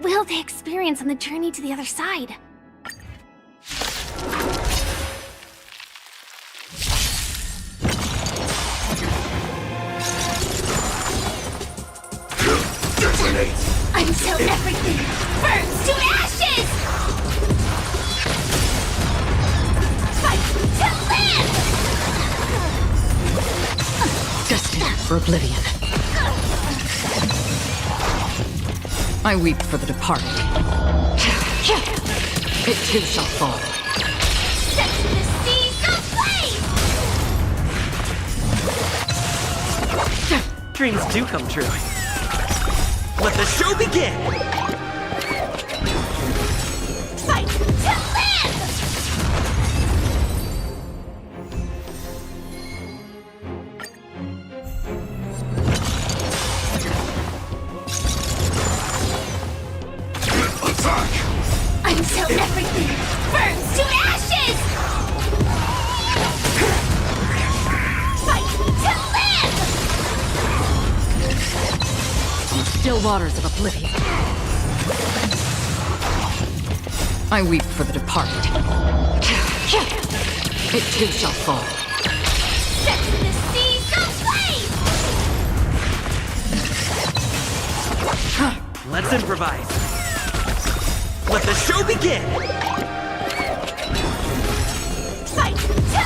will they experience on the journey to the other side? Until everything burns to ashes! Fight to live! Destined for oblivion. I weep for the departed. It too shall fall. Set to the seas of flame! Dreams do come true. Let the show begin! Fight to live! Attack! Until everything burns to ashes! Fight to live! Still waters of oblivion. I weep for the departed. It too shall fall. Set to the seas of flame! Let's improvise. Let the show begin! Fight to live!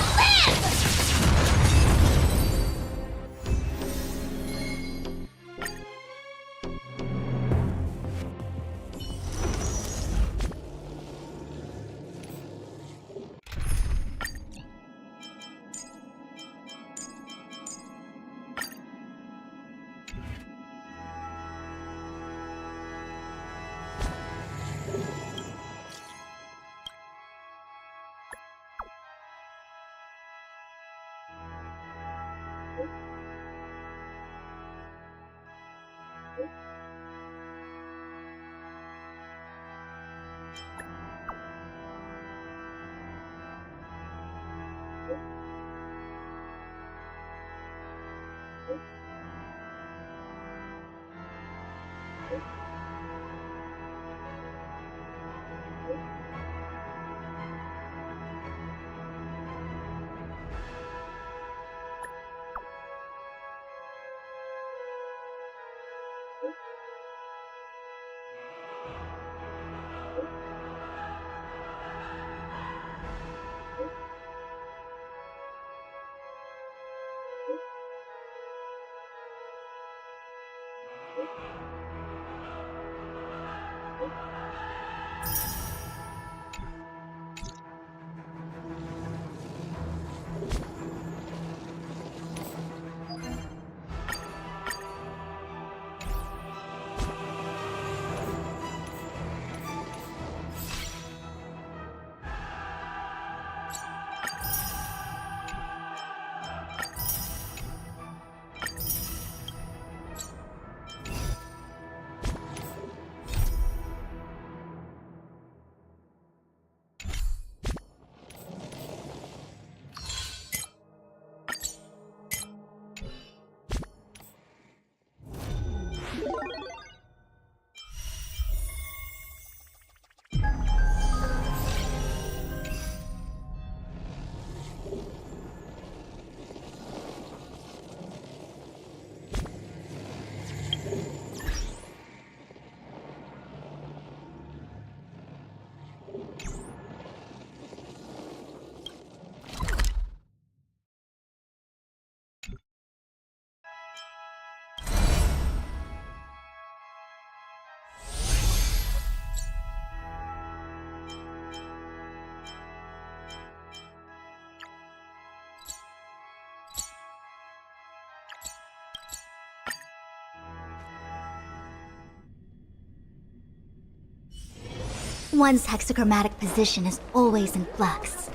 One's hexachromatic position is always in flux.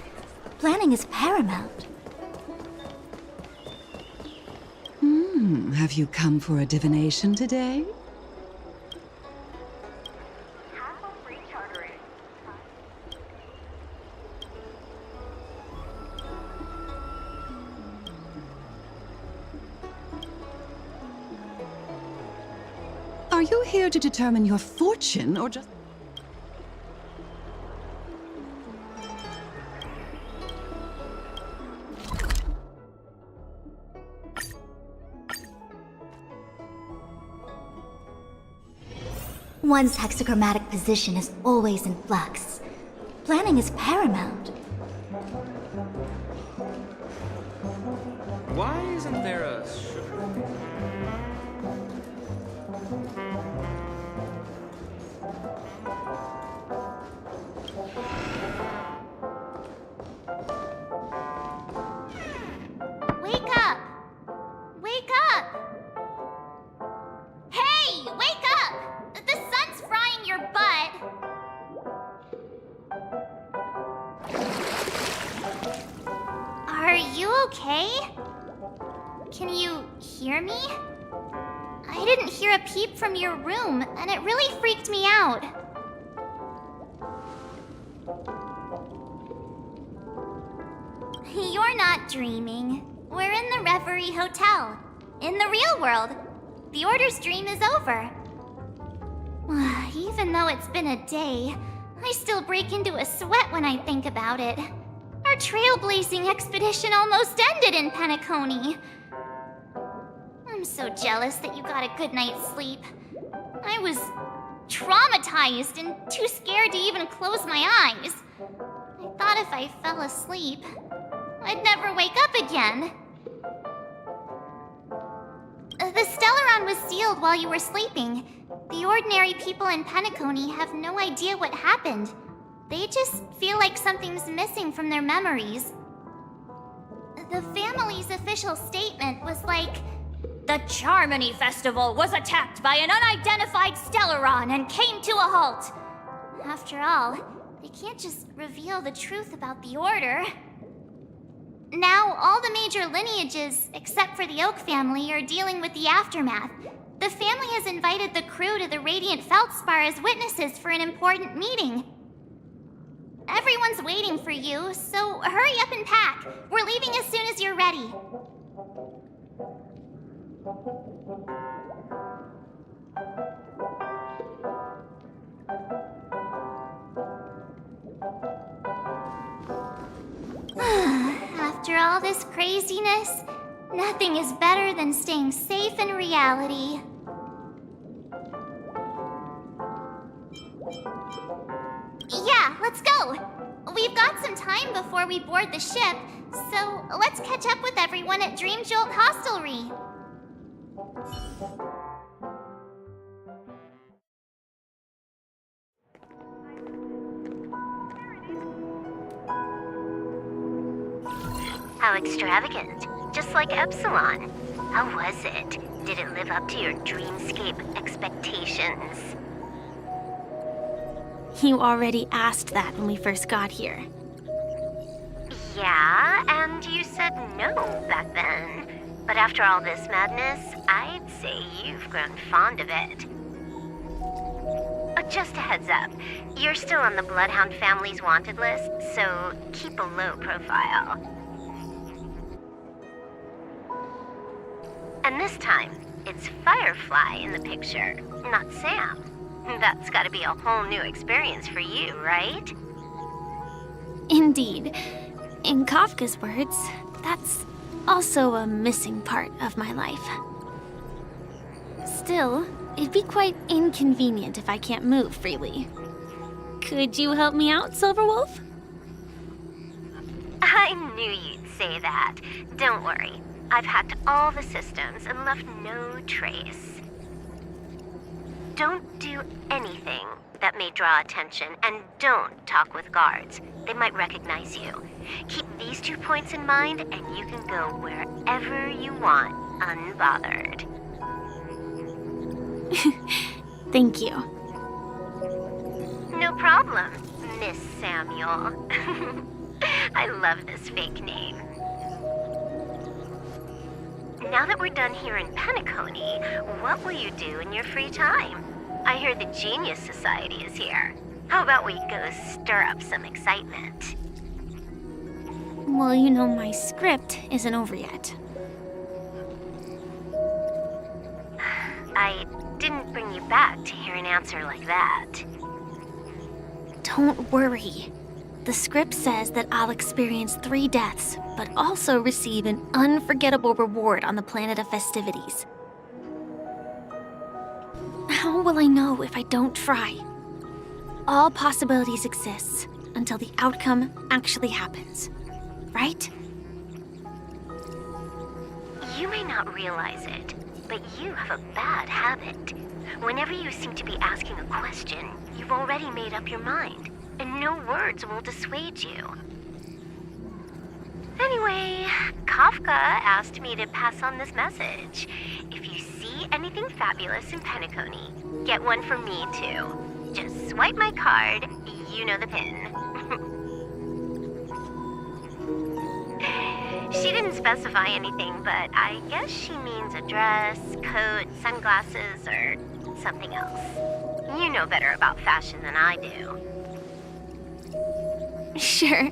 Planning is paramount. Have you come for a divination today? Are Are you here to determine your fortune, or just... One's hexachromatic position is always in flux. Planning is paramount. Why isn't there a sugar? Wake up! Wake up! Hey, wake up! The sun's frying your butt. Are you okay? Can you hear me? I didn't hear a peep from your room, and it really freaked me out. You're not dreaming. We're in the Reverie Hotel. In the real world. The Order's dream is over. Even though it's been a day, I still break into a sweat when I think about it. Our trailblazing expedition almost ended in Penacony. I'm so jealous that you got a good night's sleep. I was traumatized and too scared to even close my eyes. I thought if I fell asleep, I'd never wake up again. The Stellaron was sealed while you were sleeping. The ordinary people in Penacony have no idea what happened. They just feel like something's missing from their memories. The family's official statement was like, "The Charmony Festival was attacked by an unidentified Stellaron and came to a halt." After all, they can't just reveal the truth about the Order. Now, all the major lineages, except for the Oak family, are dealing with the aftermath. The family has invited the crew to the Radiant Feldspar as witnesses for an important meeting. Everyone's waiting for you, so hurry up and pack. We're leaving as soon as you're ready. After all this craziness, nothing is better than staying safe in reality. Yeah, let's go! We've got some time before we board the ship, so let's catch up with everyone at Dream Jolt Hostelry. How extravagant. Just like Epsilon. How was it? Did it live up to your dreamscape expectations? You already asked that when we first got here. Yeah, and you said no back then. But after all this madness, I'd say you've grown fond of it. Just a heads up, you're still on the Bloodhound family's wanted list, so keep a low profile. And this time, it's Firefly in the picture, not Sam. That's gotta be a whole new experience for you, right? Indeed. In Kafka's words, that's also a missing part of my life. Still, it'd be quite inconvenient if I can't move freely. Could you help me out, Silverwolf? I knew you'd say that. Don't worry. I've hacked all the systems and left no trace. Don't do anything that may draw attention, and don't talk with guards. They might recognize you. Keep these 2 points in mind, and you can go wherever you want, unbothered. Thank you. No problem, Miss Samuel. I love this fake name. Now that we're done here in Penacony, what will you do in your free time? I hear the Genius Society is here. How about we go stir up some excitement? Well, you know my script isn't over yet. I didn't bring you back to hear an answer like that. Don't worry. The script says that I'll experience 3 deaths, but also receive an unforgettable reward on the planet of festivities. How will I know if I don't try? All possibilities exist until the outcome actually happens, right? You may not realize it, but you have a bad habit. Whenever you seem to be asking a question, you've already made up your mind, and no words will dissuade you. Anyway, Kafka asked me to pass on this message. If you see anything fabulous in Penacony, get one for me too. Just swipe my card, you know the pin. She didn't specify anything, but I guess she means a dress, coat, sunglasses, or something else. You know better about fashion than I do. Sure,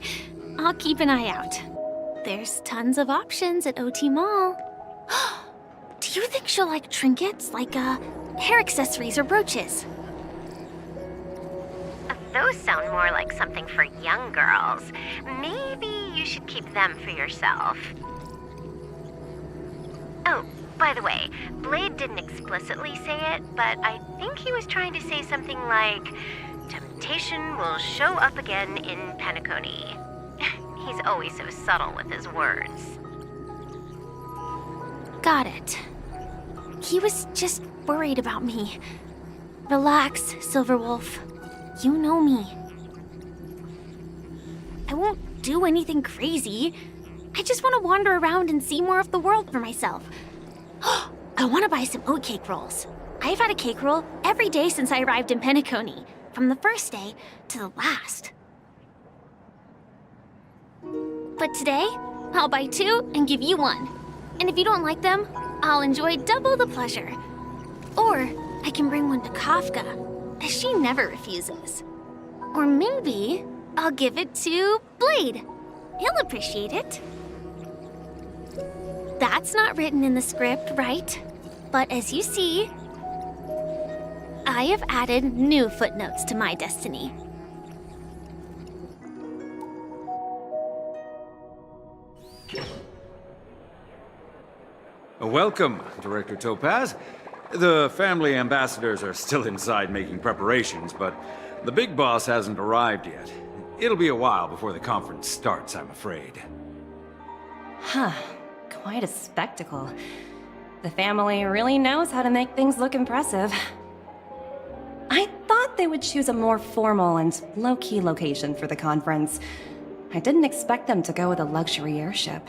I'll keep an eye out. There's tons of options at OT Mall. Do you think she'll like trinkets, like hair accessories or brooches? Those sound more like something for young girls. Maybe you should keep them for yourself. Oh, by the way, Blade didn't explicitly say it, but I think he was trying to say something like, temptation will show up again in Penacony. He's always so subtle with his words. Got it. He was just worried about me. Relax, Silverwolf. You know me. I won't do anything crazy. I just want to wander around and see more of the world for myself. I want to buy some oatcake rolls. I've had a cake roll every day since I arrived in Penacony, from the first day to the last. But today, I'll buy 2 and give you 1. And if you don't like them, I'll enjoy double the pleasure. Or I can bring one to Kafka, as she never refuses. Or maybe I'll give it to Blade. He'll appreciate it. That's not written in the script, right? But as you see, I have added new footnotes to my destiny. Welcome, Director Topaz. The family ambassadors are still inside making preparations, but the big boss hasn't arrived yet. It'll be a while before the conference starts, I'm afraid. Huh. Quite a spectacle. The family really knows how to make things look impressive. I thought they would choose a more formal and low-key location for the conference. I didn't expect them to go with a luxury airship.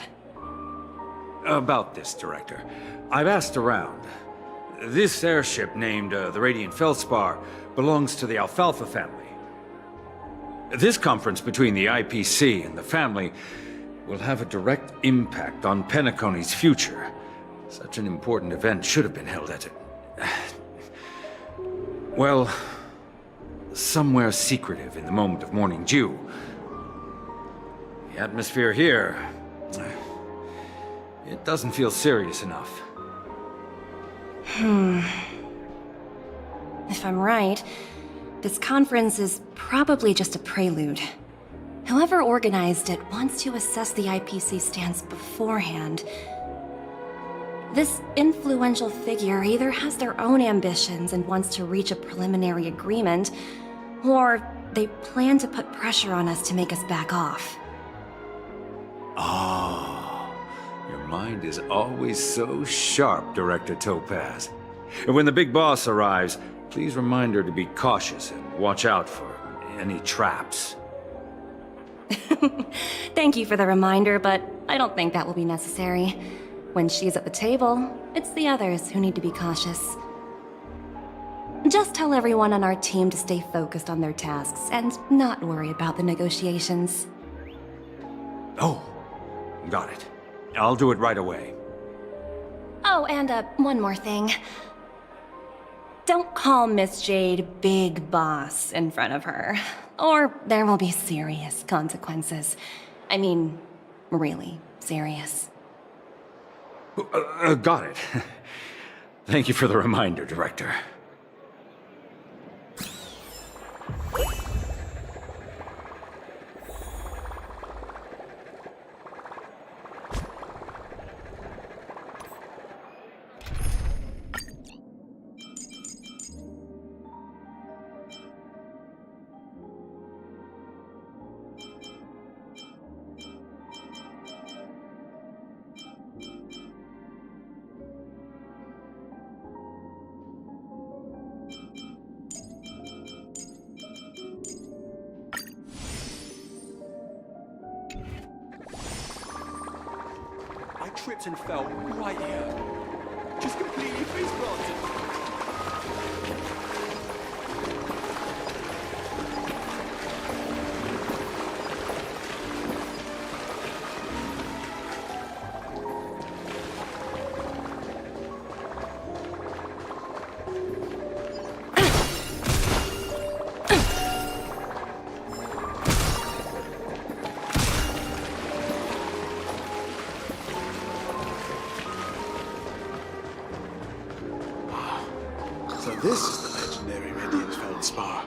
About this, Director. I've asked around. This airship, named the Radiant Feldspar, belongs to the Alfalfa family. This conference between the IPC and the family will have a direct impact on Penacony's future. Such an important event should have been held at well, somewhere secretive in the moment of morning dew. The atmosphere here, it doesn't feel serious enough. If I'm right, this conference is probably just a prelude. Whoever organized it wants to assess the IPC stance beforehand. This influential figure either has their own ambitions and wants to reach a preliminary agreement, or they plan to put pressure on us to make us back off. Oh, your mind is always so sharp, Director Topaz. And when the big boss arrives, please remind her to be cautious and watch out for any traps. Thank you for the reminder, but I don't think that will be necessary. When she's at the table, it's the others who need to be cautious. Just tell everyone on our team to stay focused on their tasks and not worry about the negotiations. Oh, got it. I'll do it right away. Oh, and one more thing. Don't call Miss Jade Big Boss in front of her, or there will be serious consequences. I mean, really serious. Got it. Thank you for the reminder, Director. I tripped and fell right here. Just completely face planted. So this is the legendary Radiant Feldspar.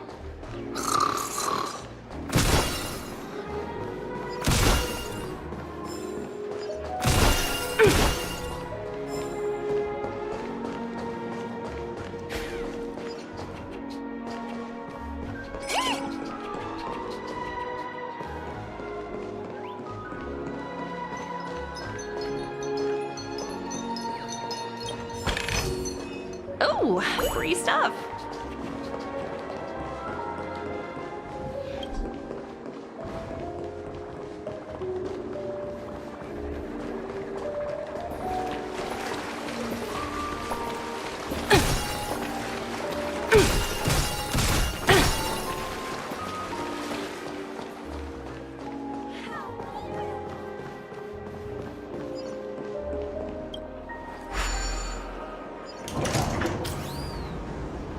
Oh, free stuff.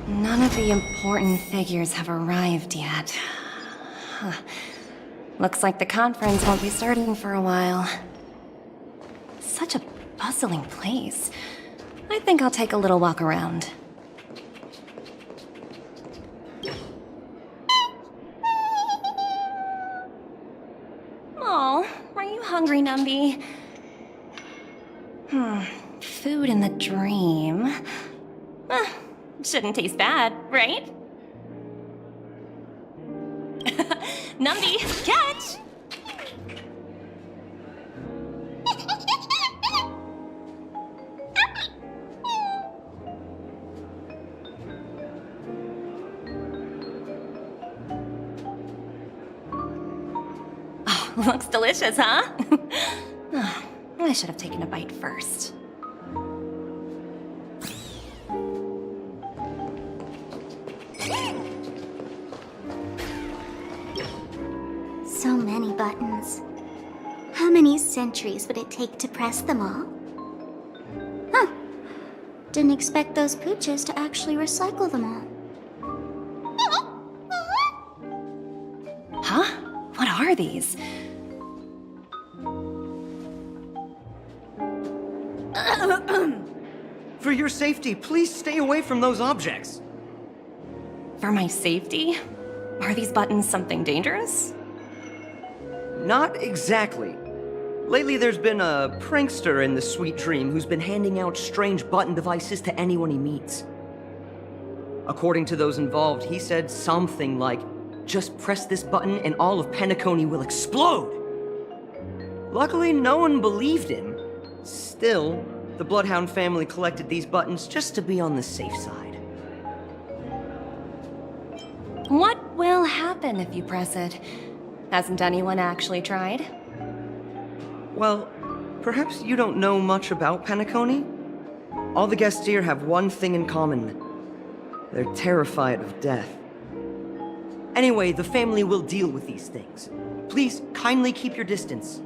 None of the important figures have arrived yet. Huh. Looks like the conference won't be starting for a while. Such a bustling place. I think I'll take a little walk around. Oh, are you hungry, Numby? Food in the dream. Shouldn't taste bad, right? Numby, catch! Oh, looks delicious, huh? Oh, I should have taken a bite first. So many buttons. How many centuries would it take to press them all? Huh. Didn't expect those pooches to actually recycle them all. Huh? What are these? For your safety, please stay away from those objects. For my safety? Are these buttons something dangerous? Not exactly. Lately there's been a prankster in the Sweet Dream who's been handing out strange button devices to anyone he meets. According to those involved, he said something like, "Just press this button and all of Penacony will explode!" Luckily, no one believed him. Still, the Bloodhound family collected these buttons just to be on the safe side. What will happen if you press it? Hasn't anyone actually tried? Well, perhaps you don't know much about Penacony? All the guests here have one thing in common. They're terrified of death. Anyway, the family will deal with these things. Please kindly keep your distance.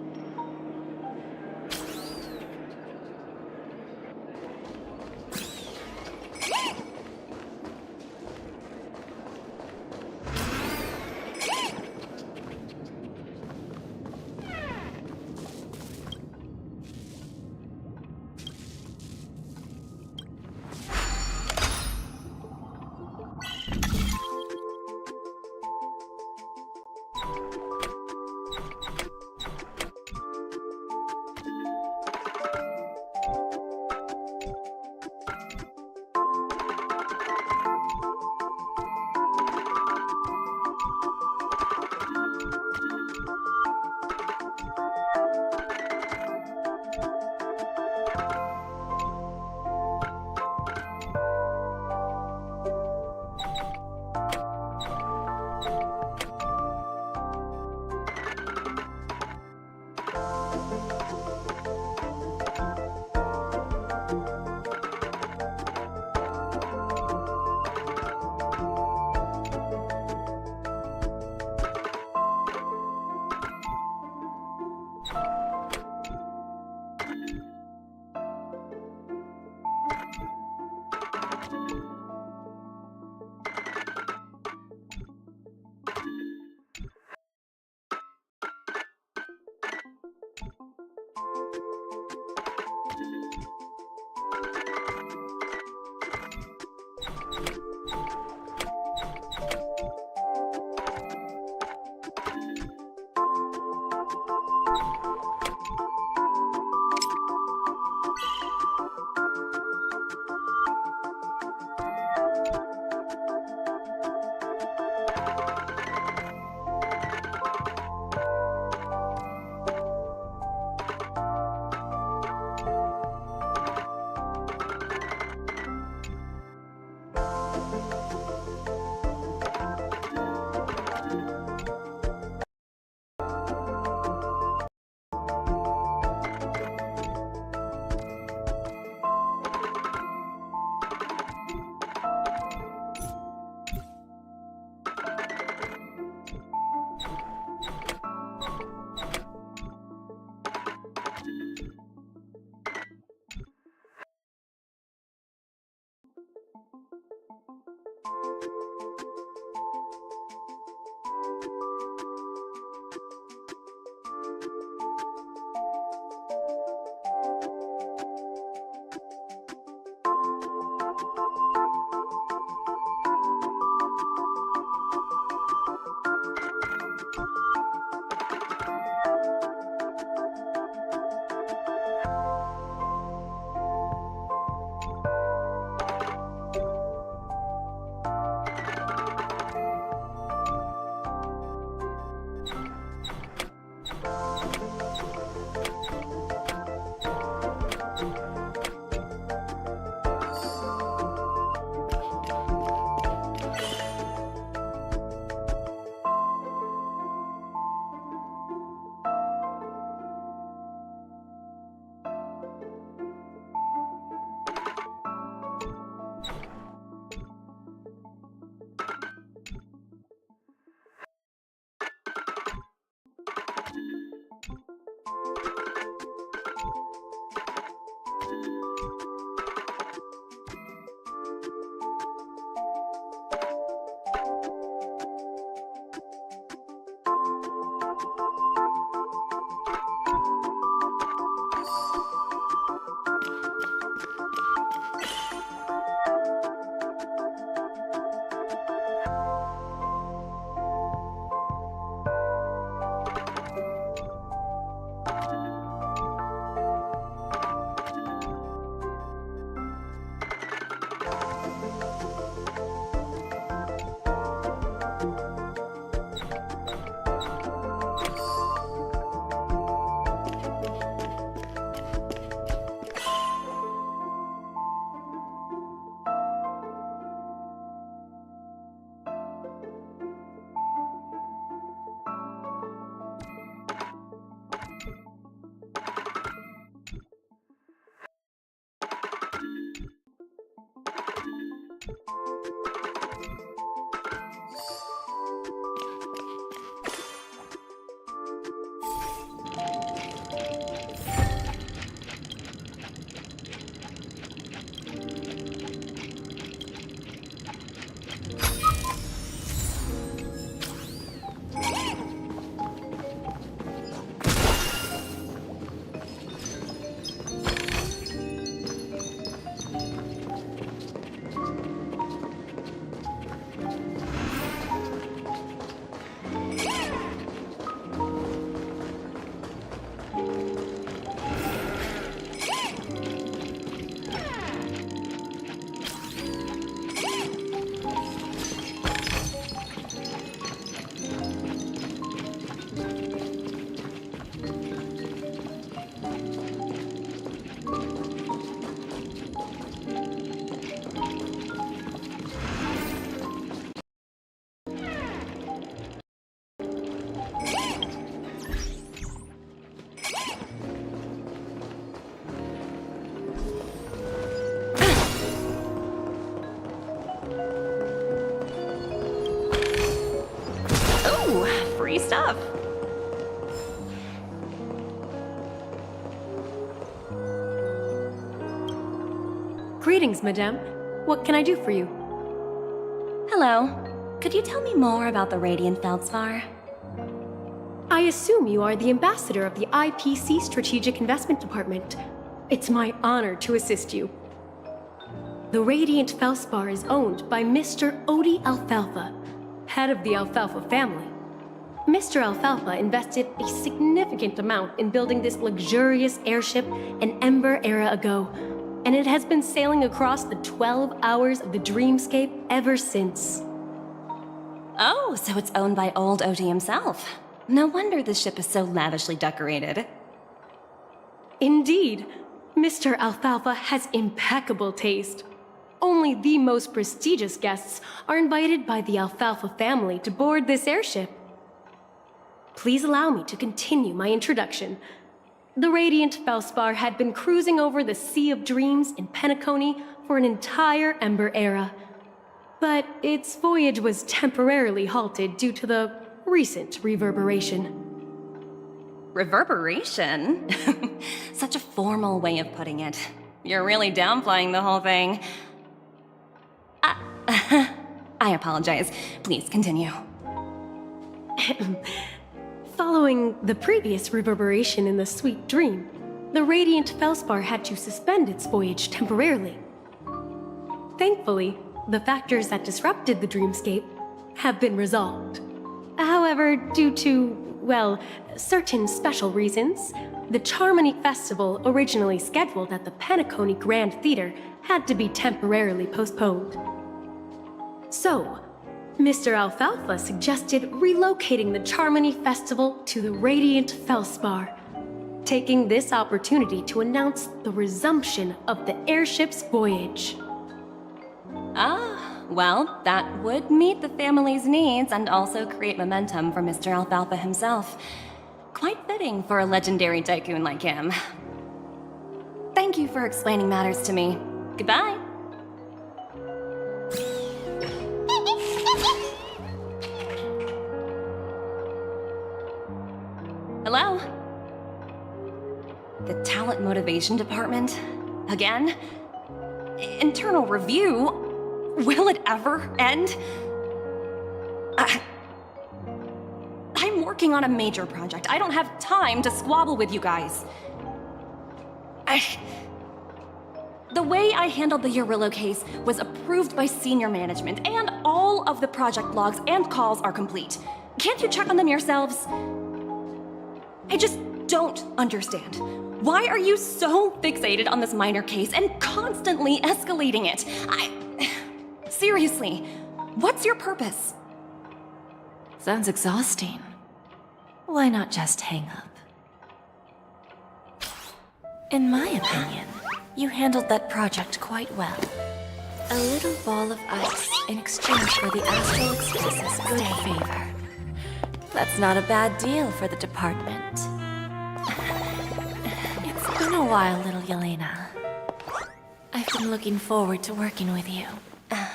stuff. Greetings, madame. What can I do for you? Hello. Could you tell me more about the Radiant Feldspar? I assume you are the ambassador of the IPC Strategic Investment Department. It's my honor to assist you. The Radiant Feldspar is owned by Mr. Odie Alfalfa, head of the Alfalfa family. Mr. Alfalfa invested a significant amount in building this luxurious airship an Ember era ago, and it has been sailing across the 12 hours of the dreamscape ever since. Oh, so it's owned by old Odie himself. No wonder the ship is so lavishly decorated. Indeed, Mr. Alfalfa has impeccable taste. Only the most prestigious guests are invited by the Alfalfa family to board this airship. Please allow me to continue my introduction. The Radiant Feldspar had been cruising over the Sea of Dreams in Penacony for an entire Ember era. But its voyage was temporarily halted due to the recent reverberation. Reverberation? Such a formal way of putting it. You're really downplaying the whole thing. I apologize. Please continue. Following the previous reverberation in the Sweet Dream, the Radiant Feldspar had to suspend its voyage temporarily. Thankfully, the factors that disrupted the dreamscape have been resolved. However, due to, well, certain special reasons, the Charmony Festival, originally scheduled at the Penacony Grand Theater, had to be temporarily postponed. So, Mr. Alfalfa suggested relocating the Charmony Festival to the Radiant Feldspar, taking this opportunity to announce the resumption of the airship's voyage. Ah, well, that would meet the family's needs and also create momentum for Mr. Alfalfa himself. Quite fitting for a legendary tycoon like him. Thank you for explaining matters to me. Goodbye. Hello? The Talent Motivation Department? Again? Internal review? Will it ever end? I'm working on a major project. I don't have time to squabble with you guys. The way I handled the Urillo case was approved by senior management, and all of the project logs and calls are complete. Can't you check on them yourselves? I just don't understand. Why are you so fixated on this minor case and constantly escalating it? Seriously, what's your purpose? Sounds exhausting. Why not just hang up? In my opinion, you handled that project quite well. A little ball of ice in exchange for the Astral Express's good favor. That's not a bad deal for the department. It's been a while, little Yelena. I've been looking forward to working with you.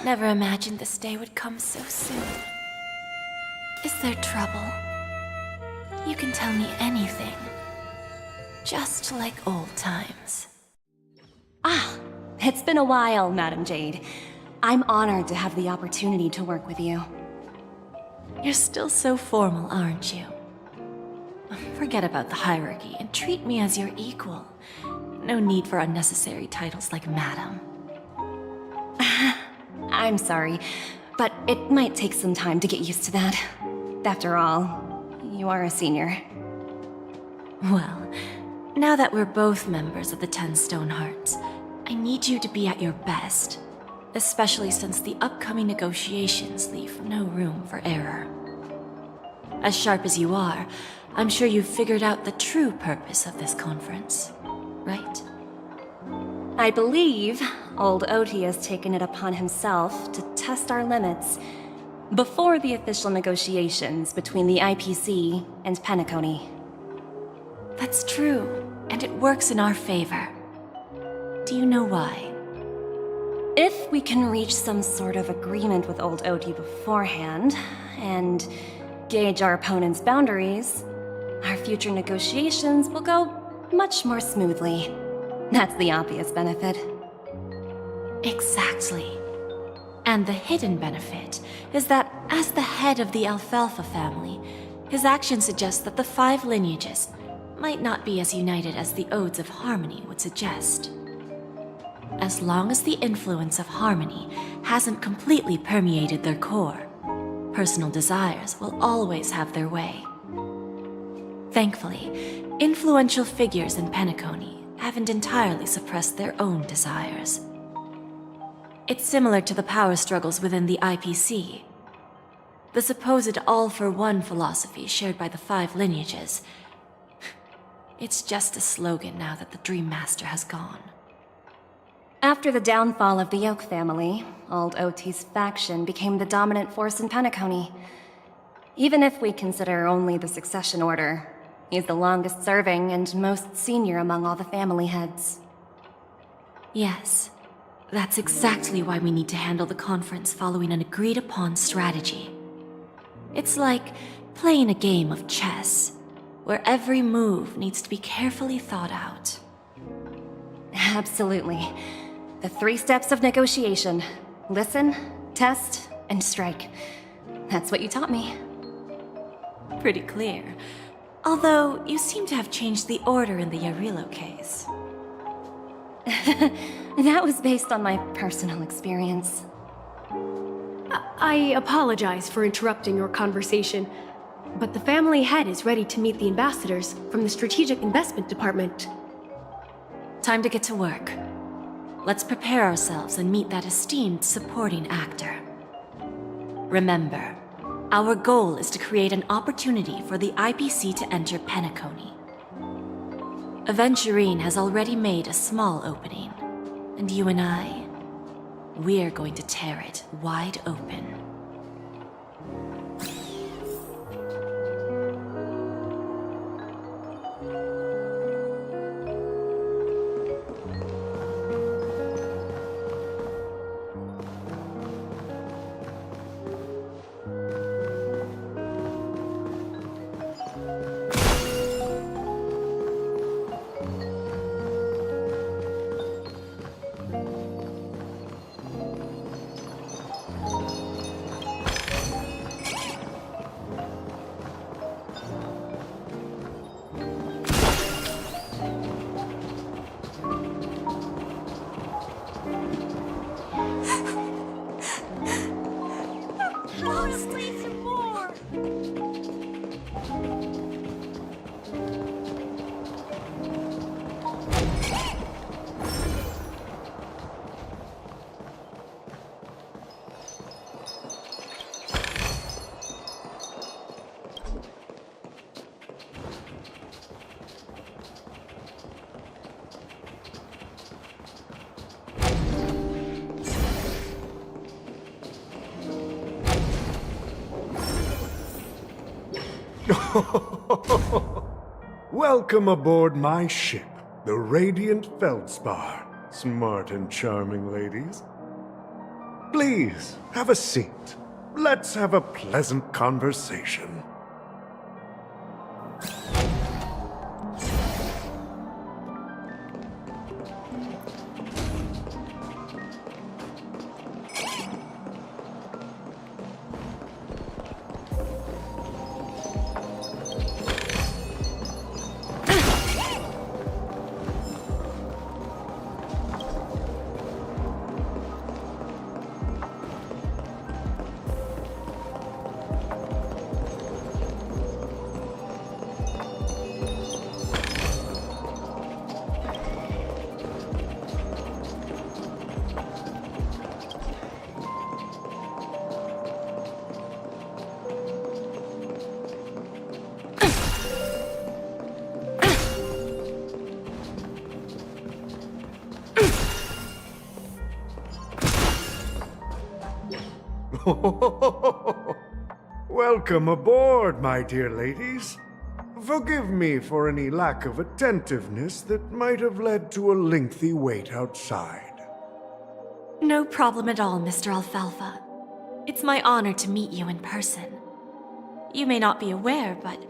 Never imagined this day would come so soon. Is there trouble? You can tell me anything. Just like old times. Ah, it's been a while, Madam Jade. I'm honored to have the opportunity to work with you. You're still so formal, aren't you? Forget about the hierarchy and treat me as your equal. No need for unnecessary titles like Madam. I'm sorry, but it might take some time to get used to that. After all, you are a senior. Well, now that we're both members of the 10 Stone Hearts, I need you to be at your best. Especially since the upcoming negotiations leave no room for error. As sharp as you are, I'm sure you've figured out the true purpose of this conference, right? I believe old Odie has taken it upon himself to test our limits before the official negotiations between the IPC and Penacony. That's true, and it works in our favor. Do you know why? If we can reach some sort of agreement with old Odie beforehand, and gauge our opponent's boundaries, our future negotiations will go much more smoothly. That's the obvious benefit. Exactly. And the hidden benefit is that as the head of the Alfalfa family, his actions suggest that the 5 lineages might not be as united as the Odes of Harmony would suggest. As long as the influence of Harmony hasn't completely permeated their core, personal desires will always have their way. Thankfully, influential figures in Penacony haven't entirely suppressed their own desires. It's similar to the power struggles within the IPC. The supposed all-for-one philosophy shared by the 5 lineages. It's just a slogan now that the Dream Master has gone. After the downfall of the Oak family, Old OT's faction became the dominant force in Penacony. Even if we consider only the succession order, he's the longest serving and most senior among all the family heads. Yes, that's exactly why we need to handle the conference following an agreed-upon strategy. It's like playing a game of chess, where every move needs to be carefully thought out. Absolutely. The 3 steps of negotiation. Listen, test, and strike. That's what you taught me. Pretty clear. Although, you seem to have changed the order in the Yarilo case. That was based on my personal experience. I apologize for interrupting your conversation, but the family head is ready to meet the ambassadors from the Strategic Investment Department. Time to get to work. Let's prepare ourselves and meet that esteemed supporting actor. Remember, our goal is to create an opportunity for the IPC to enter Penacony. Aventurine has already made a small opening, and you and I, we're going to tear it wide open. Welcome aboard my ship, the Radiant Feldspar. Smart and charming ladies. Please, have a seat. Let's have a pleasant conversation. Welcome aboard, my dear ladies. Forgive me for any lack of attentiveness that might have led to a lengthy wait outside. No problem at all, Mr. Alfalfa. It's my honor to meet you in person. You may not be aware, but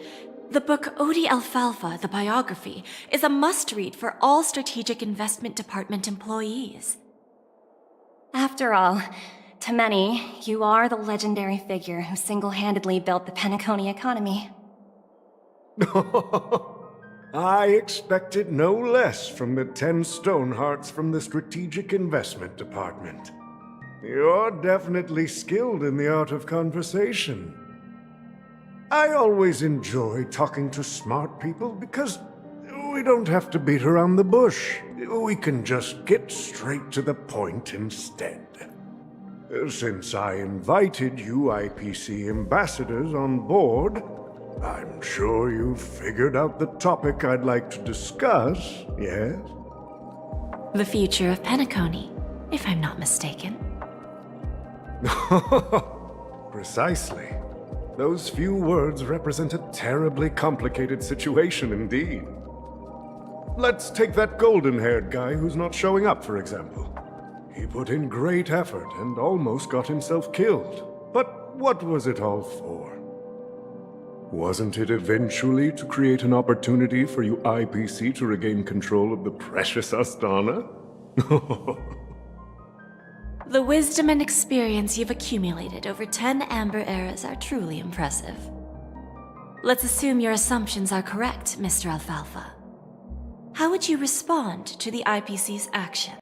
the book Odi Alfalfa, the biography, is a must-read for all Strategic Investment Department employees. After all, to many, you are the legendary figure who single-handedly built the Penacony economy. I expected no less from the 10 Stonehearts from the Strategic Investment Department. You're definitely skilled in the art of conversation. I always enjoy talking to smart people because we don't have to beat around the bush. We can just get straight to the point instead. Since I invited you IPC ambassadors on board, I'm sure you've figured out the topic I'd like to discuss, yes? The future of Penacony, if I'm not mistaken. Precisely. Those few words represent a terribly complicated situation indeed. Let's take that golden-haired guy who's not showing up, for example. He put in great effort and almost got himself killed. But what was it all for? Wasn't it eventually to create an opportunity for you IPC to regain control of the precious Astana? The wisdom and experience you've accumulated over 10 Amber Eras are truly impressive. Let's assume your assumptions are correct, Mr. Alfalfa. How would you respond to the IPC's action?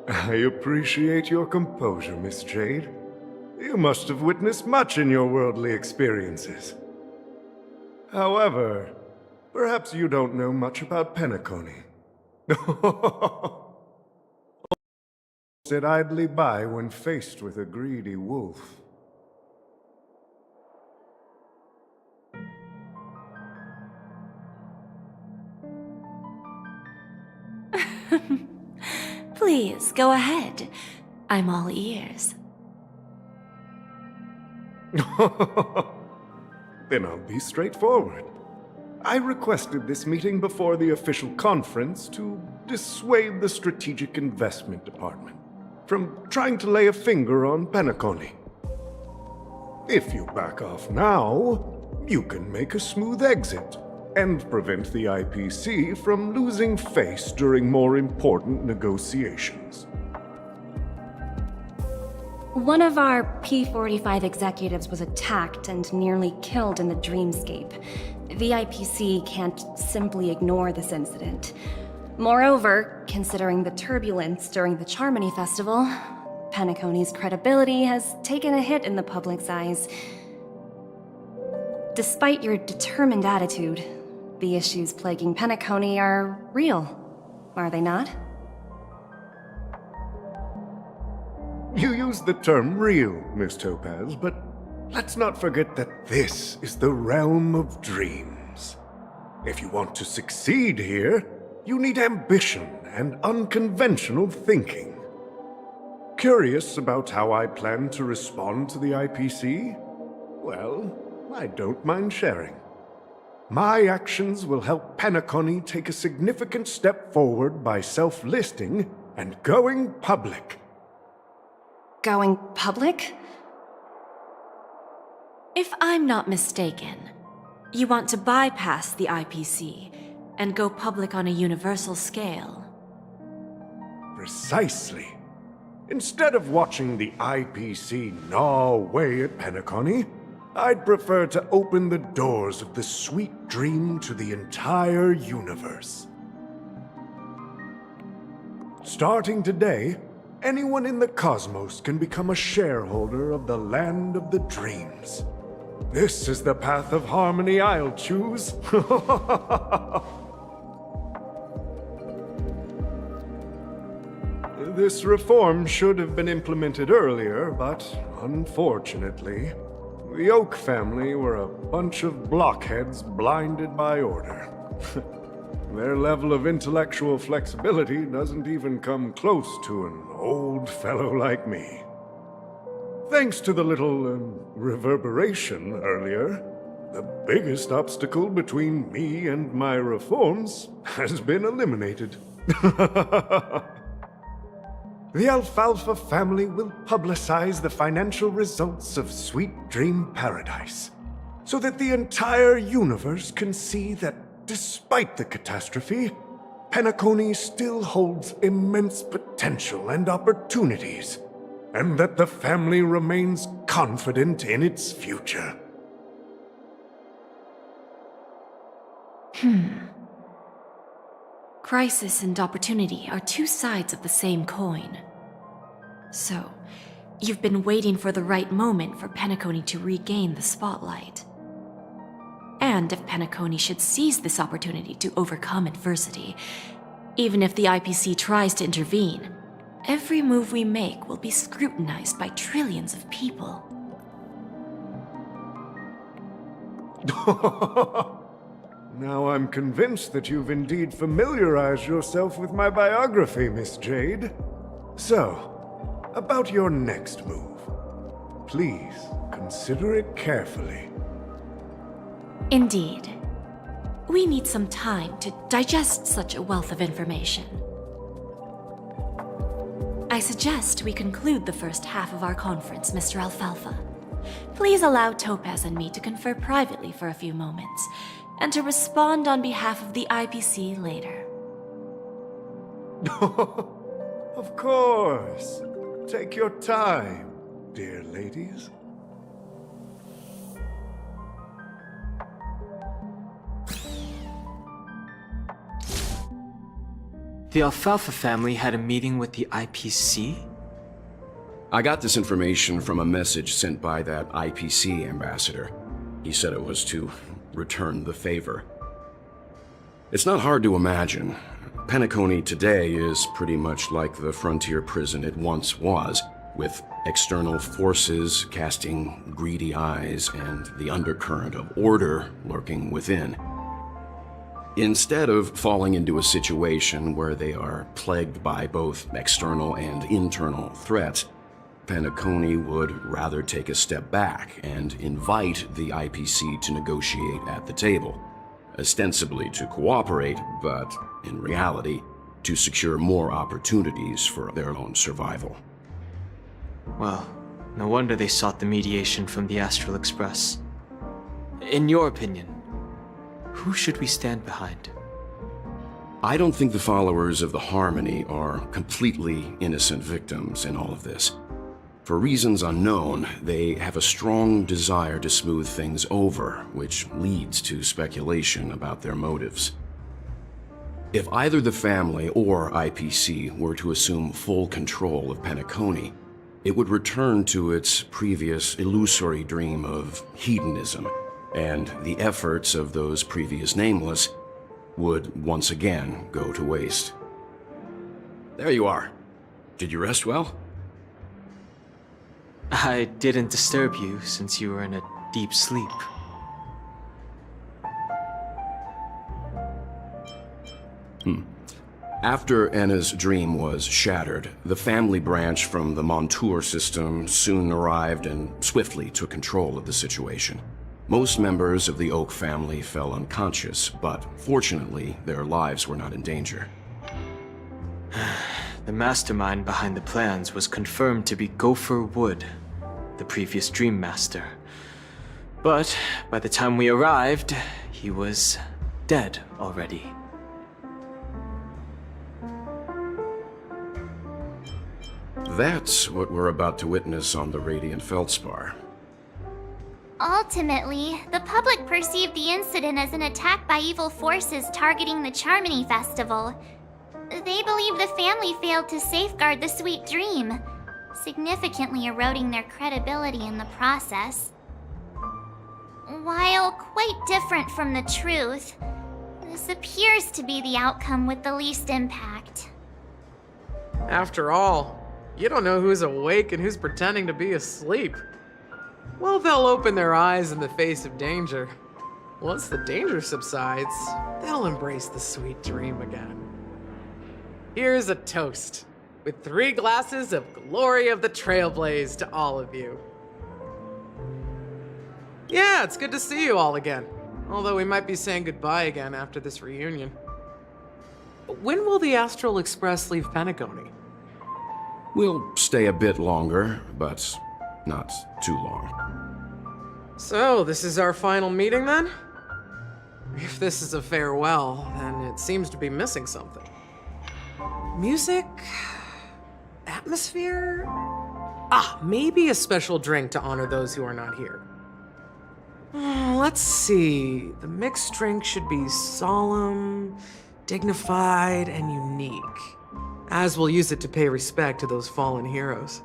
I appreciate your composure, Miss Jade. You must have witnessed much in your worldly experiences. However, perhaps you don't know much about Penacony. Sit idly by when faced with a greedy wolf. Please, go ahead. I'm all ears. Then I'll be straightforward. I requested this meeting before the official conference to dissuade the Strategic Investment Department from trying to lay a finger on Penacony. If you back off now, you can make a smooth exit and prevent the IPC from losing face during more important negotiations. One of our P-45 executives was attacked and nearly killed in the dreamscape. The IPC can't simply ignore this incident. Moreover, considering the turbulence during the Charmony festival, Penacony's credibility has taken a hit in the public's eyes. Despite your determined attitude, the issues plaguing Penacony are real, are they not? You use the term real, Miss Topaz, but let's not forget that this is the realm of dreams. If you want to succeed here, you need ambition and unconventional thinking. Curious about how I plan to respond to the IPC? Well, I don't mind sharing. My actions will help Penacony take a significant step forward by self-listing and going public. Going public? If I'm not mistaken, you want to bypass the IPC and go public on a universal scale. Precisely. Instead of watching the IPC gnaw away at Penacony, I'd prefer to open the doors of the sweet dream to the entire universe. Starting today, anyone in the cosmos can become a shareholder of the land of the dreams. This is the path of harmony I'll choose. This reform should have been implemented earlier, but unfortunately, the Oak family were a bunch of blockheads blinded by order. Their level of intellectual flexibility doesn't even come close to an old fellow like me. Thanks to the little reverberation earlier, the biggest obstacle between me and my reforms has been eliminated. the Alfalfa family will publicize the financial results of Sweet Dream Paradise, so that the entire universe can see that despite the catastrophe, Penacony still holds immense potential and opportunities, and that the family remains confident in its future. Crisis and opportunity are two sides of the same coin. So, you've been waiting for the right moment for Penacony to regain the spotlight. And if Penacony should seize this opportunity to overcome adversity, even if the IPC tries to intervene, every move we make will be scrutinized by trillions of people. Now I'm convinced that you've indeed familiarized yourself with my biography, Miss Jade. So, about your next move. Please, consider it carefully. Indeed. We need some time to digest such a wealth of information. I suggest we conclude the first half of our conference, Mr. Alfalfa. Please allow Topaz and me to confer privately for a few moments, and to respond on behalf of the IPC later. Of course. Take your time, dear ladies. The Alfalfa family had a meeting with the IPC? I got this information from a message sent by that IPC ambassador. He said it was to return the favor. It's not hard to imagine. Penacony today is pretty much like the frontier prison it once was, with external forces casting greedy eyes and the undercurrent of order lurking within. Instead of falling into a situation where they are plagued by both external and internal threats, Penacony would rather take a step back and invite the IPC to negotiate at the table, ostensibly to cooperate, but in reality, to secure more opportunities for their own survival. Well, no wonder they sought the mediation from the Astral Express. In your opinion, who should we stand behind? I don't think the followers of the Harmony are completely innocent victims in all of this. For reasons unknown, they have a strong desire to smooth things over, which leads to speculation about their motives. If either the family or IPC were to assume full control of Penacony, it would return to its previous illusory dream of hedonism, and the efforts of those previous nameless would once again go to waste. There you are. Did you rest well? I didn't disturb you since you were in a deep sleep. After Anna's dream was shattered, the family branch from the Montour system soon arrived and swiftly took control of the situation. Most members of the Oak family fell unconscious, but fortunately, their lives were not in danger. The mastermind behind the plans was confirmed to be Gopher Wood, the previous Dream Master. But by the time we arrived, he was dead already. That's what we're about to witness on the Radiant Feldspar. Ultimately, the public perceived the incident as an attack by evil forces targeting the Charmony festival. They believe the family failed to safeguard the Sweet Dream, significantly eroding their credibility in the process. While quite different from the truth, this appears to be the outcome with the least impact. After all, you don't know who's awake and who's pretending to be asleep. Well, they'll open their eyes in the face of danger. Once the danger subsides, they'll embrace the sweet dream again. Here's a toast, with 3 glasses of Glory of the Trailblaze to all of you. Yeah, it's good to see you all again. Although we might be saying goodbye again after this reunion. When will the Astral Express leave Penacony? We'll stay a bit longer, but not too long. So, this is our final meeting then? If this is a farewell, then it seems to be missing something. Music? Atmosphere? Maybe a special drink to honor those who are not here. Let's see. The mixed drink should be solemn, dignified, and unique, as we'll use it to pay respect to those fallen heroes.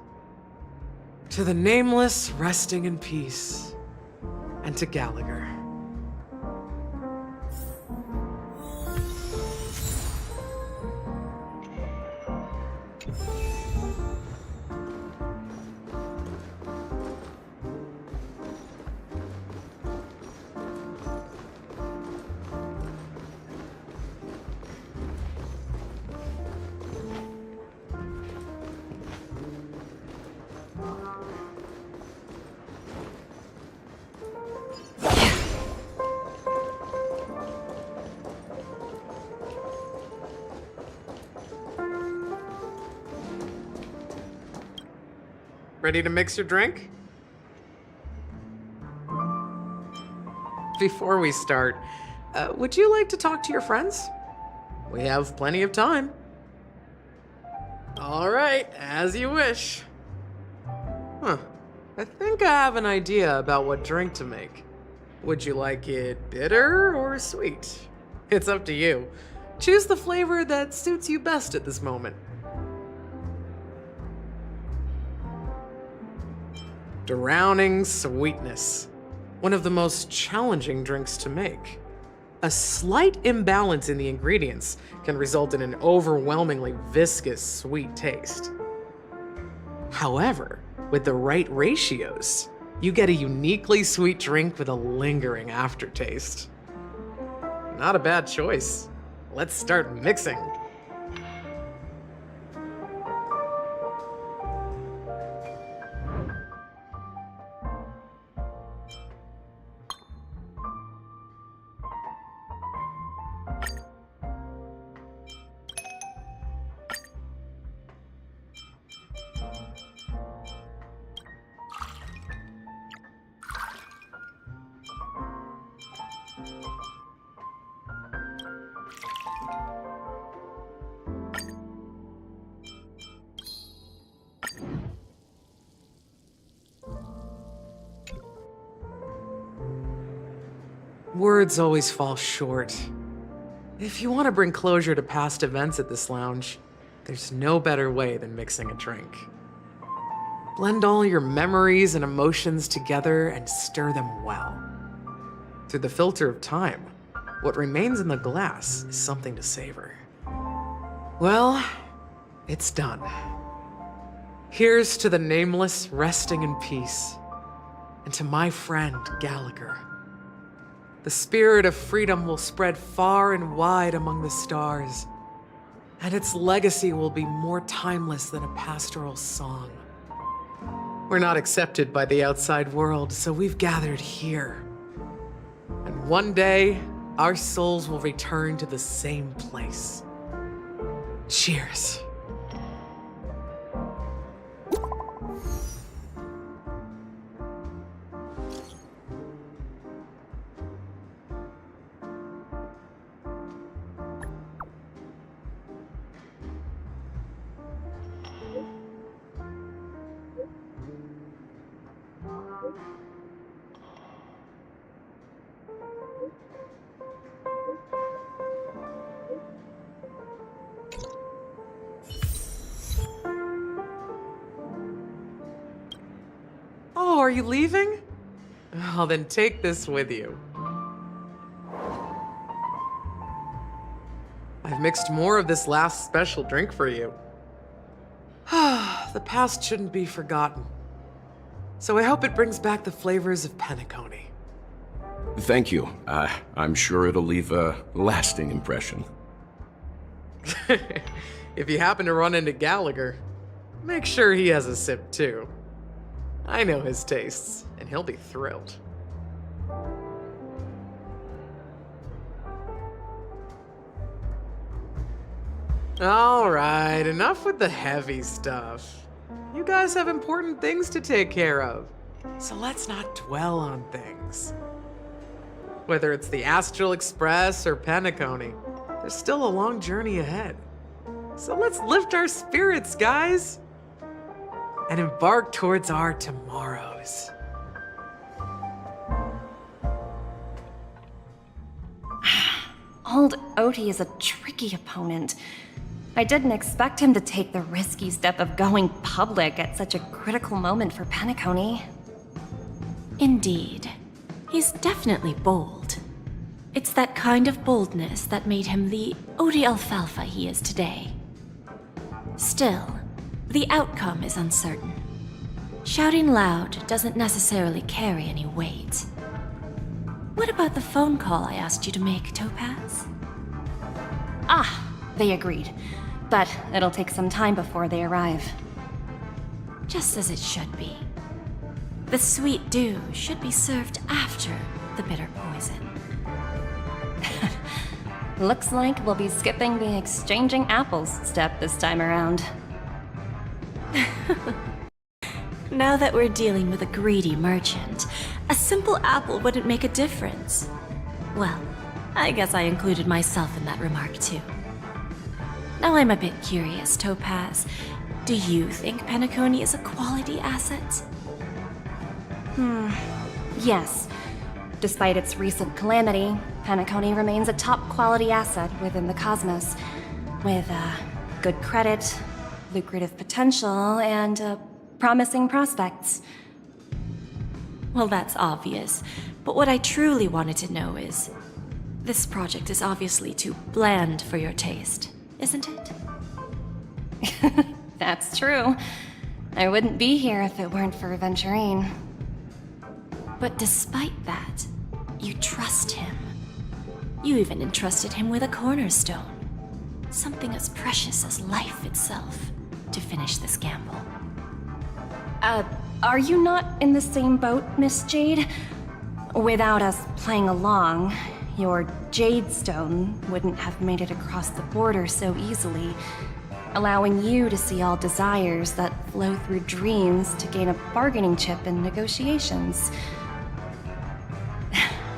To the nameless, resting in peace, and to Gallagher. Ready to mix your drink? Before we start, would you like to talk to your friends? We have plenty of time. All right, as you wish. I think I have an idea about what drink to make. Would you like it bitter or sweet? It's up to you. Choose the flavor that suits you best at this moment. Drowning sweetness. One of the most challenging drinks to make. A slight imbalance in the ingredients can result in an overwhelmingly viscous sweet taste. However, with the right ratios, you get a uniquely sweet drink with a lingering aftertaste. Not a bad choice. Let's start mixing. Words always fall short. If you want to bring closure to past events at this lounge, there's no better way than mixing a drink. Blend all your memories and emotions together and stir them well. Through the filter of time, what remains in the glass is something to savor. Well, it's done. Here's to the nameless resting in peace, and to my friend Gallagher. The spirit of freedom will spread far and wide among the stars, and its legacy will be more timeless than a pastoral song. We're not accepted by the outside world, so we've gathered here. And one day, our souls will return to the same place. Cheers. Oh, are you leaving? Oh, then take this with you. I've mixed more of this last special drink for you. The past shouldn't be forgotten. So I hope it brings back the flavors of Penacony. Thank you. I'm sure it'll leave a lasting impression. If you happen to run into Gallagher, make sure he has a sip too. I know his tastes, and he'll be thrilled. Alright, enough with the heavy stuff. You guys have important things to take care of, so let's not dwell on things. Whether it's the Astral Express or Penacony, there's still a long journey ahead. So let's lift our spirits, guys, and embark towards our tomorrows. Old Odie is a tricky opponent. I didn't expect him to take the risky step of going public at such a critical moment for Penacony. Indeed. He's definitely bold. It's that kind of boldness that made him the Odie Alfalfa he is today. Still, the outcome is uncertain. Shouting loud doesn't necessarily carry any weight. What about the phone call I asked you to make, Topaz? Ah, they agreed. But it'll take some time before they arrive. Just as it should be. The sweet dew should be served after the bitter poison. Looks like we'll be skipping the exchanging apples step this time around. Now that we're dealing with a greedy merchant, a simple apple wouldn't make a difference. Well, I guess I included myself in that remark too. Now I'm a bit curious, Topaz. Do you think Penacony is a quality asset? Yes. Despite its recent calamity, Penacony remains a top-quality asset within the cosmos, with good credit, lucrative potential, and promising prospects. Well, that's obvious, but what I truly wanted to know is, this project is obviously too bland for your taste, isn't it? That's true. I wouldn't be here if it weren't for Venturine. But despite that, you trust him. You even entrusted him with a cornerstone. Something as precious as life itself, to finish this gamble. Are you not in the same boat, Miss Jade? Without us playing along, your Jade Stone wouldn't have made it across the border so easily, allowing you to see all desires that flow through dreams to gain a bargaining chip in negotiations.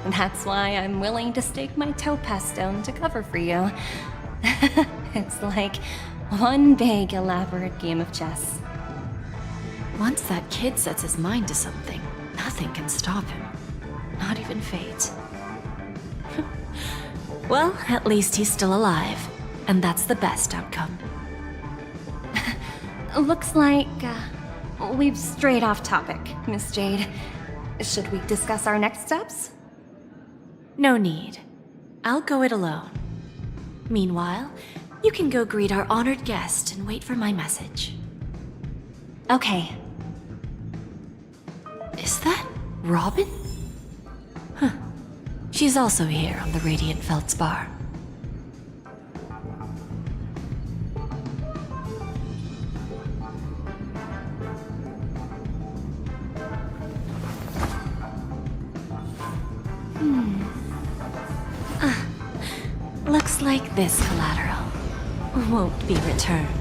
That's why I'm willing to stake my Topaz Stone to cover for you. It's like one big, elaborate game of chess. Once that kid sets his mind to something, nothing can stop him. Not even fate. Well, at least he's still alive, and that's the best outcome. Looks like we've strayed off topic, Miss Jade. Should we discuss our next steps? No need. I'll go it alone. Meanwhile, you can go greet our honored guest and wait for my message. Okay. Is that Robin? Huh. She's also here on the Radiant Feldspar. Looks like this collateral won't be returned.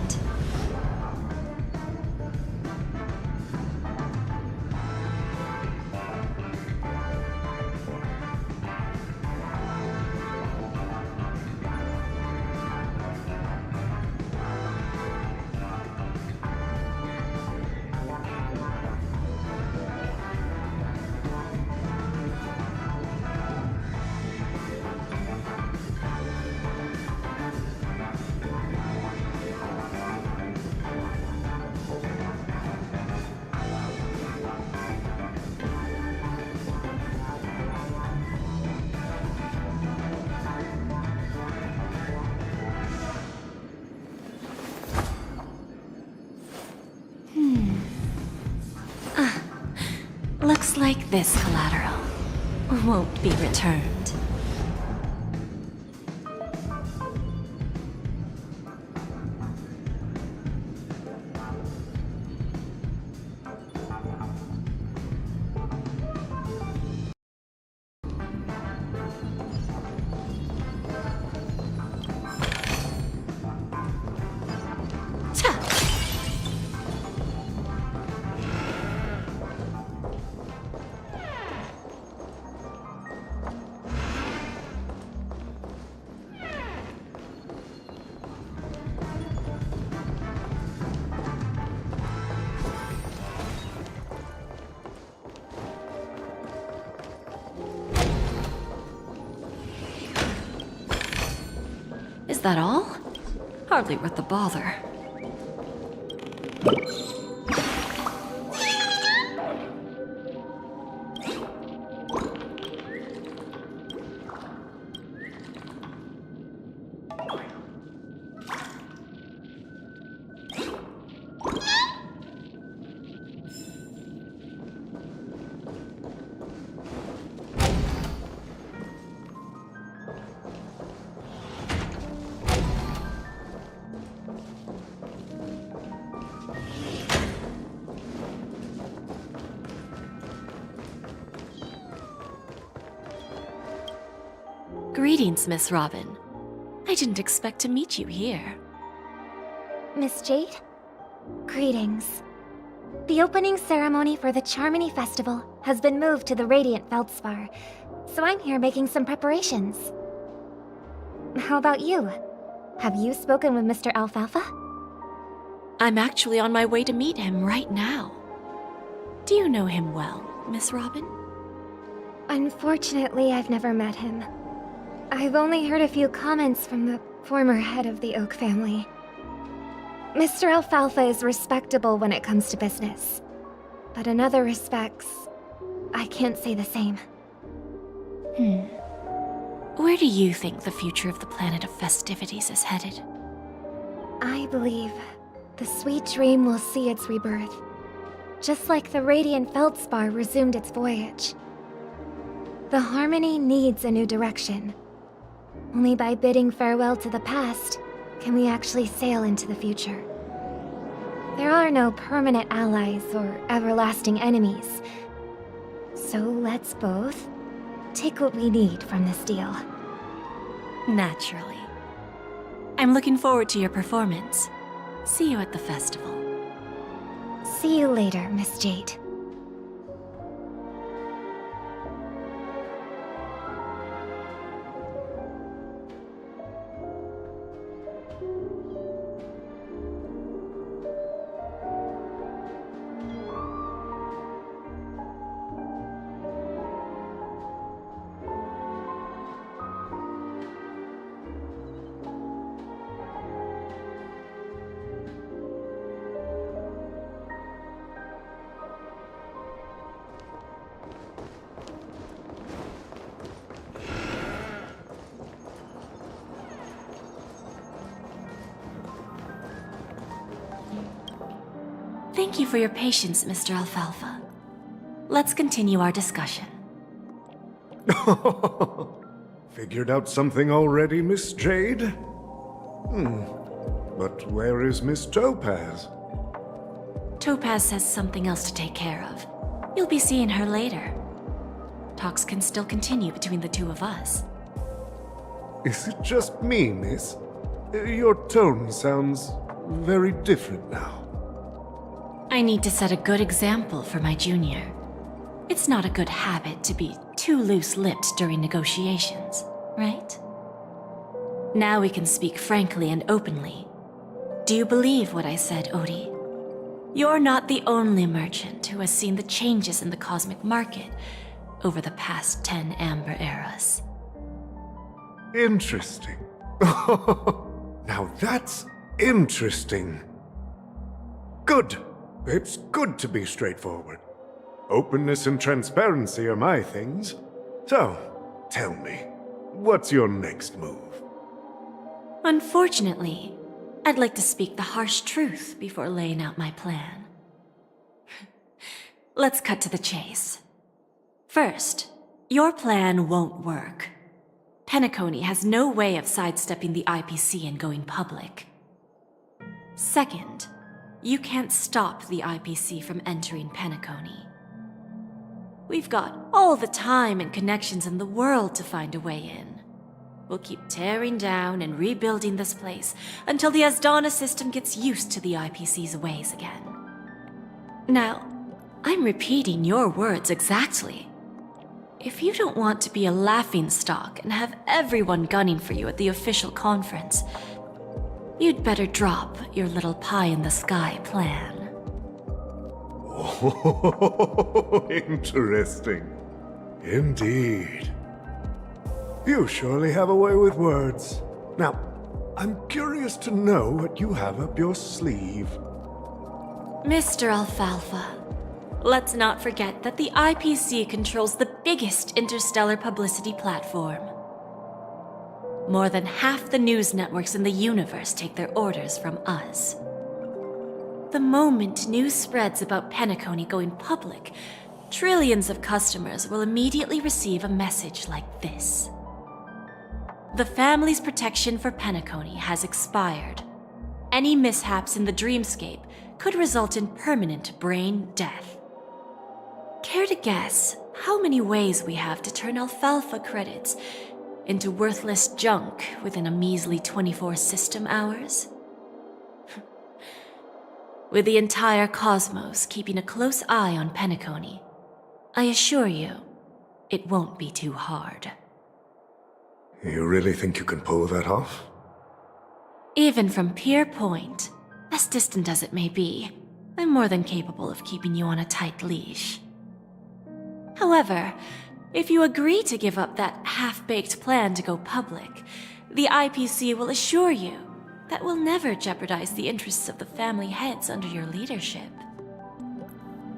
Looks like this collateral won't be returned. that all? Hardly worth the bother. Greetings, Miss Robin. I didn't expect to meet you here. Miss Jade? Greetings. The opening ceremony for the Charmony Festival has been moved to the Radiant Feldspar, so I'm here making some preparations. How about you? Have you spoken with Mr. Alfalfa? I'm actually on my way to meet him right now. Do you know him well, Miss Robin? Unfortunately, I've never met him. I've only heard a few comments from the former head of the Oak family. Mr. Alfalfa is respectable when it comes to business, but in other respects, I can't say the same. Where do you think the future of the planet of festivities is headed? I believe the sweet dream will see its rebirth, just like the Radiant Feldspar resumed its voyage. The Harmony needs a new direction. Only by bidding farewell to the past can we actually sail into the future. There are no permanent allies or everlasting enemies. So let's both take what we need from this deal. Naturally. I'm looking forward to your performance. See you at the festival. See you later, Miss Jade. Thank you for your patience, Mr. Alfalfa. Let's continue our discussion. Figured out something already, Miss Jade? But where is Miss Topaz? Topaz has something else to take care of. You'll be seeing her later. Talks can still continue between the two of us. Is it just me, miss? Your tone sounds very different now. I need to set a good example for my junior. It's not a good habit to be too loose-lipped during negotiations, right? Now we can speak frankly and openly. Do you believe what I said, Odie? You're not the only merchant who has seen the changes in the cosmic market over the past 10 Amber Eras. Interesting. Now that's interesting. Good. It's good to be straightforward. Openness and transparency are my things. So, tell me, what's your next move? Unfortunately, I'd like to speak the harsh truth before laying out my plan. Let's cut to the chase. First, your plan won't work. Penacony has no way of sidestepping the IPC and going public. Second, you can't stop the IPC from entering Penacony. We've got all the time and connections in the world to find a way in. We'll keep tearing down and rebuilding this place until the Asdana system gets used to the IPC's ways again. Now, I'm repeating your words exactly. If you don't want to be a laughingstock and have everyone gunning for you at the official conference, you'd better drop your little pie-in-the-sky plan. Oh, interesting. Indeed. You surely have a way with words. Now, I'm curious to know what you have up your sleeve. Mr. Alfalfa, let's not forget that the IPC controls the biggest interstellar publicity platform. More than half the news networks in the universe take their orders from us. The moment news spreads about Penacony going public, trillions of customers will immediately receive a message like this. The family's protection for Penacony has expired. Any mishaps in the dreamscape could result in permanent brain death. Care to guess how many ways we have to turn alfalfa credits into worthless junk within a measly 24 system hours? With the entire cosmos keeping a close eye on Penacony, I assure you, it won't be too hard. You really think you can pull that off? Even from Pier Point, as distant as it may be, I'm more than capable of keeping you on a tight leash. However, if you agree to give up that half-baked plan to go public, the IPC will assure you that we'll never jeopardize the interests of the family heads under your leadership.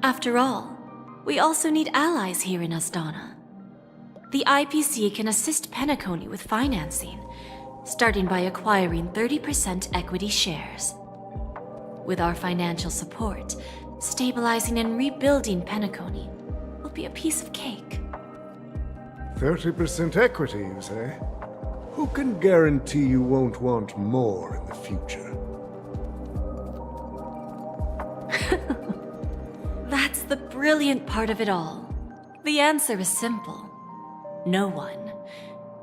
After all, we also need allies here in Asdana. The IPC can assist Penacony with financing, starting by acquiring 30% equity shares. With our financial support, stabilizing and rebuilding Penacony will be a piece of cake. 30% equity, you say? Who can guarantee you won't want more in the future? That's the brilliant part of it all. The answer is simple. No one.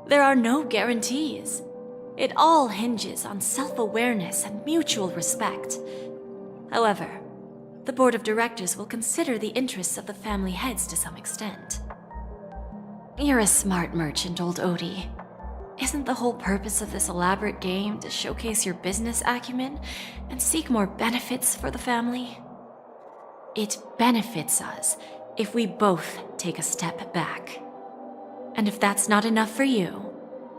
There are no guarantees. It all hinges on self-awareness and mutual respect. However, the board of directors will consider the interests of the family heads to some extent. You're a smart merchant, old Odie. Isn't the whole purpose of this elaborate game to showcase your business acumen and seek more benefits for the family? It benefits us if we both take a step back. And if that's not enough for you,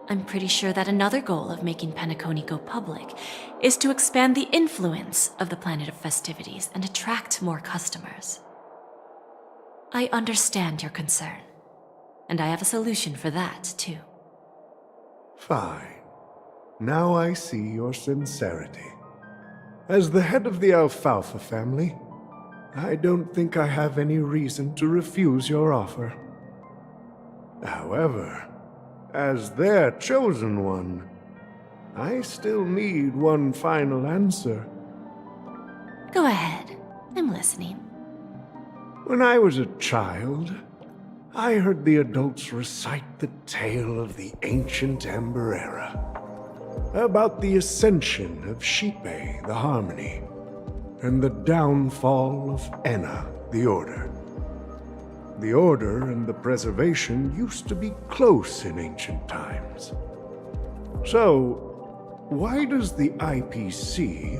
I'm pretty sure that another goal of making Penacony go public is to expand the influence of the Planet of Festivities and attract more customers. I understand your concern, and I have a solution for that, too. Fine. Now I see your sincerity. As the head of the Alfalfa family, I don't think I have any reason to refuse your offer. However, as their chosen one, I still need one final answer. Go ahead. I'm listening. When I was a child, I heard the adults recite the tale of the ancient Ember Era, about the ascension of Shipe, the Harmony, and the downfall of Enna, the Order. The Order and the Preservation used to be close in ancient times. So, why does the IPC,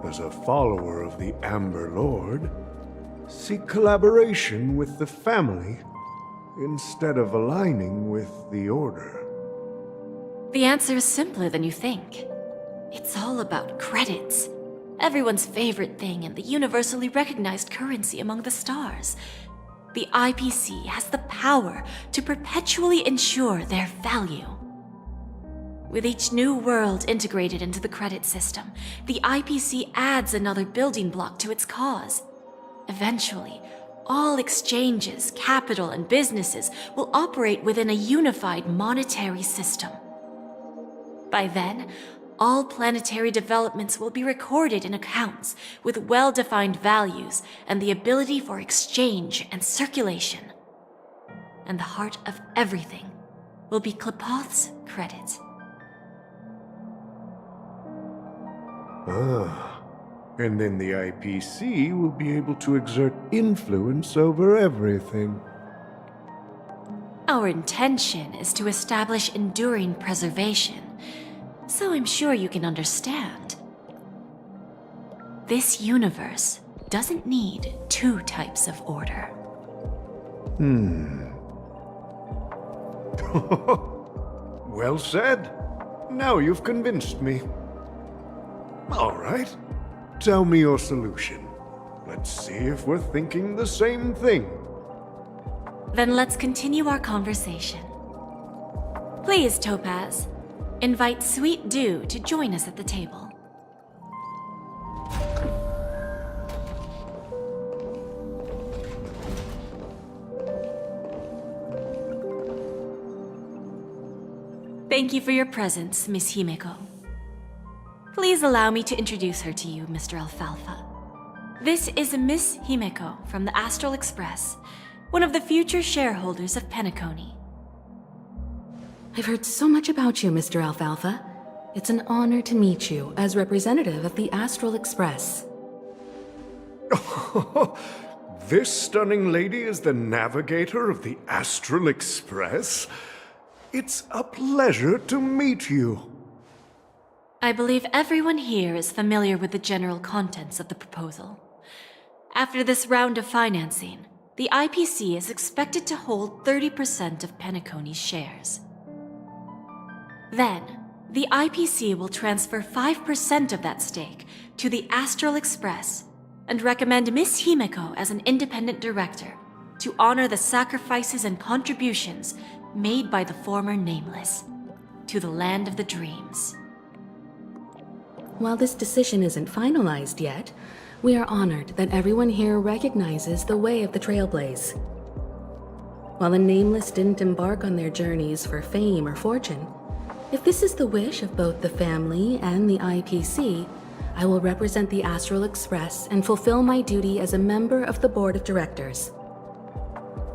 as a follower of the Amber Lord, seek collaboration with the family instead of aligning with the Order? The answer is simpler than you think. It's all about credits. Everyone's favorite thing and the universally recognized currency among the stars. The IPC has the power to perpetually ensure their value. With each new world integrated into the credit system, the IPC adds another building block to its cause. Eventually, all exchanges, capital, and businesses will operate within a unified monetary system. By then, all planetary developments will be recorded in accounts with well-defined values and the ability for exchange and circulation. And the heart of everything will be Klepoth's credit. Ah, and then the IPC will be able to exert influence over everything. Our intention is to establish enduring preservation, so I'm sure you can understand. This universe doesn't need two types of order. Well said. Now you've convinced me. All right. Tell me your solution. Let's see if we're thinking the same thing. Then let's continue our conversation. Please, Topaz, invite Sweet Dew to join us at the table. Thank you for your presence, Miss Himeko. Please allow me to introduce her to you, Mr. Alfalfa. This is Miss Himeko from the Astral Express, one of the future shareholders of Penacony. I've heard so much about you, Mr. Alfalfa. It's an honor to meet you as representative of the Astral Express. This stunning lady is the navigator of the Astral Express? It's a pleasure to meet you. I believe everyone here is familiar with the general contents of the proposal. After this round of financing, the IPC is expected to hold 30% of Penacony's shares. Then, the IPC will transfer 5% of that stake to the Astral Express and recommend Miss Himeko as an independent director to honor the sacrifices and contributions made by the former Nameless to the land of the dreams. While this decision isn't finalized yet, we are honored that everyone here recognizes the way of the Trailblaze. While the Nameless didn't embark on their journeys for fame or fortune, if this is the wish of both the family and the IPC, I will represent the Astral Express and fulfill my duty as a member of the board of directors.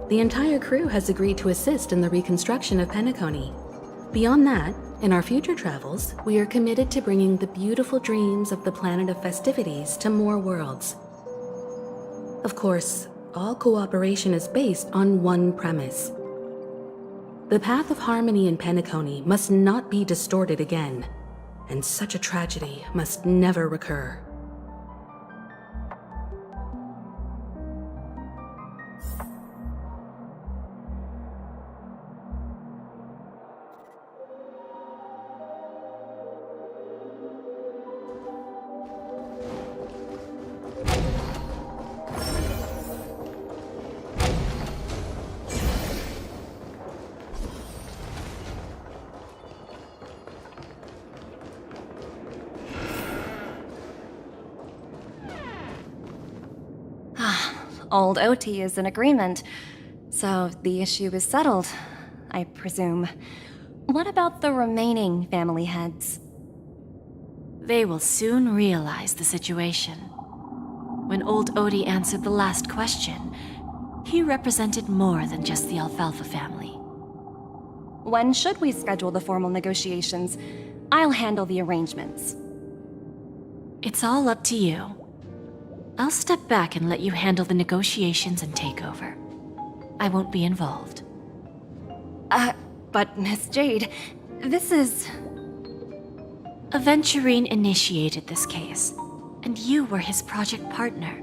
The entire crew has agreed to assist in the reconstruction of Penacony. Beyond that, in our future travels, we are committed to bringing the beautiful dreams of the planet of festivities to more worlds. Of course, all cooperation is based on one premise. The path of harmony in Penacony must not be distorted again, and such a tragedy must never recur. Old OT is in agreement, so the issue is settled, I presume. What about the remaining family heads? They will soon realize the situation. When old Odie answered the last question, he represented more than just the Alfalfa family. When should we schedule the formal negotiations? I'll handle the arrangements. It's all up to you. I'll step back and let you handle the negotiations and takeover. I won't be involved. But Miss Jade, this is... Aventurine initiated this case, and you were his project partner.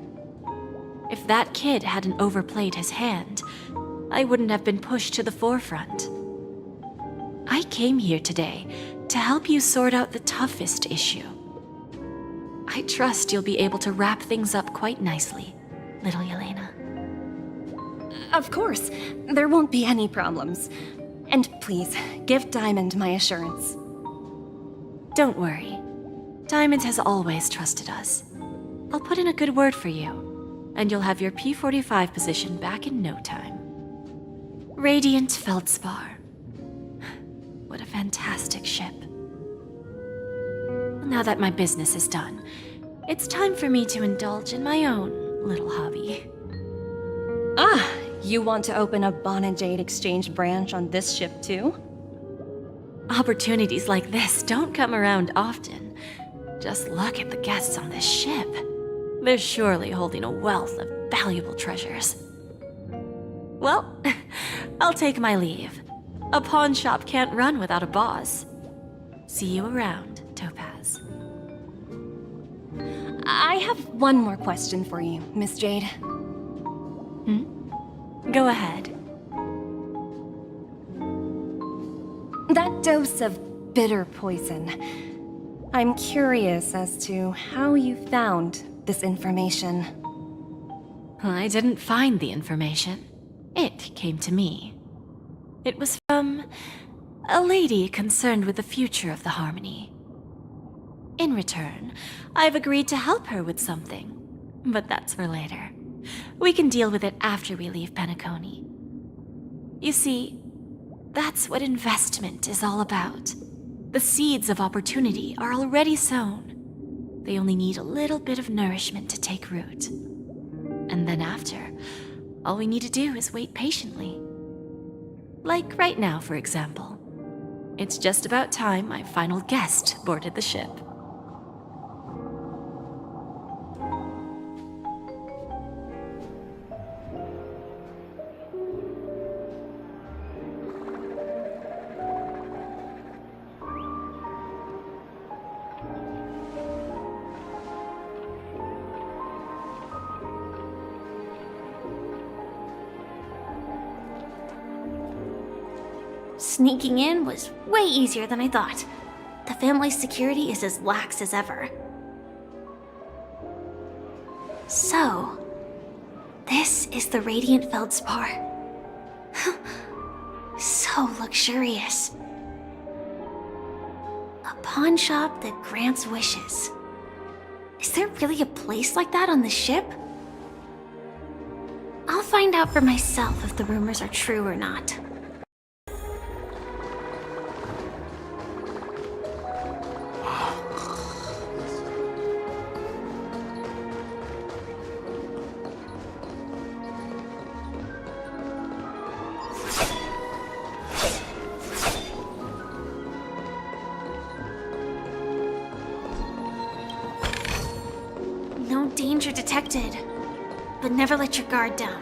If that kid hadn't overplayed his hand, I wouldn't have been pushed to the forefront. I came here today to help you sort out the toughest issue. I trust you'll be able to wrap things up quite nicely, little Yelena. Of course, there won't be any problems. And please, give Diamond my assurance. Don't worry. Diamond has always trusted us. I'll put in a good word for you, and you'll have your P-45 position back in no time. Radiant Feldspar. What a fantastic ship. Now that my business is done, it's time for me to indulge in my own little hobby. Ah, you want to open a Bon and Jade exchange branch on this ship too? Opportunities like this don't come around often. Just look at the guests on this ship. They're surely holding a wealth of valuable treasures. Well, I'll take my leave. A pawn shop can't run without a boss. See you around, Topaz. I have one more question for you, Miss Jade. Go ahead. That dose of bitter poison. I'm curious as to how you found this information. I didn't find the information. It came to me. It was from a lady concerned with the future of the Harmony. In return, I've agreed to help her with something. But that's for later. We can deal with it after we leave Penacony. You see, that's what investment is all about. The seeds of opportunity are already sown. They only need a little bit of nourishment to take root. And then after, all we need to do is wait patiently. Like right now, for example. It's just about time my final guest boarded the ship. Sneaking in was way easier than I thought. The family's security is as lax as ever. So, this is the Radiant Feldspar. So luxurious. A pawn shop that grants wishes. Is there really a place like that on the ship? I'll find out for myself if the rumors are true or not. No danger detected, but never let your guard down.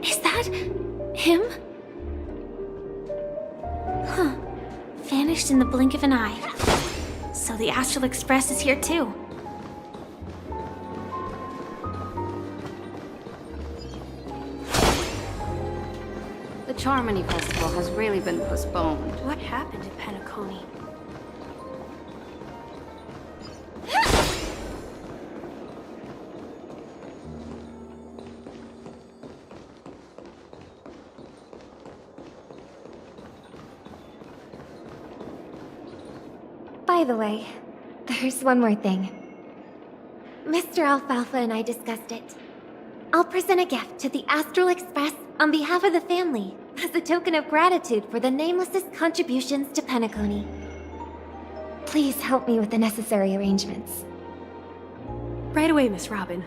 Is that him? Huh. Vanished in the blink of an eye. So the Astral Express is here too. The Charmony Festival has really been postponed. What happened in Penacony? By the way, there's one more thing. Mr. Alfalfa and I discussed it. I'll present a gift to the Astral Express on behalf of the family as a token of gratitude for the Nameless's contributions to Penacony. Please help me with the necessary arrangements. Right away, Miss Robin.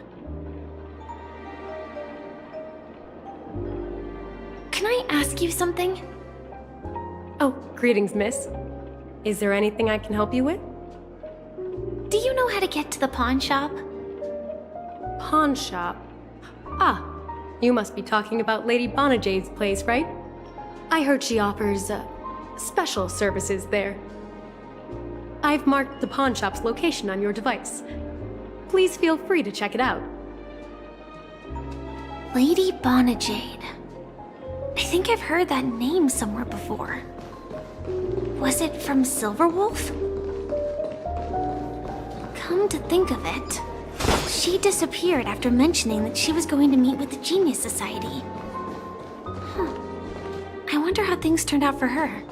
Can I ask you something? Oh, greetings, miss. Is there anything I can help you with? Do you know how to get to the pawn shop? Pawn shop? Ah, you must be talking about Lady Bonajade's place, right? I heard she offers, special services there. I've marked the pawn shop's location on your device. Please feel free to check it out. Lady Bonajade. I think I've heard that name somewhere before. Was it from Silverwolf? Come to think of it, she disappeared after mentioning that she was going to meet with the Genius Society. I wonder how things turned out for her.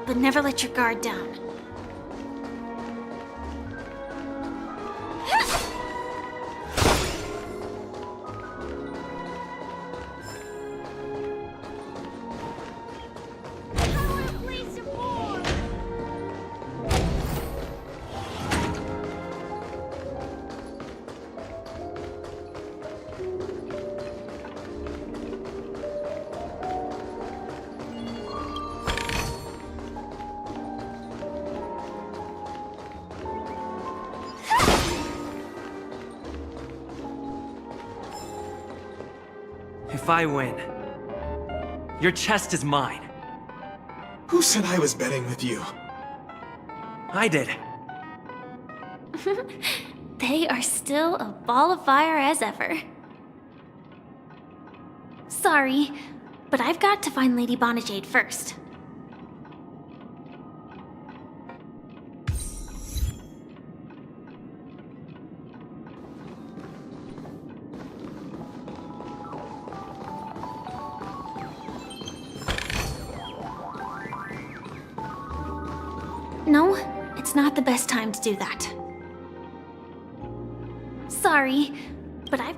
but never let your guard down. If I win, your chest is mine. Who said I was betting with you? I did. They are still a ball of fire as ever. Sorry, but I've got to find Lady Bonajade first. No, it's not the best time to do that. Sorry, but I've...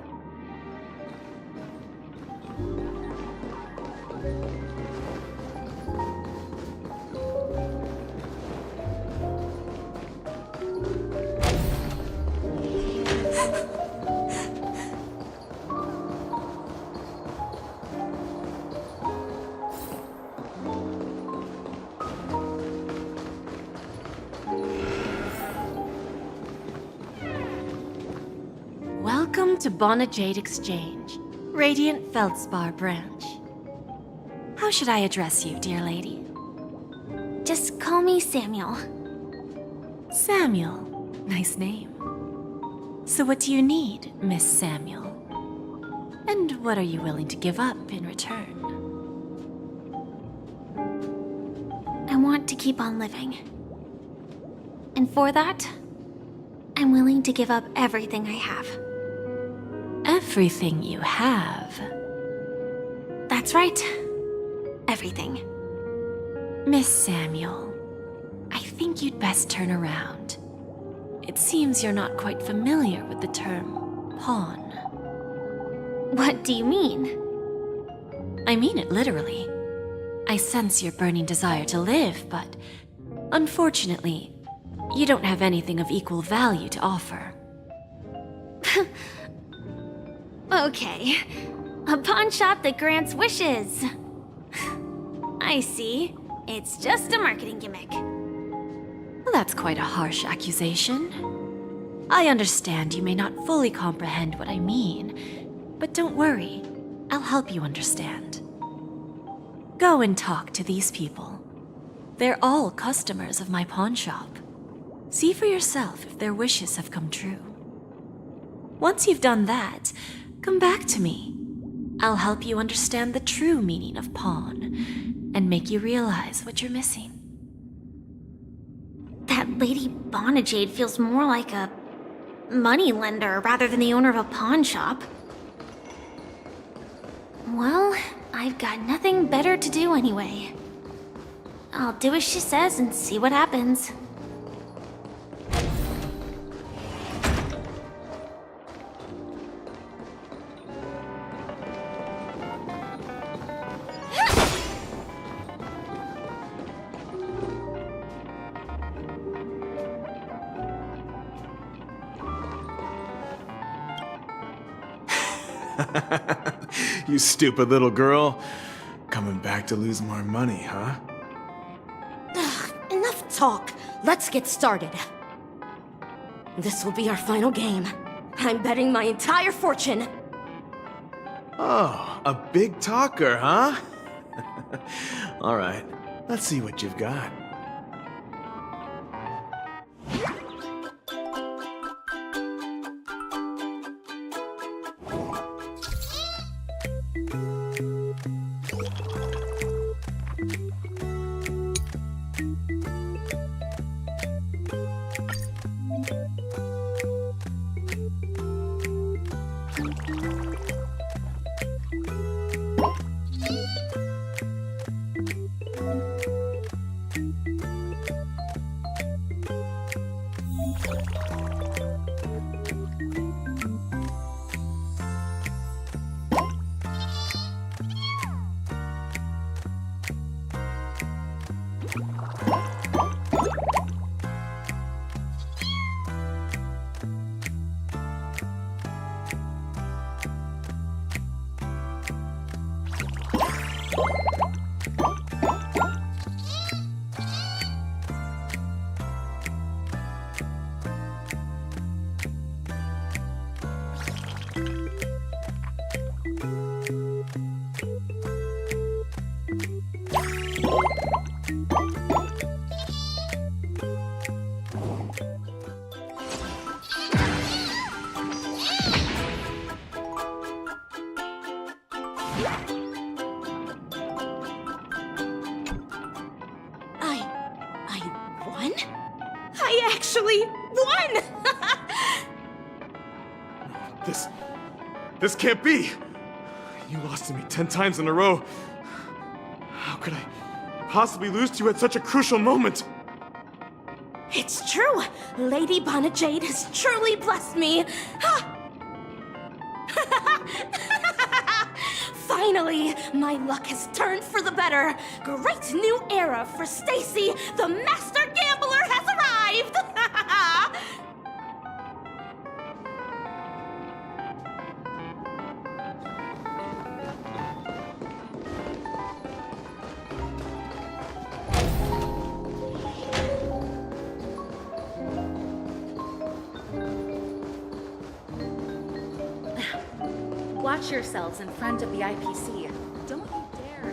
Welcome to Bonajade Exchange, Radiant Feldspar branch. How should I address you, dear lady? Just call me Samuel. Samuel. Nice name. So what do you need, Miss Samuel? And what are you willing to give up in return? I want to keep on living. And for that, I'm willing to give up everything I have. Everything you have? That's right. Everything. Miss Samuel, I think you'd best turn around. It seems you're not quite familiar with the term pawn. What do you mean? I mean it literally. I sense your burning desire to live, but unfortunately, you don't have anything of equal value to offer. Okay. A pawn shop that grants wishes. I see. It's just a marketing gimmick. Well, that's quite a harsh accusation. I understand you may not fully comprehend what I mean, but don't worry. I'll help you understand. Go and talk to these people. They're all customers of my pawn shop. See for yourself if their wishes have come true. Once you've done that, come back to me. I'll help you understand the true meaning of pawn and make you realize what you're missing. That Lady Bonajade feels more like a money lender rather than the owner of a pawn shop. Well, I've got nothing better to do anyway. I'll do as she says and see what happens. You stupid little girl. Coming back to lose more money, huh? Ugh, enough talk. Let's get started. This will be our final game. I'm betting my entire fortune. Oh, a big talker, huh? All right, let's see what you've got. I won? I actually won! This can't be! You lost to me 10 times in a row. How could I possibly lose to you at such a crucial moment? It's true! Lady Bonajade has truly blessed me! Ha! Finally, my luck has turned for the better. Great new era for Stacy. The master gambler has arrived. Watch yourselves in front of the IPC. Don't you dare.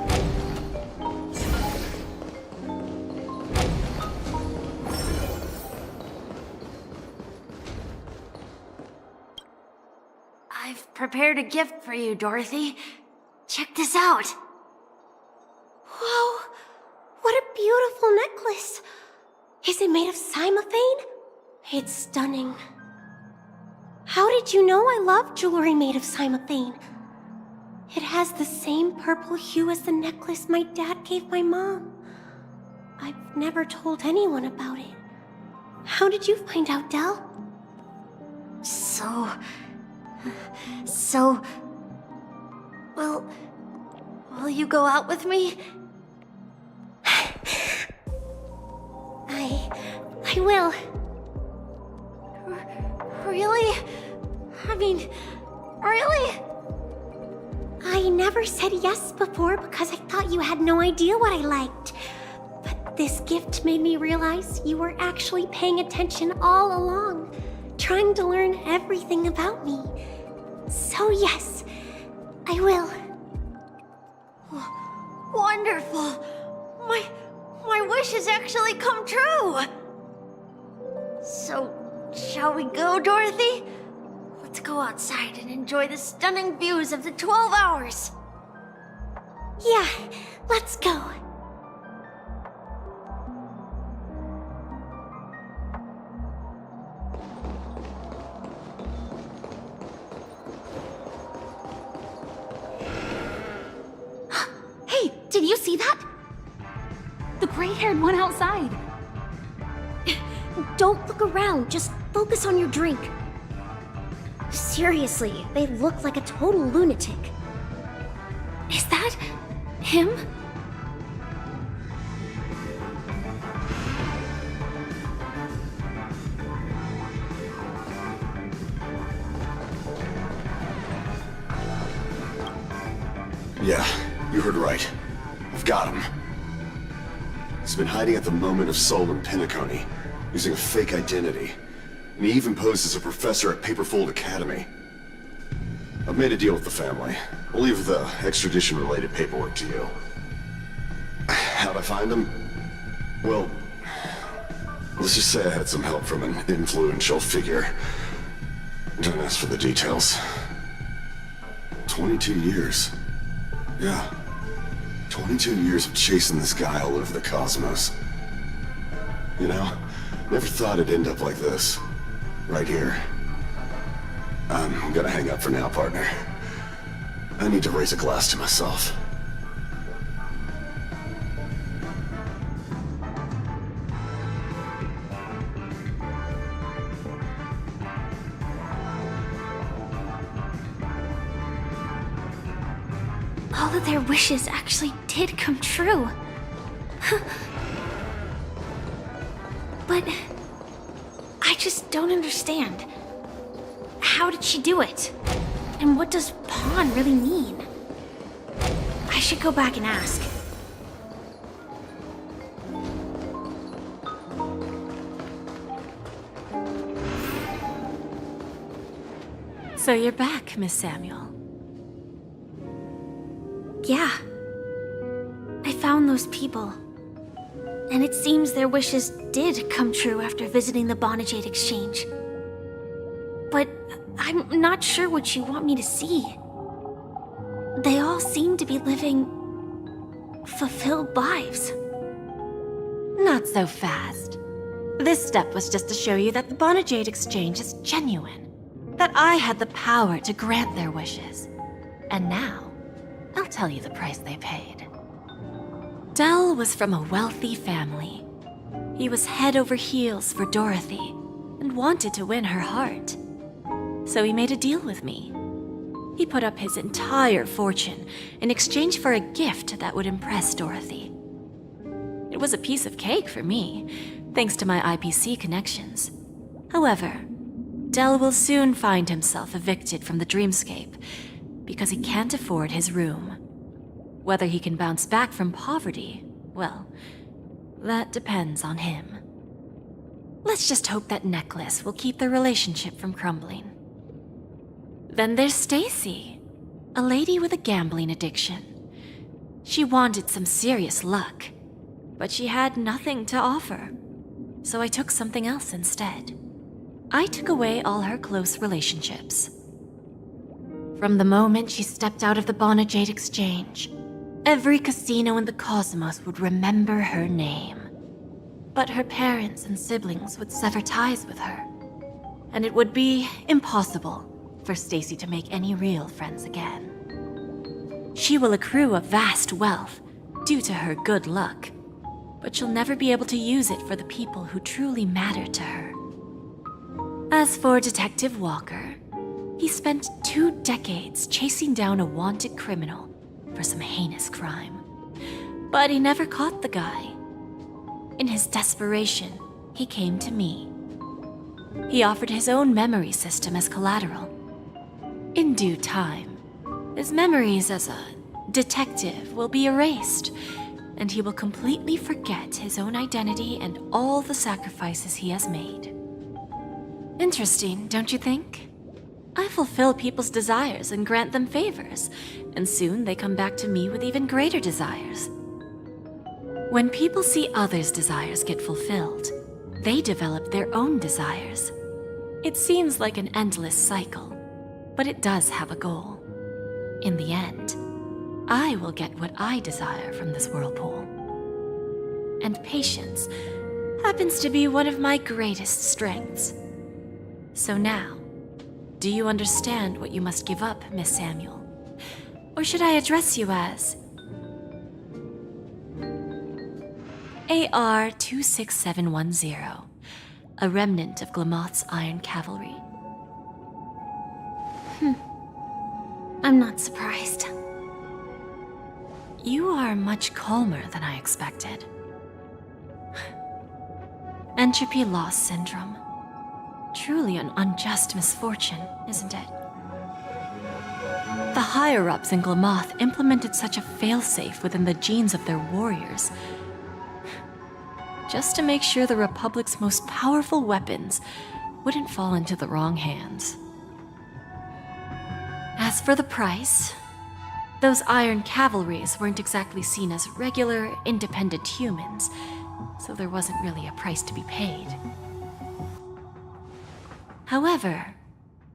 I've prepared a gift for you, Dorothy. Check this out. Whoa! What a beautiful necklace! Is it made of cymophane? It's stunning. How did you know I love jewelry made of cymophane? It has the same purple hue as the necklace my dad gave my mom. I've never told anyone about it. How did you find out, Del? Will you go out with me? I will. Really? I mean, really? I never said yes before because I thought you had no idea what I liked. But this gift made me realize you were actually paying attention all along, trying to learn everything about me. So yes, I will. Wonderful! My wish has actually come true! So, shall we go, Dorothy? Let's go outside and enjoy the stunning views of the 12 hours. Yeah, let's go. Hey, did you see that? The gray-haired one outside. Don't look around, just focus on your drink. Seriously, they look like a total lunatic. Is that him? Yeah, you heard right. I've got him. He's been hiding at the moment of soul in Penacony, using a fake identity. And he even posed as a professor at Paperfold Academy. I've made a deal with the family. I'll leave the extradition-related paperwork to you. How'd I find him? Well, let's just say I had some help from an influential figure. Don't ask for the details. 22 years. Yeah. 22 years of chasing this guy all over the cosmos. You know, never thought it'd end up like this. Right here. I'm gonna hang up for now, partner. I need to raise a glass to myself. All of their wishes actually did come true. But I just don't understand. How did she do it? And what does pawn really mean? I should go back and ask. So you're back, Miss Samuel. Yeah. I found those people. And it seems their wishes did come true after visiting the Bonajade Exchange. But I'm not sure what you want me to see. They all seem to be living fulfilled lives. Not so fast. This step was just to show you that the Bonajade Exchange is genuine. That I had the power to grant their wishes. And now, I'll tell you the price they paid. Dell was from a wealthy family. He was head over heels for Dorothy and wanted to win her heart. So he made a deal with me. He put up his entire fortune in exchange for a gift that would impress Dorothy. It was a piece of cake for me, thanks to my IPC connections. However, Dell will soon find himself evicted from the dreamscape because he can't afford his room. Whether he can bounce back from poverty, well, that depends on him. Let's just hope that necklace will keep their relationship from crumbling. Then there's Stacy, a lady with a gambling addiction. She wanted some serious luck, but she had nothing to offer, so I took something else instead. I took away all her close relationships. From the moment she stepped out of the Bonajade Exchange, every casino in the cosmos would remember her name. But her parents and siblings would sever ties with her, and it would be impossible for Stacy to make any real friends again. She will accrue a vast wealth due to her good luck, but she'll never be able to use it for the people who truly matter to her. As for Detective Walker, he spent 2 decades chasing down a wanted criminal for some heinous crime. But he never caught the guy. In his desperation, he came to me. He offered his own memory system as collateral. In due time, his memories as a detective will be erased, and he will completely forget his own identity and all the sacrifices he has made. Interesting, don't you think? I fulfill people's desires and grant them favors, and soon they come back to me with even greater desires. When people see others' desires get fulfilled, they develop their own desires. It seems like an endless cycle, but it does have a goal. In the end, I will get what I desire from this whirlpool. And patience happens to be one of my greatest strengths. So now, do you understand what you must give up, Miss Samuel? Or should I address you as AR-26710, a remnant of Glamoth's Iron Cavalry? I'm not surprised. You are much calmer than I expected. Entropy loss syndrome. Truly an unjust misfortune, isn't it? The higher-ups in Glamoth implemented such a failsafe within the genes of their warriors, just to make sure the Republic's most powerful weapons wouldn't fall into the wrong hands. As for the price, those Iron Cavalries weren't exactly seen as regular, independent humans, so there wasn't really a price to be paid. However,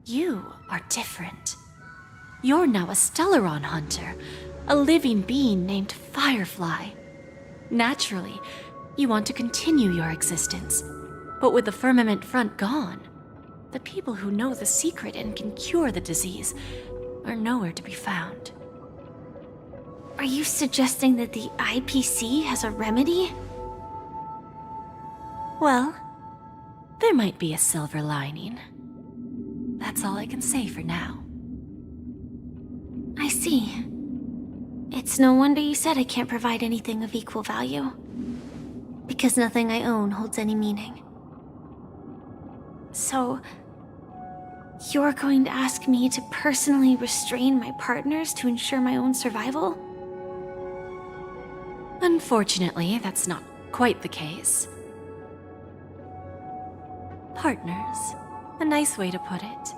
you are different. You're now a Stellaron hunter, a living being named Firefly. Naturally, you want to continue your existence, but with the firmament front gone, the people who know the secret and can cure the disease are nowhere to be found. Are you suggesting that the IPC has a remedy? Well, there might be a silver lining. That's all I can say for now. I see. It's no wonder you said I can't provide anything of equal value. Because nothing I own holds any meaning. So, you're going to ask me to personally restrain my partners to ensure my own survival? Unfortunately, that's not quite the case. Partners. A nice way to put it.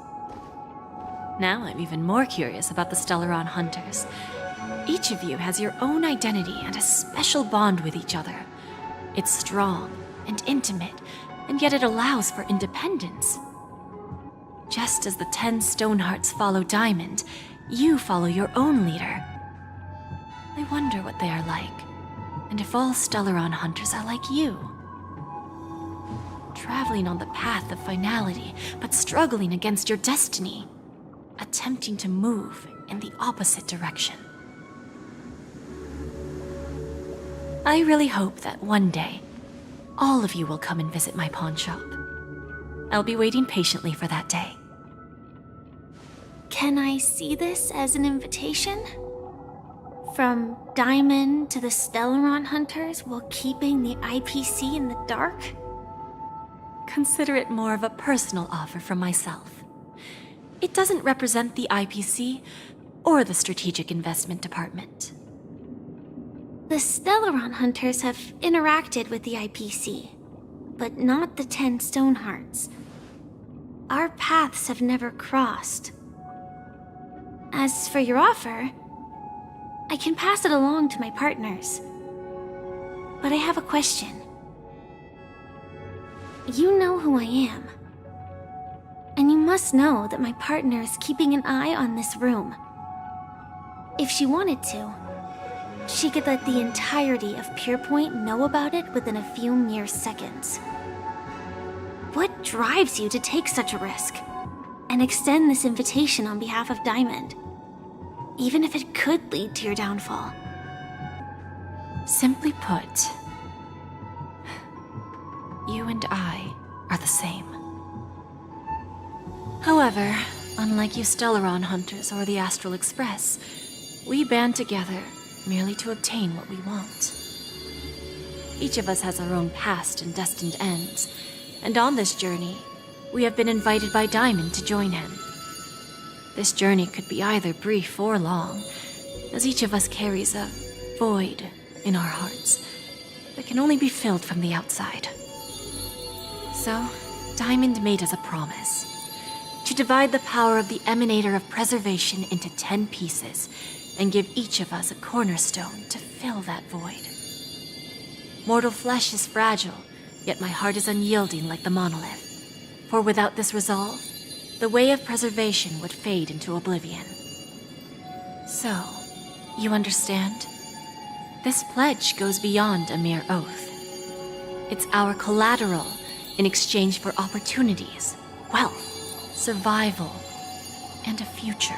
Now I'm even more curious about the Stellaron Hunters. Each of you has your own identity and a special bond with each other. It's strong and intimate, and yet it allows for independence. Just as the 10 Stonehearts follow Diamond, you follow your own leader. I wonder what they are like, and if all Stellaron Hunters are like you. Traveling on the path of finality, but struggling against your destiny. Attempting to move in the opposite direction. I really hope that one day, all of you will come and visit my pawn shop. I'll be waiting patiently for that day. Can I see this as an invitation? From Diamond to the Stellaron Hunters while keeping the IPC in the dark? Consider it more of a personal offer from myself. It doesn't represent the IPC or the Strategic Investment Department. The Stellaron Hunters have interacted with the IPC, but not the 10 Stonehearts. Our paths have never crossed. As for your offer, I can pass it along to my partners. But I have a question. You know who I am. And you must know that my partner is keeping an eye on this room. If she wanted to, she could let the entirety of Pierpoint know about it within a few mere seconds. What drives you to take such a risk and extend this invitation on behalf of Diamond, even if it could lead to your downfall? Simply put, you and I are the same. However, unlike you Stellaron Hunters or the Astral Express, we band together merely to obtain what we want. Each of us has our own past and destined ends, and on this journey, we have been invited by Diamond to join him. This journey could be either brief or long, as each of us carries a void in our hearts that can only be filled from the outside. So, Diamond made us a promise. To divide the power of the Emanator of Preservation into 10 pieces, and give each of us a cornerstone to fill that void. Mortal flesh is fragile, yet my heart is unyielding like the monolith. For without this resolve, the way of preservation would fade into oblivion. So, you understand? This pledge goes beyond a mere oath. It's our collateral in exchange for opportunities, wealth, survival, and a future.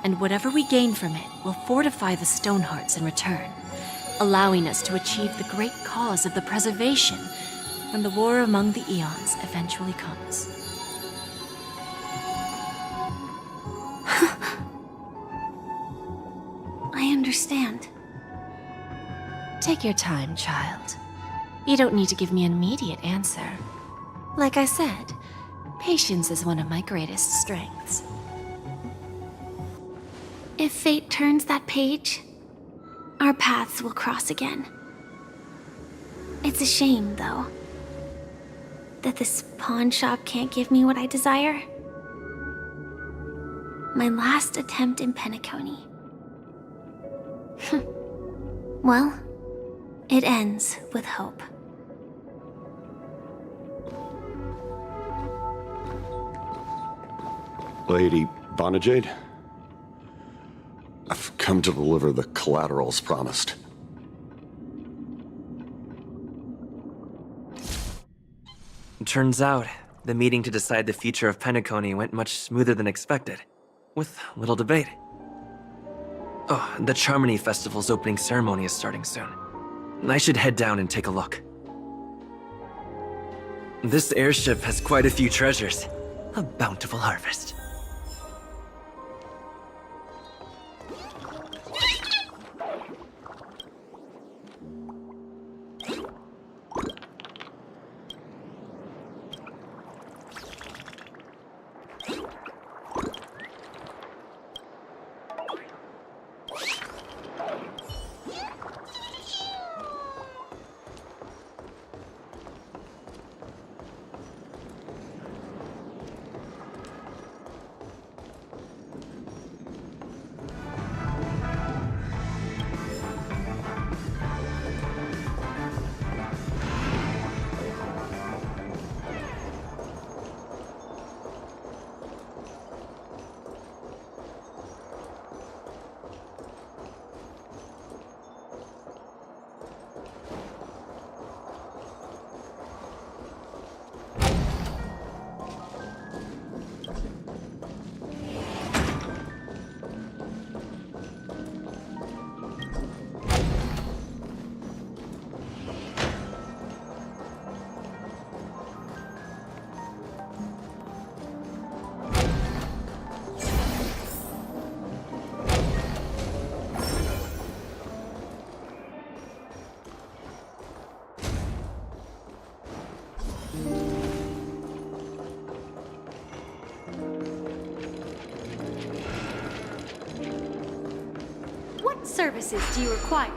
And whatever we gain from it will fortify the Stonehearts in return, allowing us to achieve the great cause of the preservation when the war among the eons eventually comes. I understand. Take your time, child. You don't need to give me an immediate answer. Like I said, patience is one of my greatest strengths. If fate turns that page, our paths will cross again. It's a shame, though, that this pawn shop can't give me what I desire. My last attempt in Penacony. Well, it ends with hope. Lady Bonajade, I've come to deliver the collaterals promised. Turns out, the meeting to decide the future of Penacony went much smoother than expected, with little debate. Oh, the Charmony Festival's opening ceremony is starting soon. I should head down and take a look. This airship has quite a few treasures. A bountiful harvest. services do you require?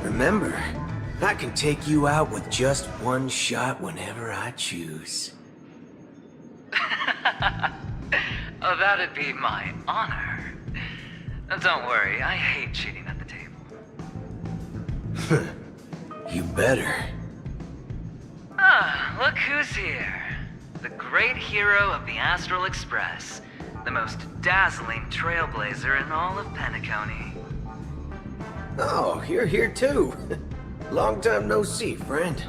Remember, I can take you out with just one shot whenever I choose. Oh, that'd be my honor. Don't worry, I hate cheating at the table. You better. Ah, look who's here. The great hero of the Astral Express. The most dazzling trailblazer in all of Penacony. Oh, you're here too. Long time no see, friend.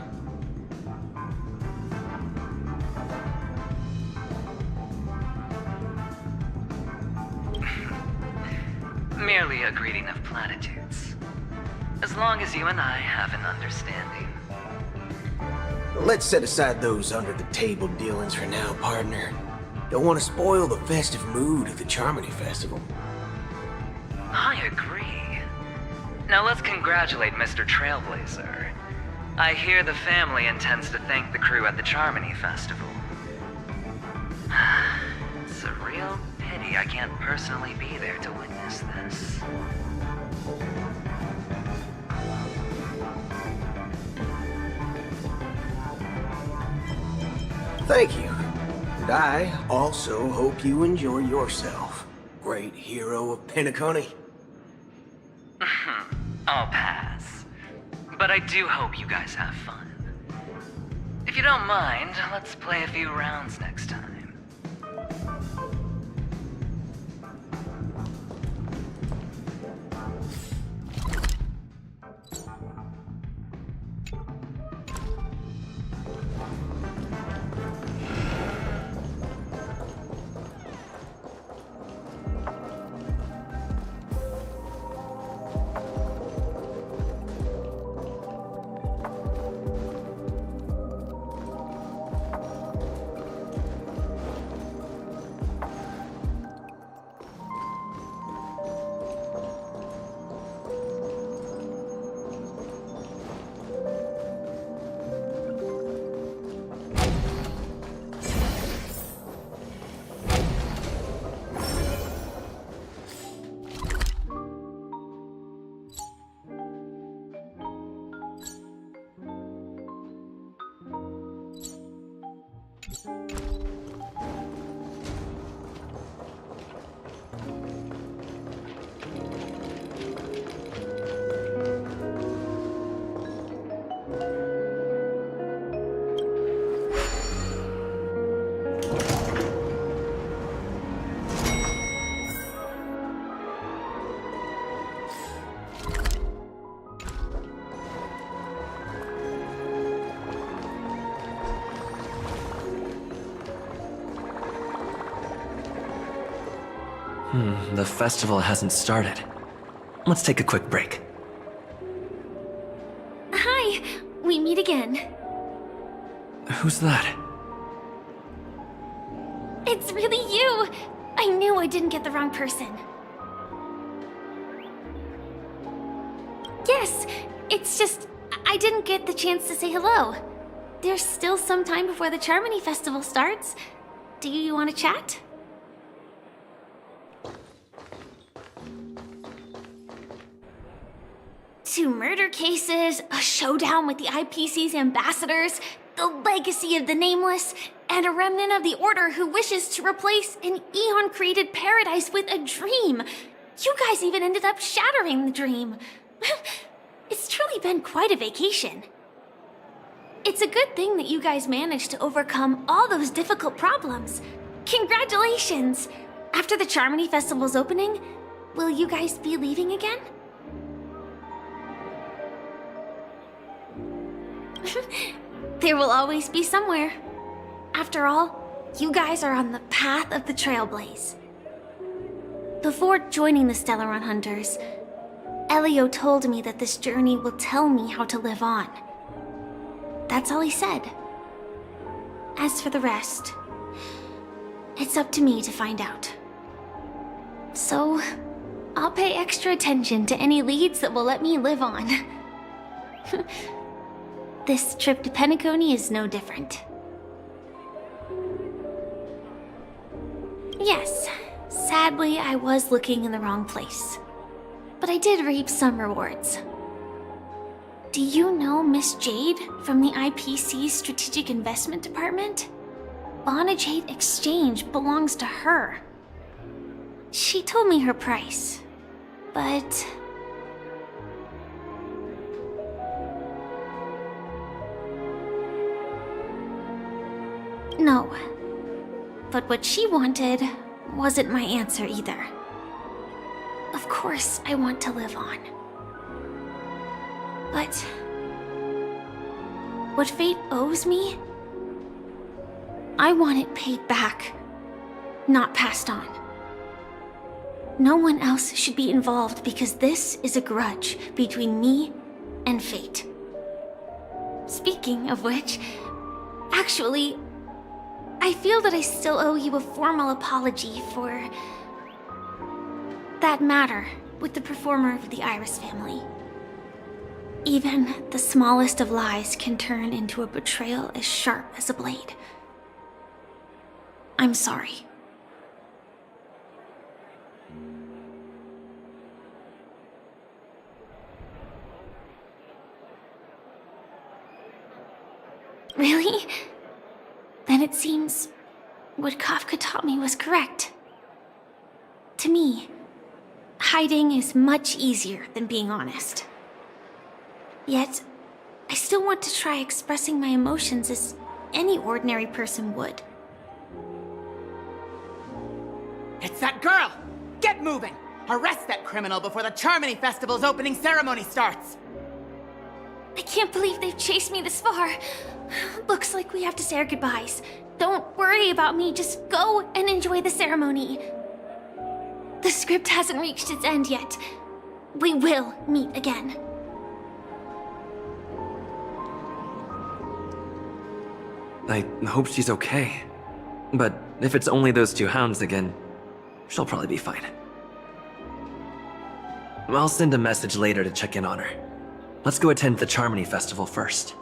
Merely a greeting of platitudes. As long as you and I have an understanding. Let's set aside those under-the-table dealings for now, partner. Don't want to spoil the festive mood of the Charmony Festival. I agree. Now let's congratulate Mr. Trailblazer. I hear the family intends to thank the crew at the Charmony Festival. It's a real pity I can't personally be there to witness this. Thank you. And I also hope you enjoy yourself, great hero of Penacony. I'll pass. But I do hope you guys have fun. If you don't mind, let's play a few rounds next time. The festival hasn't started. Let's take a quick break. Hi, we meet again. Who's that? It's really you! I knew I didn't get the wrong person. Yes, it's just I didn't get the chance to say hello. There's still some time before the Charmony Festival starts. Do you want to chat? Two murder cases, a showdown with the IPC's ambassadors, the legacy of the Nameless, and a remnant of the Order who wishes to replace an Eon-created paradise with a dream. You guys even ended up shattering the dream. It's truly been quite a vacation. It's a good thing that you guys managed to overcome all those difficult problems. Congratulations! After the Charmony Festival's opening, will you guys be leaving again? There will always be somewhere. After all, you guys are on the path of the Trailblaze. Before joining the Stellaron Hunters, Elio told me that this journey will tell me how to live on. That's all he said. As for the rest, it's up to me to find out. So, I'll pay extra attention to any leads that will let me live on. This trip to Penacony is no different. Yes, sadly I was looking in the wrong place. But I did reap some rewards. Do you know Miss Jade from the IPC's Strategic Investment Department? Bonajade Exchange belongs to her. She told me her price, but... No. But what she wanted wasn't my answer either. Of course I want to live on. But... what fate owes me? I want it paid back, not passed on. No one else should be involved because this is a grudge between me and fate. Speaking of which, actually, I feel that I still owe you a formal apology for that matter with the performer of the Iris family. Even the smallest of lies can turn into a betrayal as sharp as a blade. I'm sorry. Really? Then it seems what Kafka taught me was correct. To me, hiding is much easier than being honest. Yet, I still want to try expressing my emotions as any ordinary person would. It's that girl! Get moving! Arrest that criminal before the Charmony Festival's opening ceremony starts! I can't believe they've chased me this far. Looks like we have to say our goodbyes. Don't worry about me, just go and enjoy the ceremony. The script hasn't reached its end yet. We will meet again. I hope she's okay. But if it's only those two hounds again, she'll probably be fine. I'll send a message later to check in on her. Let's go attend the Charmony Festival first.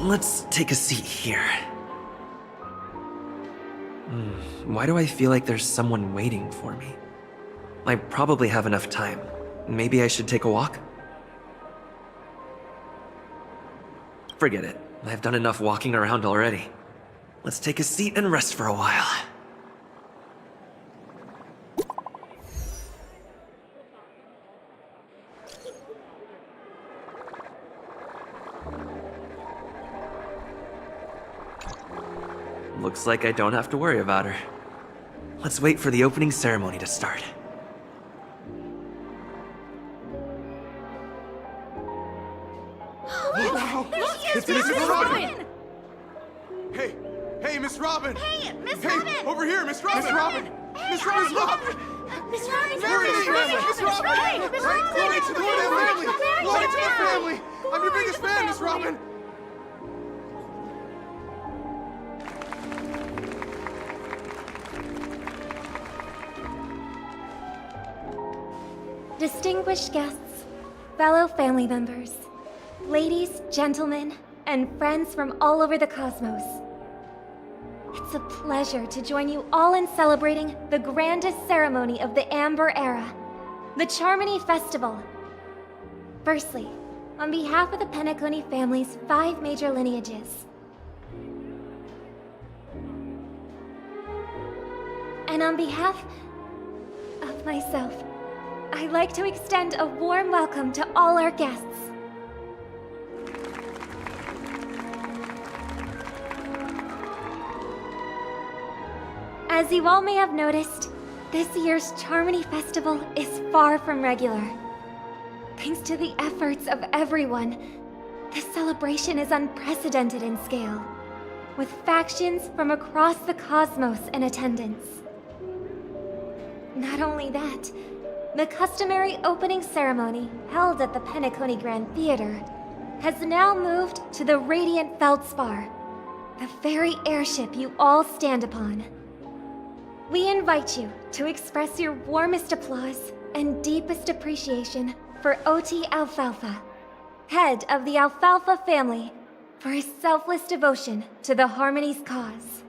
Let's take a seat here. Why do I feel like there's someone waiting for me? I probably have enough time. Maybe I should take a walk? Forget it. I've done enough walking around already. Let's take a seat and rest for a while. Looks like I don't have to worry about her. Let's wait for the opening ceremony to start. It's Miss Robin! Hey, Miss Robin! Hey, Miss Robin! Over here, Miss Robin! Miss Robin! Miss Robin, look! Miss Robin! There it is, Miss Robin! Glory to the family! Glory to the family! I'm your biggest fan, Miss Robin! Distinguished guests, fellow family members, ladies, gentlemen, and friends from all over the cosmos. It's a pleasure to join you all in celebrating the grandest ceremony of the Amber Era, the Charmony Festival. Firstly, on behalf of the Penacony family's 5 major lineages, and on behalf of myself, I'd like to extend a warm welcome to all our guests. As you all may have noticed, this year's Charmony Festival is far from regular. Thanks to the efforts of everyone, this celebration is unprecedented in scale, with factions from across the cosmos in attendance. Not only that, the customary opening ceremony held at the Penacony Grand Theater has now moved to the Radiant Feldspar, the very airship you all stand upon. We invite you to express your warmest applause and deepest appreciation for OT Alfalfa, head of the Alfalfa family, for his selfless devotion to the Harmony's cause.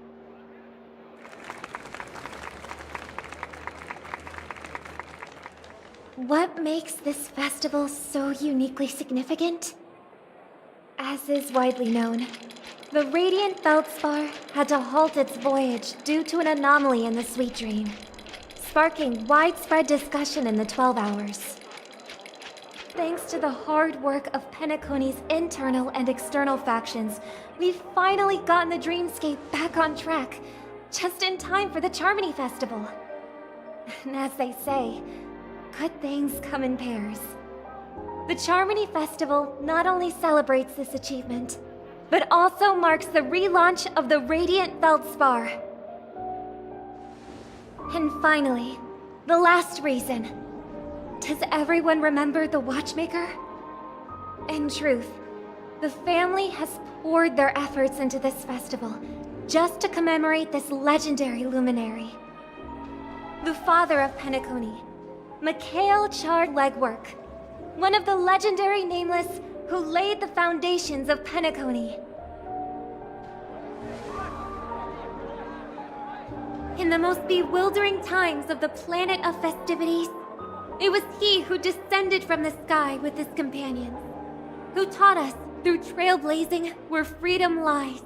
What makes this festival so uniquely significant? As is widely known, the Radiant Feldspar had to halt its voyage due to an anomaly in the Sweet Dream, sparking widespread discussion in the 12 Hours. Thanks to the hard work of Penacony's internal and external factions, we've finally gotten the dreamscape back on track, just in time for the Charmony Festival. And as they say, good things come in pairs. The Charmony Festival not only celebrates this achievement, but also marks the relaunch of the Radiant Feldspar. And finally, the last reason. Does everyone remember the Watchmaker? In truth, the family has poured their efforts into this festival just to commemorate this legendary luminary. The father of Penacony, Mikhail Chard Legwork, one of the legendary Nameless who laid the foundations of Penacony. In the most bewildering times of the planet of festivities, it was he who descended from the sky with his companions, who taught us through trailblazing where freedom lies.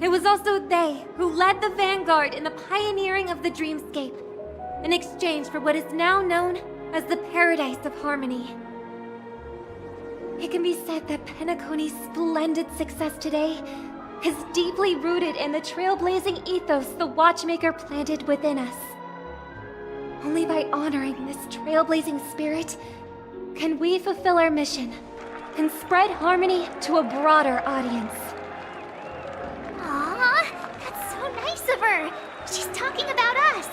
It was also they who led the vanguard in the pioneering of the dreamscape, in exchange for what is now known as the Paradise of Harmony. It can be said that Penacony's splendid success today is deeply rooted in the trailblazing ethos the Watchmaker planted within us. Only by honoring this trailblazing spirit can we fulfill our mission and spread harmony to a broader audience. Aw, that's so nice of her. She's talking about us.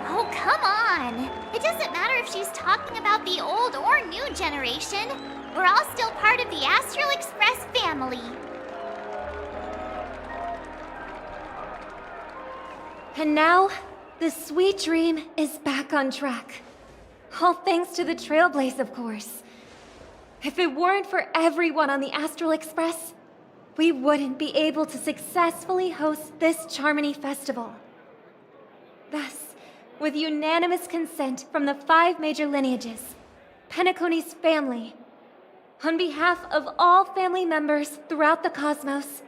Oh, come on. It doesn't matter if she's talking about the old or new generation. We're all still part of the Astral Express family. And now, the sweet dream is back on track. All thanks to the Trailblaze, of course. If it weren't for everyone on the Astral Express, we wouldn't be able to successfully host this Charmony festival. Thus, with unanimous consent from the 5 major lineages, Penacony's family, on behalf of all family members throughout the cosmos,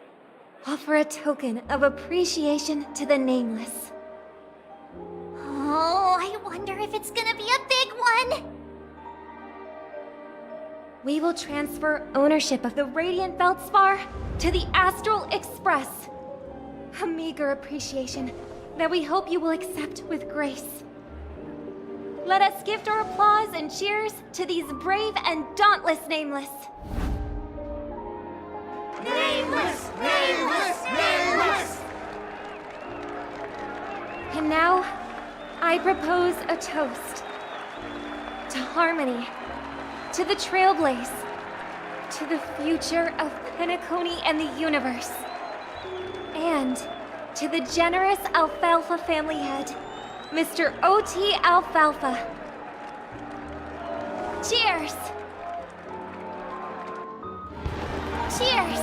offer a token of appreciation to the Nameless. Oh, I wonder if it's gonna be a big one. We will transfer ownership of the Radiant Feldspar to the Astral Express. A meager appreciation that we hope you will accept with grace. Let us gift our applause and cheers to these brave and dauntless Nameless. Nameless! Nameless! Nameless! And now, I propose a toast. To harmony, to the Trailblaze, to the future of Penacony and the universe, and to the generous Alfalfa family head, Mr. O.T. Alfalfa. Cheers! Cheers!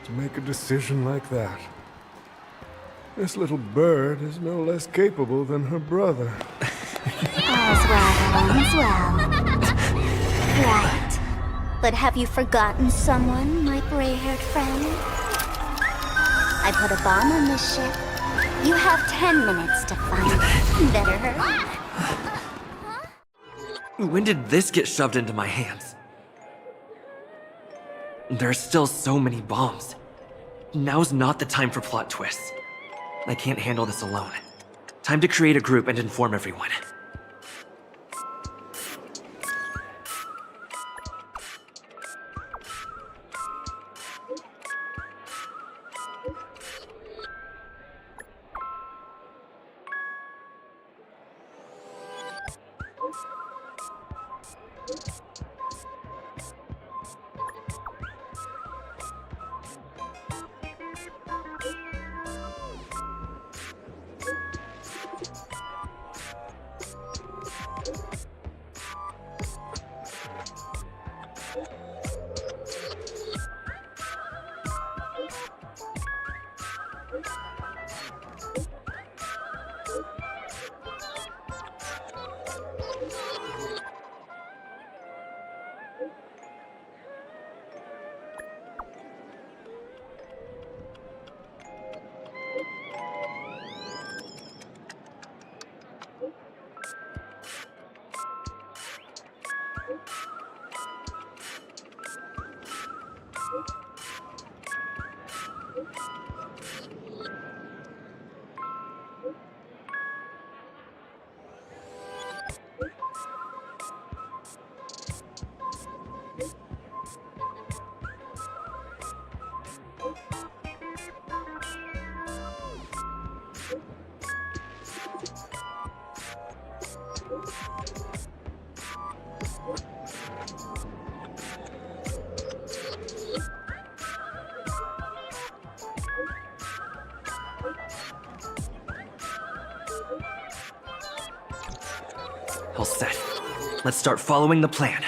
To make a decision like that. This little bird is no less capable than her brother. All's well, all's well. Right. But have you forgotten someone, my gray-haired friend? I put a bomb on this ship. You have 10 minutes to find it. Better hurry. When did this get shoved into my hands? There are still so many bombs. Now's not the time for plot twists. I can't handle this alone. Time to create a group and inform everyone. All set. Let's start following the plan.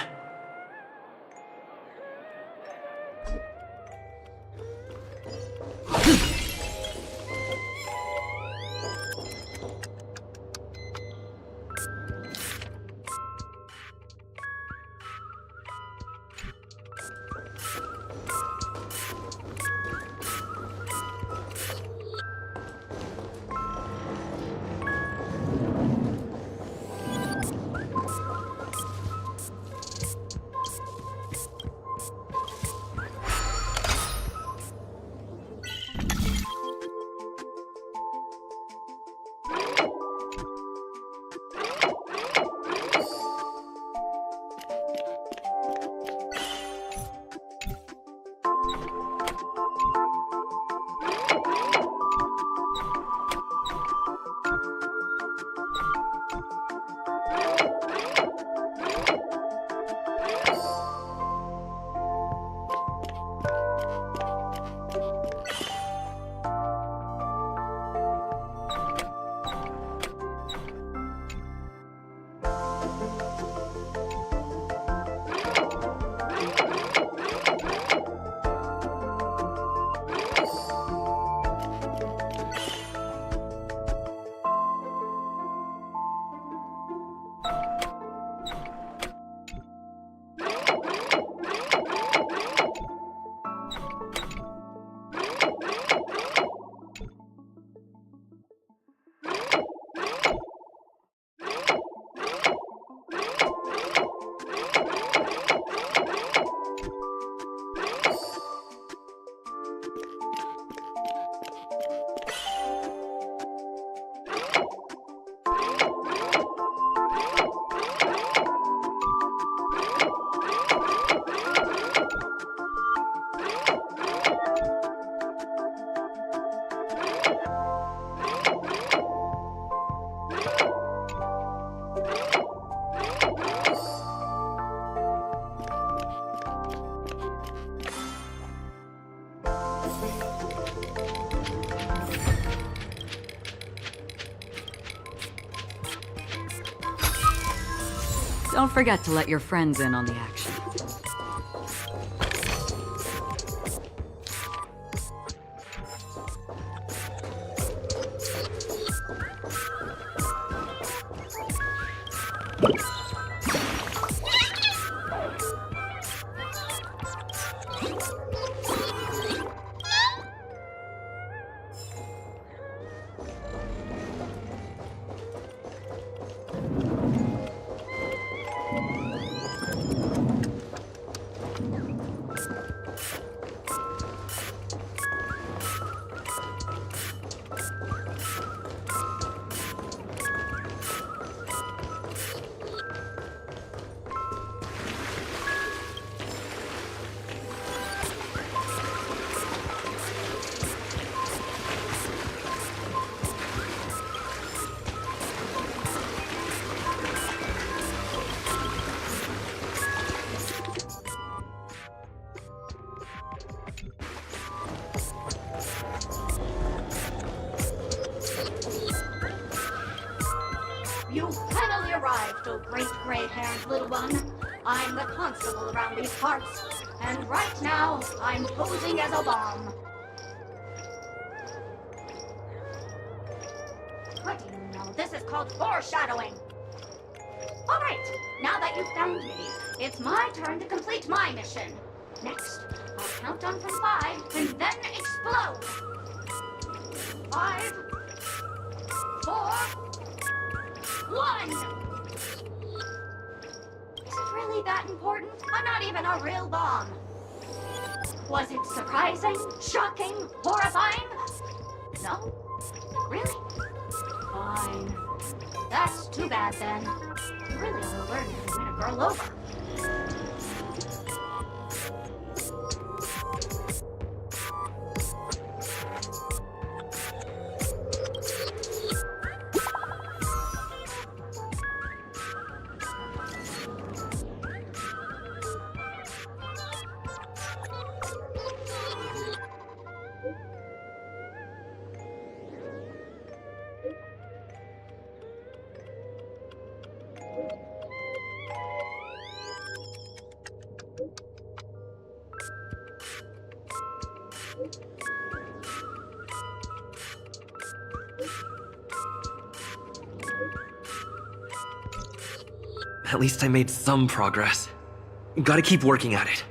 Don't forget to let your friends in on the action. You've finally arrived, oh great gray-haired little one. I'm the constable around these parts, and right now, I'm posing as a bomb. What do you know? This is called foreshadowing. All right, now that you've found me, it's my turn to complete my mission. Next, I'll count down from 5 and then explode. 5, 4, 1! Is it really that important? I'm not even a real bomb. Was it surprising, shocking, horrifying? No? Really? Fine. That's too bad then. You really ought to learn how to win a girl over. At least I made some progress. Gotta keep working at it.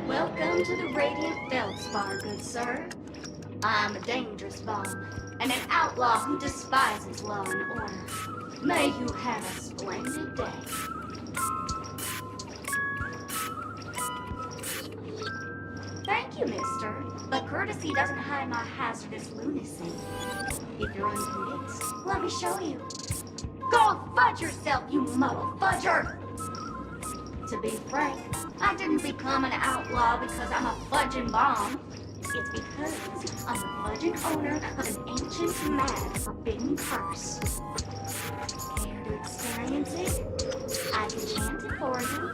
Welcome to the Radiant Feldspar, good sir. I'm a dangerous bomb, and an outlaw who despises law and order. May you have a splendid day. Thank you, mister, but courtesy doesn't hide my hazardous lunacy. If you're unconvinced, let me show you. Go fudge yourself, you muddle fudger! To be frank, I didn't become an outlaw because I'm a fudging bomb. It's because I'm the fudging owner of an ancient, mad, forbidden curse. Care to experience it? I can chant it for you.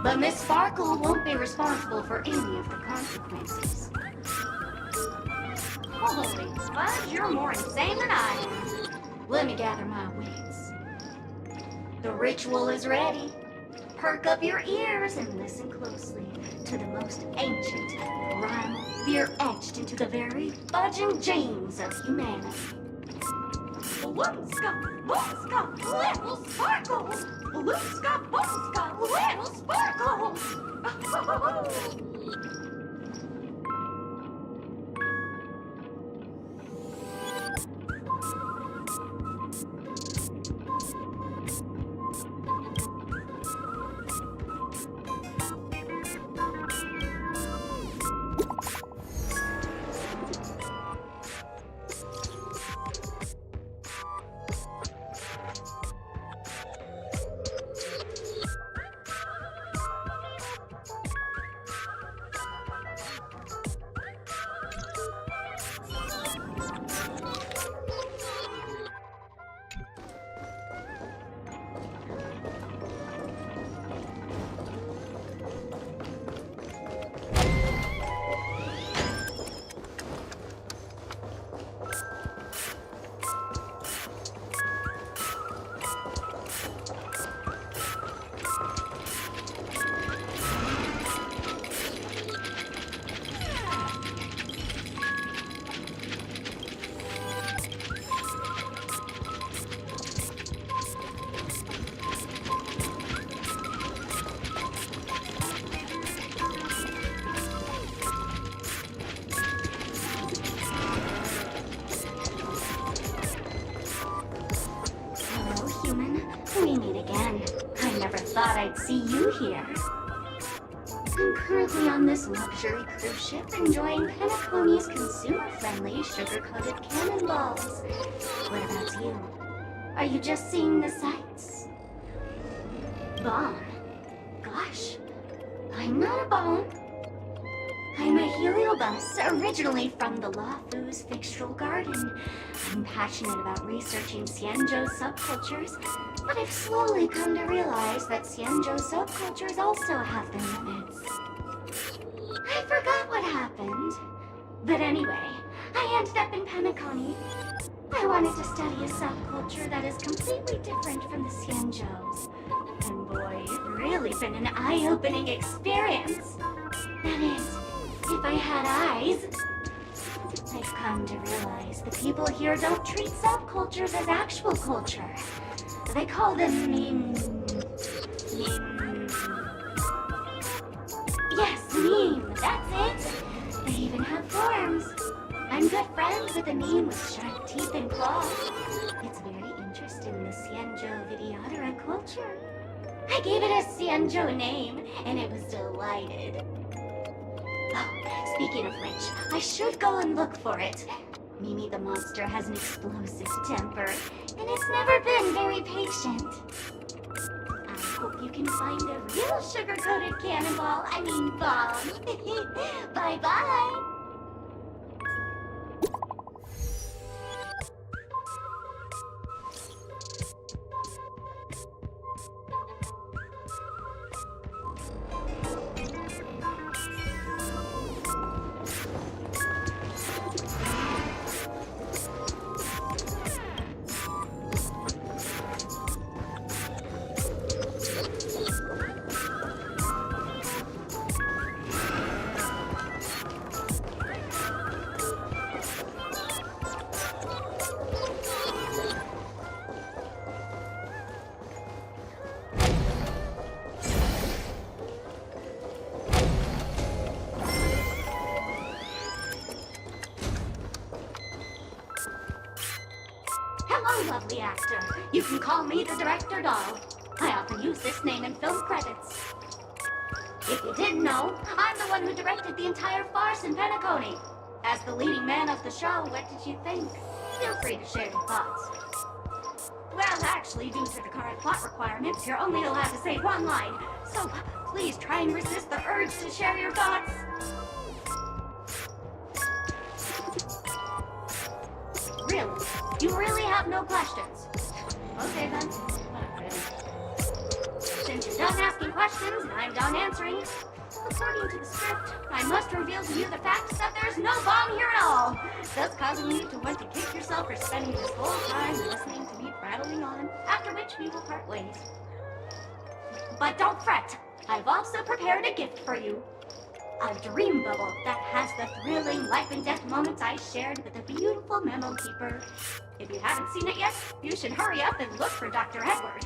But Miss Sparkle won't be responsible for any of the consequences. Holy fudge, you're more insane than I am. Let me gather my wits. The ritual is ready. Perk up your ears and listen closely to the most ancient primal fear etched into the very fudging genes of humanity. Bloomska, boomska, little sparkles! Bloomska, boomska, little sparkles! Thought I'd see you here. I'm currently on this luxury cruise ship enjoying Penacony's consumer-friendly sugar-coated cannonballs. What about you? Are you just seeing the sights? Bomb? Gosh, I'm not a bomb. I'm a hero little bus, originally from the Lafu's Fixtural Garden. I'm passionate about researching Xianzhou's subcultures, but I've slowly come to realize that Xianzhou's subcultures also have their limits. I forgot what happened. But anyway, I ended up in Penacony. I wanted to study a subculture that is completely different from the Xianzhou's. And boy, it's really been an eye-opening experience. That is, if I had eyes. I've come to realize the people here don't treat subcultures as actual culture. They call them Yes, meme, that's it. They even have forms. I'm good friends with a meme with sharp teeth and claws. It's very interested in the Xianzhou Videodera culture. I gave it a Xianzhou name, and it was delighted. Oh, speaking of which, I should go and look for it. Mimi the monster has an explosive temper, and it's never been very patient. I hope you can find a real sugar-coated cannonball, bomb. Bye-bye. Lovely actor. You can call me the director doll. I often use this name in film credits. If you didn't know, I'm the one who directed the entire farce in Penacony. As the leading man of the show, what did you think? Feel free to share your thoughts. Well, actually, due to the current plot requirements, you're only allowed to say one line. So please try and resist the urge to share your thoughts. Really? You really have no questions? Okay then. Since you're done asking questions and I'm done answering, according to the script, I must reveal to you the fact that there's no bomb here at all, thus causing you to want to kick yourself for spending this whole time listening to me prattling on, after which we will part ways. But don't fret, I've also prepared a gift for you. A dream bubble that has the thrilling life and death moments I shared with the beautiful memo keeper. If you haven't seen it yet, you should hurry up and look for Dr. Edward.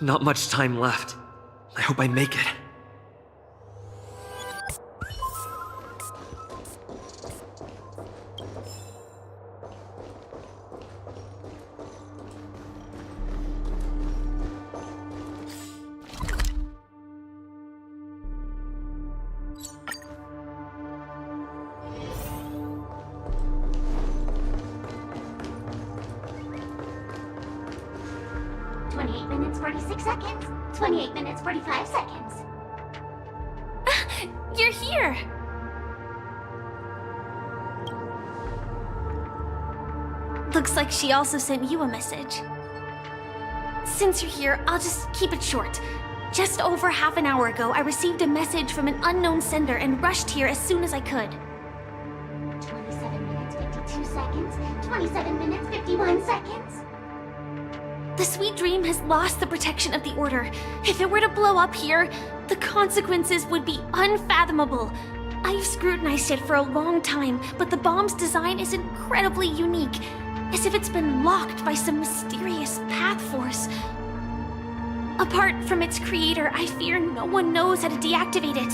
Not much time left. I hope I make it. Seconds. 28 minutes, 45 seconds. You're here! Looks like she also sent you a message. Since you're here, I'll just keep it short. Just over half an hour ago, I received a message from an unknown sender and rushed here as soon as I could. 27 minutes, 52 seconds. 27 minutes, 51 seconds. The Sweet Dream has lost the protection of the Order. If it were to blow up here, the consequences would be unfathomable. I've scrutinized it for a long time, but the bomb's design is incredibly unique, as if it's been locked by some mysterious path force. Apart from its creator, I fear no one knows how to deactivate it.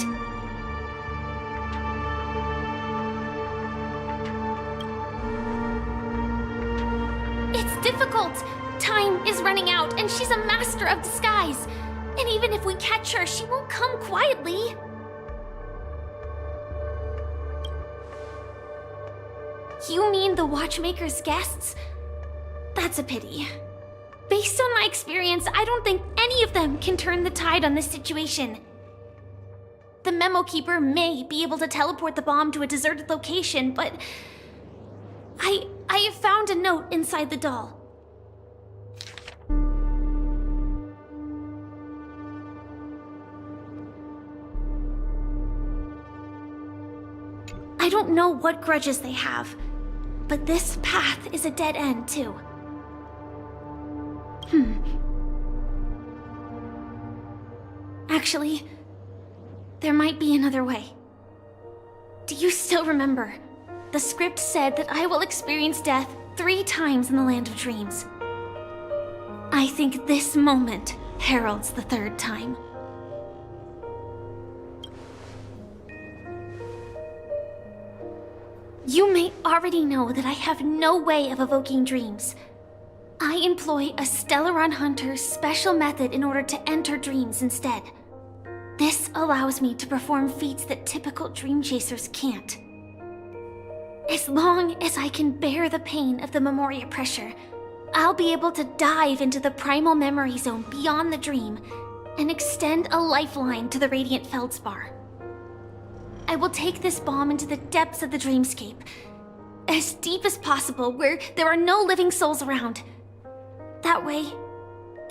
It's difficult. Time is running out, and she's a master of disguise. And even if we catch her, she won't come quietly. You mean the Watchmaker's guests? That's a pity. Based on my experience, I don't think any of them can turn the tide on this situation. The Memo Keeper may be able to teleport the bomb to a deserted location, but I have found a note inside the doll. I don't know what grudges they have, but this path is a dead end, too. Actually, there might be another way. Do you still remember? The script said that I will experience death 3 times in the Land of Dreams. I think this moment heralds the 3rd time. You may already know that I have no way of evoking dreams. I employ a Stellaron Hunter's special method in order to enter dreams instead. This allows me to perform feats that typical dream chasers can't. As long as I can bear the pain of the Memoria pressure, I'll be able to dive into the primal memory zone beyond the dream and extend a lifeline to the Radiant Feldspar. I will take this bomb into the depths of the dreamscape, as deep as possible where there are no living souls around. That way,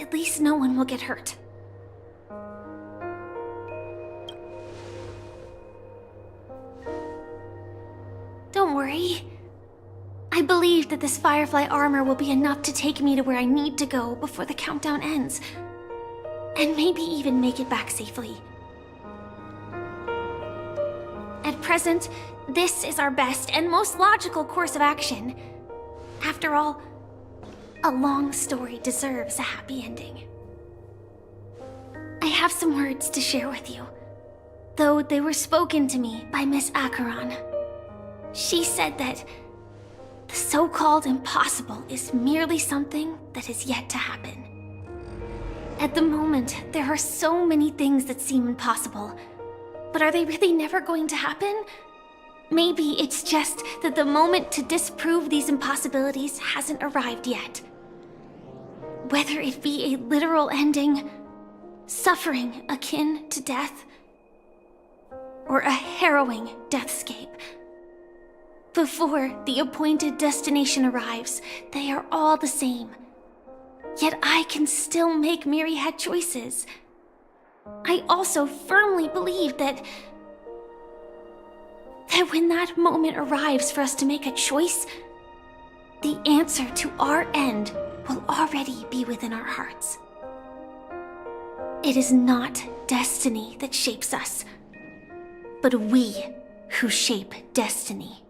at least no one will get hurt. Don't worry. I believe that this Firefly armor will be enough to take me to where I need to go before the countdown ends, and maybe even make it back safely. At present, this is our best and most logical course of action. After all, a long story deserves a happy ending. I have some words to share with you, though they were spoken to me by Miss Acheron. She said that the so-called impossible is merely something that is yet to happen. At the moment, there are so many things that seem impossible. But are they really never going to happen? Maybe it's just that the moment to disprove these impossibilities hasn't arrived yet. Whether it be a literal ending, suffering akin to death, or a harrowing deathscape. Before the appointed destination arrives, they are all the same. Yet I can still make myriad choices. I also firmly believe that when that moment arrives for us to make a choice, the answer to our end will already be within our hearts. It is not destiny that shapes us, but we who shape destiny.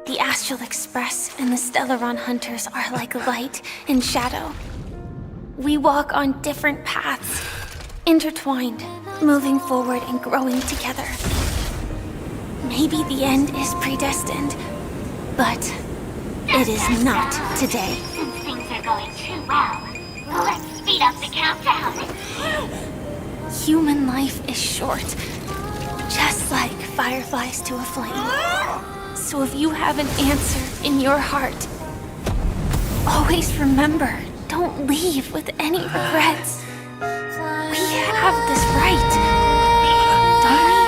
The Astral Express and the Stellaron Hunters are like light and shadow. We walk on different paths, intertwined, moving forward and growing together. Maybe the end is predestined, but it is not today. Since things are going too well, let's speed up the countdown. Human life is short, just like fireflies to a flame. So if you have an answer in your heart, always remember, don't leave with any regrets. We have this right, don't we?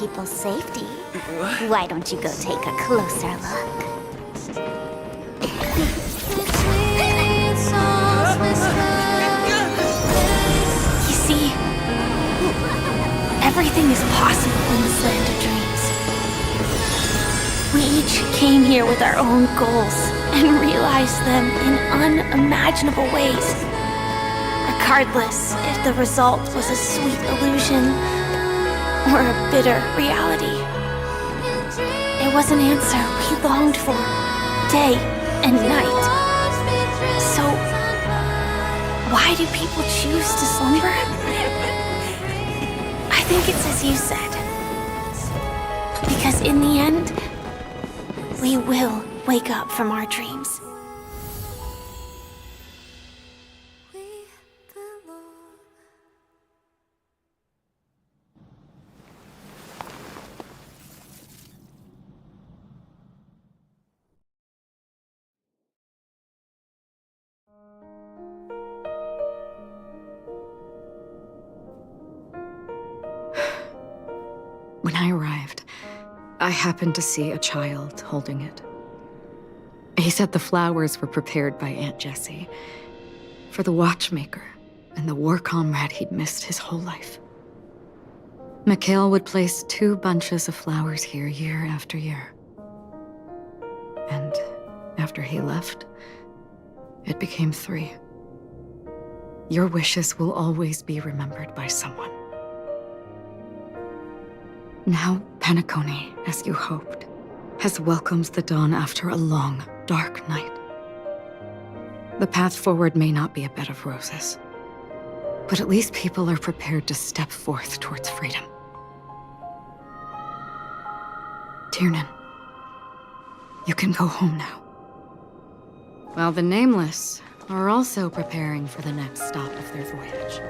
people's safety. Why don't you go take a closer look? You see, everything is possible in this land of dreams. We each came here with our own goals and realized them in unimaginable ways. Regardless if the result was a sweet illusion or a bitter reality. It was an answer we longed for, day and night. So, why do people choose to slumber? I think it's as you said. Because in the end, we will wake up from our dreams. When I arrived, I happened to see a child holding it. He said the flowers were prepared by Aunt Jessie for the watchmaker and the war comrade he'd missed his whole life. Mikhail would place 2 bunches of flowers here year after year. And after he left, it became 3. Your wishes will always be remembered by someone. Now, Penacony, as you hoped, has welcomed the dawn after a long, dark night. The path forward may not be a bed of roses, but at least people are prepared to step forth towards freedom. Tiernan, you can go home now. While the Nameless are also preparing for the next stop of their voyage.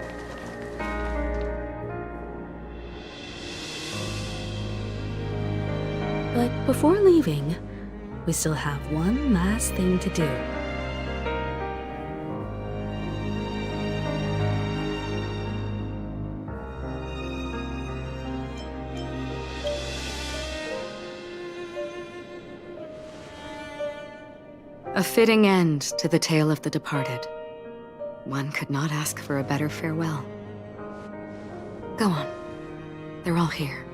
But before leaving, we still have one last thing to do. A fitting end to the tale of the departed. One could not ask for a better farewell. Go on. They're all here.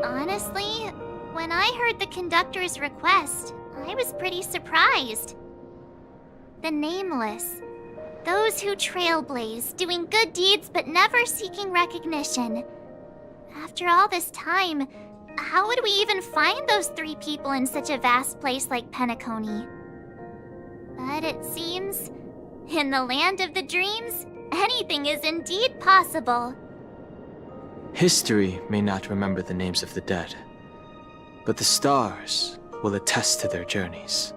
Honestly, when I heard the conductor's request, I was pretty surprised. The Nameless. Those who trailblaze, doing good deeds but never seeking recognition. After all this time, how would we even find those 3 people in such a vast place like Penacony? But it seems, in the land of the dreams, anything is indeed possible. History may not remember the names of the dead, but the stars will attest to their journeys.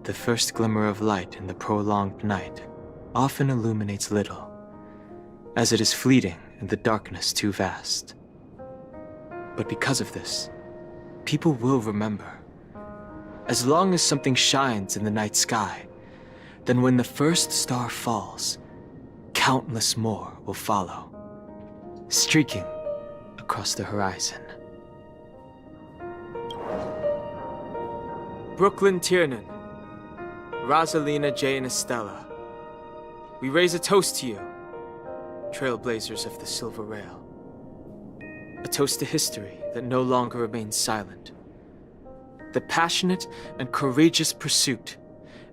The first glimmer of light in the prolonged night often illuminates little, as it is fleeting and the darkness too vast. But because of this, people will remember. As long as something shines in the night sky, then when the first star falls, countless more will follow, streaking across the horizon. Brooklyn Tiernan, Rosalina J. and Estella, we raise a toast to you, trailblazers of the Silver Rail. A toast to history that no longer remains silent. The passionate and courageous pursuit,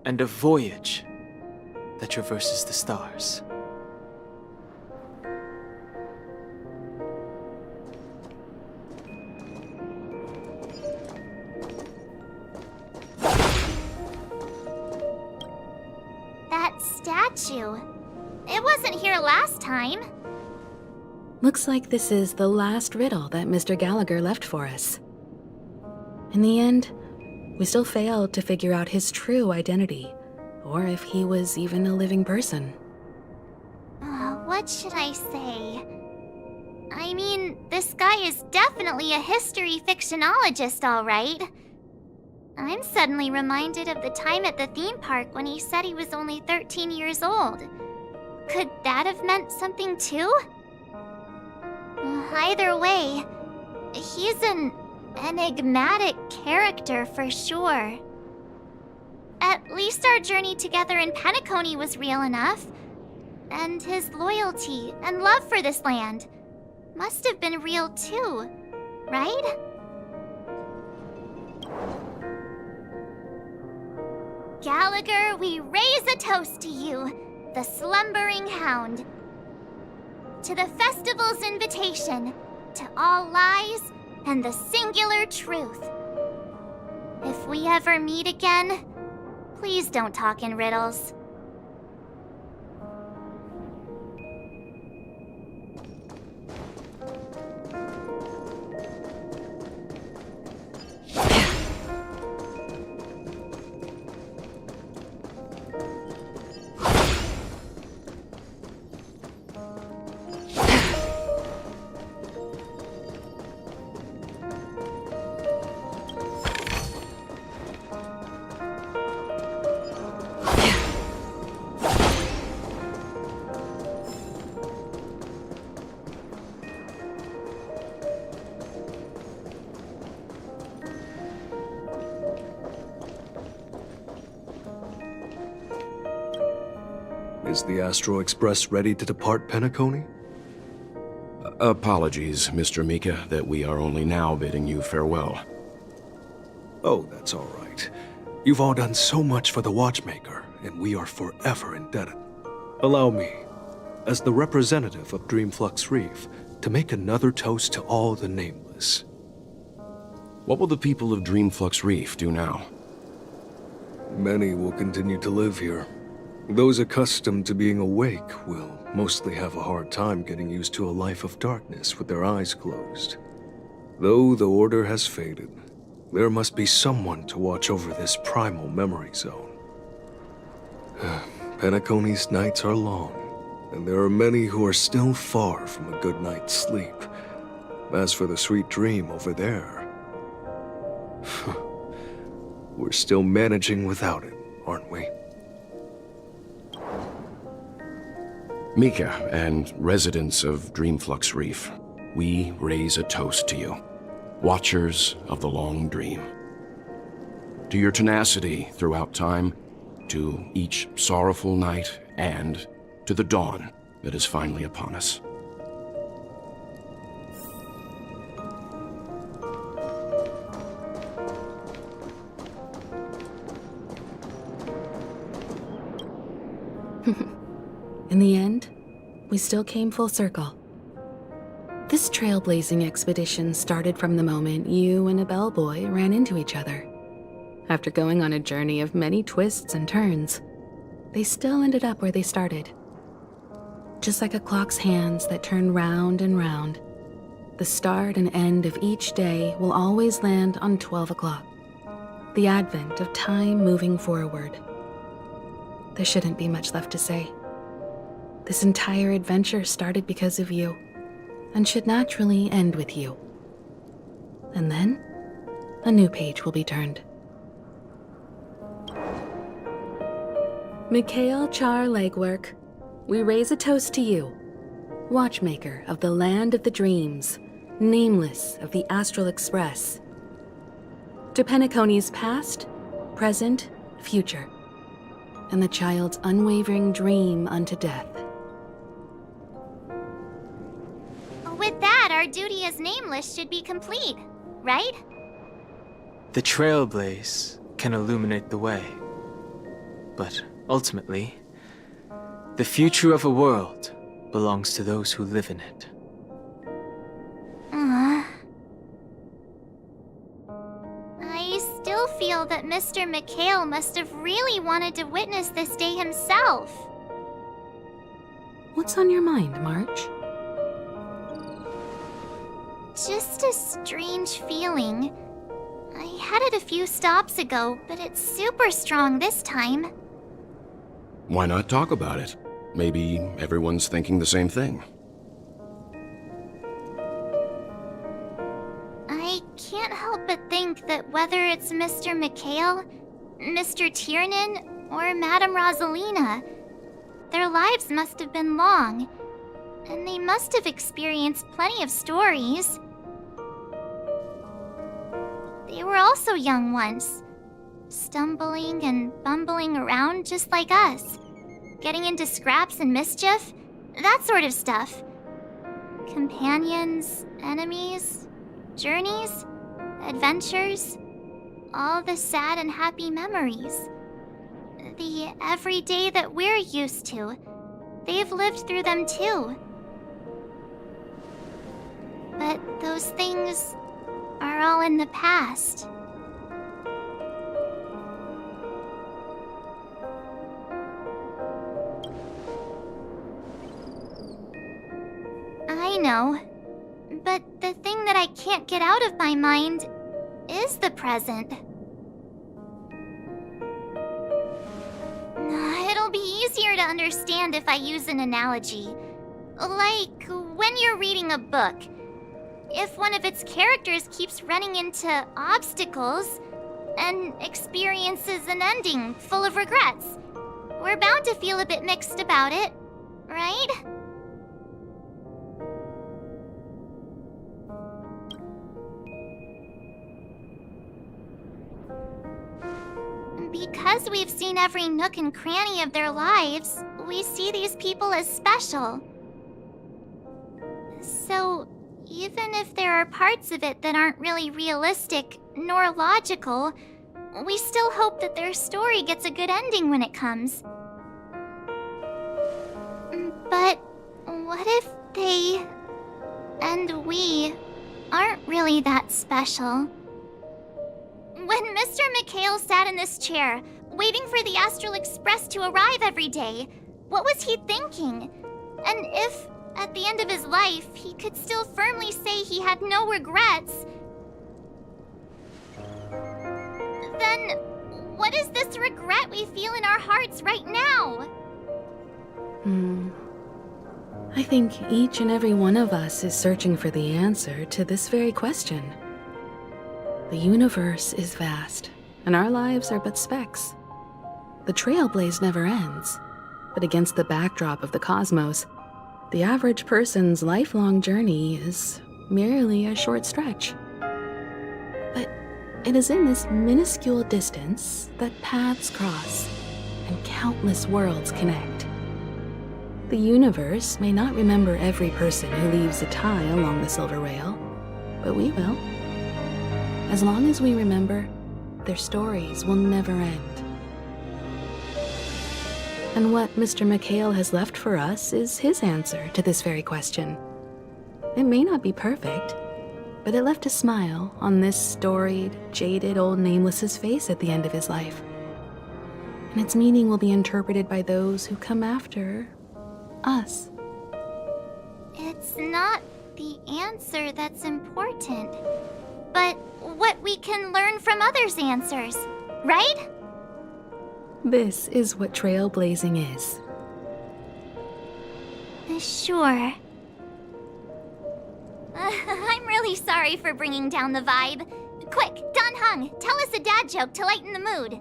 and a voyage that traverses the stars. That statue. It wasn't here last time. Looks like this is the last riddle that Mr. Gallagher left for us. In the end, we still failed to figure out his true identity, or if he was even a living person. What should I say? I mean, this guy is definitely a history fictionologist, all right. I'm suddenly reminded of the time at the theme park when he said he was only 13 years old. Could that have meant something too? Either way, he's an enigmatic character for sure. At least our journey together in Penacony was real enough. And his loyalty and love for this land must have been real too, right? Gallagher, we raise a toast to you, the slumbering hound. To the festival's invitation, to all lies and the singular truth. If we ever meet again, please don't talk in riddles. Is the Astro Express ready to depart Penacony? Apologies, Mr. Mika, that we are only now bidding you farewell. Oh, that's all right. You've all done so much for the Watchmaker, and we are forever indebted. Allow me, as the representative of Dreamflux Reef, to make another toast to all the nameless. What will the people of Dreamflux Reef do now? Many will continue to live here. Those accustomed to being awake will mostly have a hard time getting used to a life of darkness with their eyes closed. Though the order has faded, there must be someone to watch over this primal memory zone. Penacony's nights are long, and there are many who are still far from a good night's sleep. As for the sweet dream over there, we're still managing without it, aren't we? Mika and residents of Dreamflux Reef, we raise a toast to you, watchers of the long dream. To your tenacity throughout time, to each sorrowful night, and to the dawn that is finally upon us. In the end, we still came full circle. This trailblazing expedition started from the moment you and a bellboy ran into each other. After going on a journey of many twists and turns, they still ended up where they started. Just like a clock's hands that turn round and round, the start and end of each day will always land on 12 o'clock, the advent of time moving forward. There shouldn't be much left to say. This entire adventure started because of you, and should naturally end with you. And then, a new page will be turned. Mikhail Char Legwork, we raise a toast to you, Watchmaker of the Land of the Dreams, Nameless of the Astral Express. To Penacony's past, present, future, and the child's unwavering dream unto death. With that, our duty as Nameless should be complete, right? The trailblaze can illuminate the way. But ultimately, the future of a world belongs to those who live in it. I still feel that Mr. Mikhail must have really wanted to witness this day himself. What's on your mind, March? Just a strange feeling. I had it a few stops ago, but it's super strong this time. Why not talk about it? Maybe everyone's thinking the same thing. Whether it's Mr. McHale, Mr. Tiernan, or Madame Rosalina, their lives must have been long, and they must have experienced plenty of stories. They were also young once, stumbling and bumbling around just like us, getting into scraps and mischief, that sort of stuff. Companions, enemies, journeys, adventures, all the sad and happy memories. The everyday that we're used to, they've lived through them too. But those things are all in the past. I know, but the thing that I can't get out of my mind is the present. It'll be easier to understand if I use an analogy. Like when you're reading a book. If one of its characters keeps running into obstacles and experiences an ending full of regrets, we're bound to feel a bit mixed about it, right? Because we've seen every nook and cranny of their lives, we see these people as special. So, even if there are parts of it that aren't really realistic nor logical, we still hope that their story gets a good ending when it comes. But what if they and we aren't really that special? When Mr. McHale sat in this chair, waiting for the Astral Express to arrive every day, what was he thinking? And if, at the end of his life, he could still firmly say he had no regrets, then what is this regret we feel in our hearts right now? I think each and every one of us is searching for the answer to this very question. The universe is vast, and our lives are but specks. The trailblaze never ends, but against the backdrop of the cosmos, the average person's lifelong journey is merely a short stretch. But it is in this minuscule distance that paths cross and countless worlds connect. The universe may not remember every person who leaves a tie along the silver rail, but we will. As long as we remember, their stories will never end. And what Mr. McHale has left for us is his answer to this very question. It may not be perfect, but it left a smile on this storied, jaded old Nameless's face at the end of his life. And its meaning will be interpreted by those who come after us. It's not the answer that's important, but what we can learn from others' answers, right? This is what trailblazing is. Sure. I'm really sorry for bringing down the vibe. Quick, Don Hung, tell us a dad joke to lighten the mood.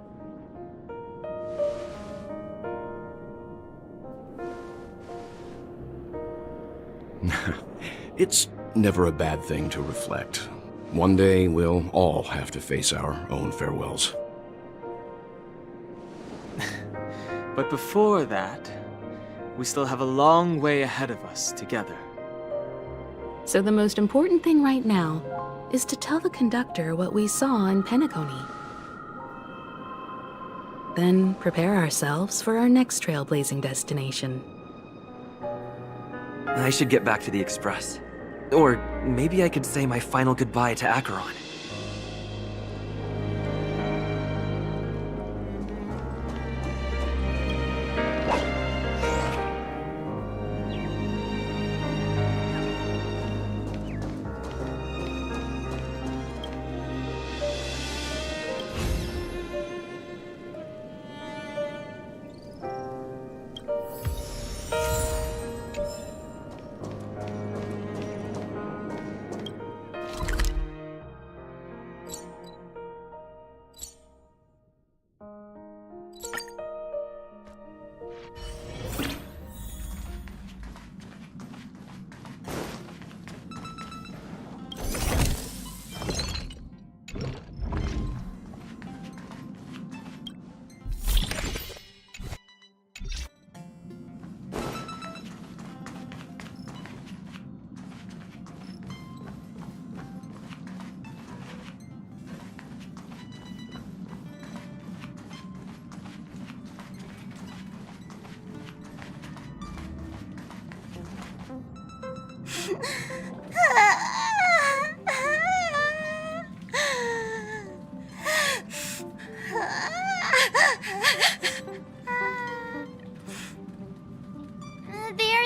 It's never a bad thing to reflect. One day, we'll all have to face our own farewells. But before that, we still have a long way ahead of us together. So the most important thing right now is to tell the conductor what we saw in Penacony. Then prepare ourselves for our next trailblazing destination. I should get back to the Express. Or maybe I could say my final goodbye to Acheron.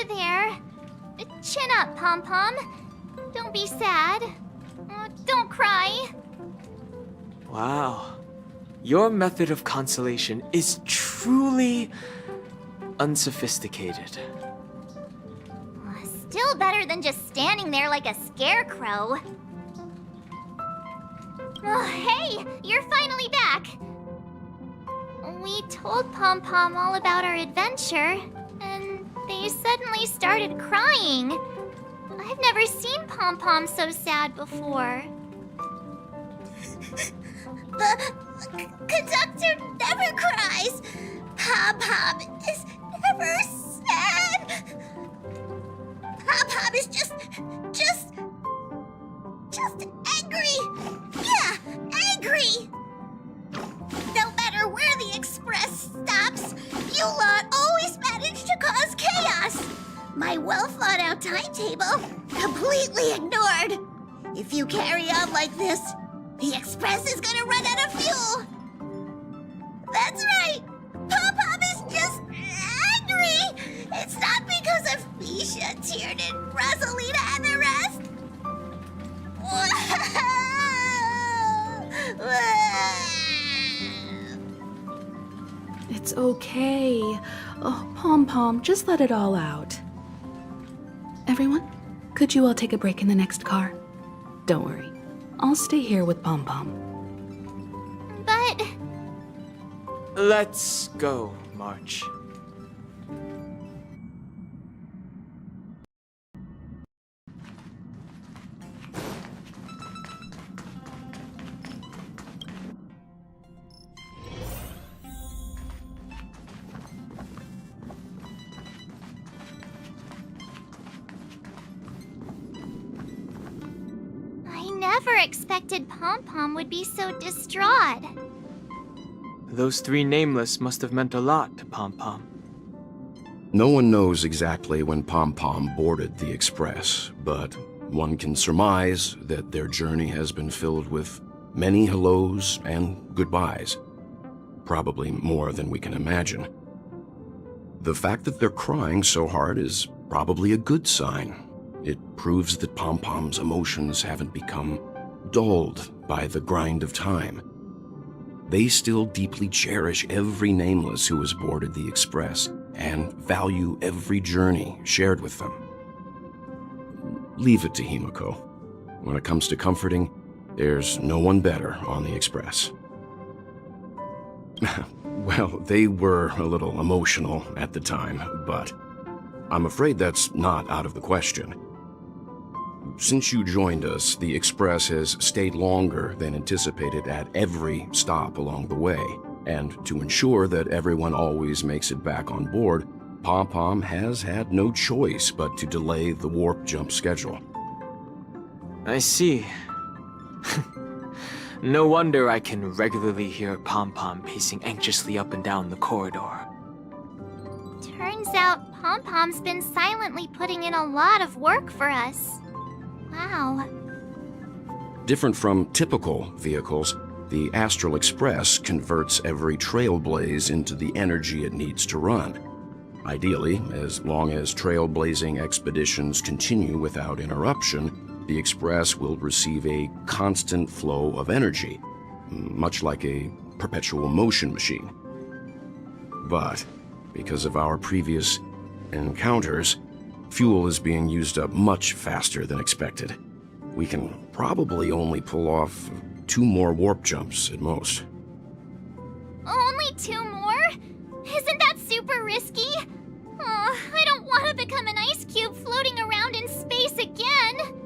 There. Chin up, Pom-Pom. Don't be sad. Don't cry. Wow. Your method of consolation is truly unsophisticated. Still better than just standing there like a scarecrow. Oh, hey, you're finally back. We told Pom-Pom all about our adventure, and they suddenly started crying. I've never seen Pom-Pom so sad before. The conductor never cries. Pom-Pom is never sad. Pom-Pom is just angry. Yeah, angry. No matter where the express stops, you lot always manage to cause chaos. My well-thought-out timetable completely ignored. If you carry on like this, the express is gonna run out of fuel. That's right. Pom-Pom is just angry. It's not because of Misha, Tiernan, Rosalina, and the rest. It's okay. Oh, Pom-Pom, just let it all out. Everyone, could you all take a break in the next car? Don't worry. I'll stay here with Pom-Pom. But... Let's go, March. Never expected Pom-Pom would be so distraught. Those three nameless must have meant a lot to Pom-Pom. No one knows exactly when Pom-Pom boarded the express, but one can surmise that their journey has been filled with many hellos and goodbyes. Probably more than we can imagine. The fact that they're crying so hard is probably a good sign. It proves that Pom-Pom's emotions haven't become dulled by the grind of time. They still deeply cherish every nameless who has boarded the express and value every journey shared with them. Leave it to Himiko. When it comes to comforting, there's no one better on the express. Well, they were a little emotional at the time, but I'm afraid that's not out of the question. Since you joined us, the Express has stayed longer than anticipated at every stop along the way, and to ensure that everyone always makes it back on board, Pom-Pom has had no choice but to delay the warp jump schedule. I see. No wonder I can regularly hear Pom-Pom pacing anxiously up and down the corridor. Turns out Pom-Pom's been silently putting in a lot of work for us. Wow. Different from typical vehicles, the Astral Express converts every trailblaze into the energy it needs to run. Ideally, as long as trailblazing expeditions continue without interruption, the Express will receive a constant flow of energy, much like a perpetual motion machine. But because of our previous encounters, fuel is being used up much faster than expected. We can probably only pull off 2 more warp jumps at most. Only 2 more? Isn't that super risky? Oh, I don't want to become an ice cube floating around in space again.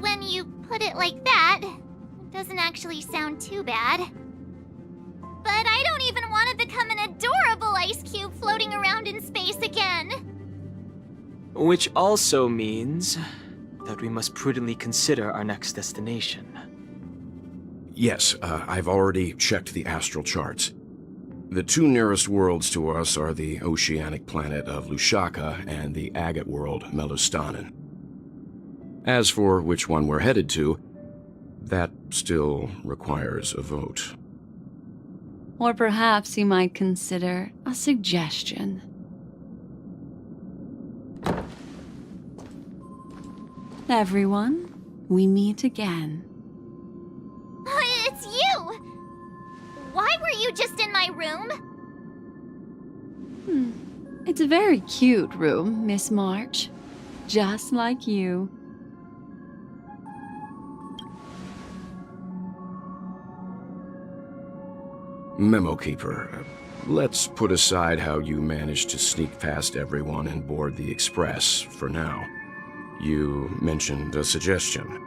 When you put it like that, it doesn't actually sound too bad. But I don't even want to become an adorable ice cube floating around in space again. Which also means that we must prudently consider our next destination. Yes, I've already checked the astral charts. The two nearest worlds to us are the oceanic planet of Lushaka and the agate world Melustanen. As for which one we're headed to, that still requires a vote. Or perhaps you might consider a suggestion. Everyone, we meet again. It's you! Why were you just in my room? It's a very cute room, Miss March. Just like you. Memo Keeper, let's put aside how you managed to sneak past everyone and board the Express for now. You mentioned a suggestion.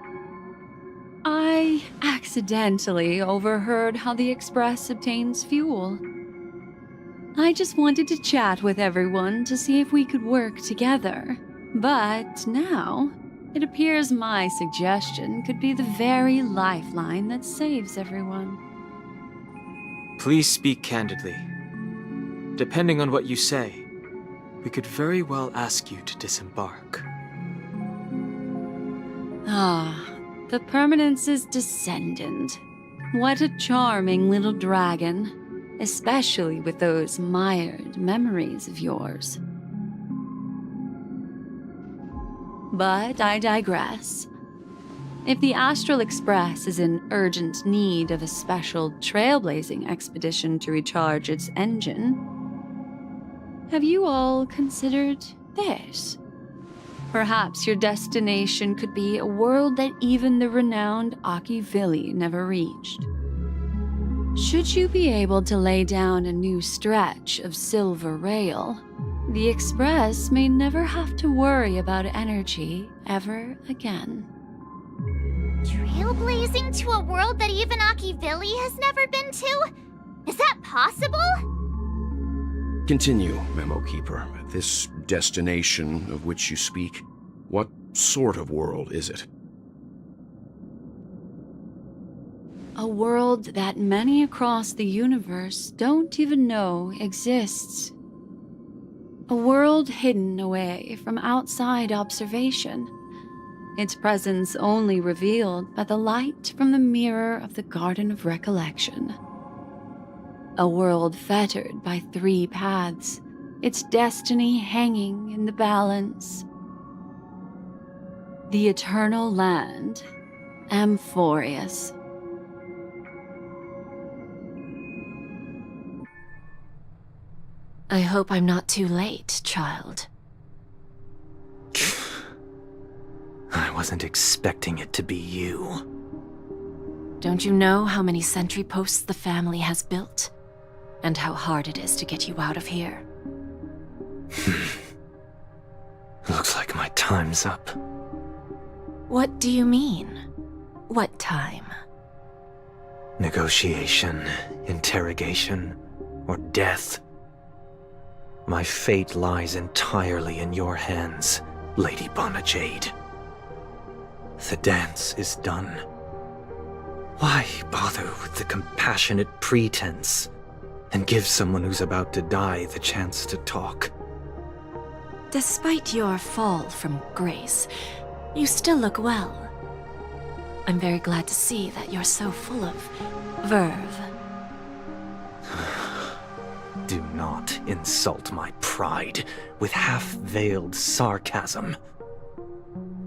I accidentally overheard how the Express obtains fuel. I just wanted to chat with everyone to see if we could work together. But now, it appears my suggestion could be the very lifeline that saves everyone. Please speak candidly. Depending on what you say, we could very well ask you to disembark. The Permanence's descendant. What a charming little dragon, especially with those mired memories of yours. But I digress. If the Astral Express is in urgent need of a special trailblazing expedition to recharge its engine, have you all considered this? Perhaps your destination could be a world that even the renowned Akivili never reached. Should you be able to lay down a new stretch of silver rail, the Express may never have to worry about energy ever again. Trailblazing to a world that even Akivili has never been to? Is that possible? Continue, Memo Keeper. This destination of which you speak, what sort of world is it? A world that many across the universe don't even know exists. A world hidden away from outside observation. Its presence only revealed by the light from the mirror of the Garden of Recollection. A world fettered by 3 paths, its destiny hanging in the balance. The Eternal Land, Amphorius. I hope I'm not too late, child. I wasn't expecting it to be you. Don't you know how many sentry posts the family has built? And how hard it is to get you out of here? Looks like my time's up. What do you mean? What time? Negotiation, interrogation, or death. My fate lies entirely in your hands, Lady Bonajade. The dance is done. Why bother with the compassionate pretense and give someone who's about to die the chance to talk? Despite your fall from grace, you still look well. I'm very glad to see that you're so full of verve. Do not insult my pride with half-veiled sarcasm.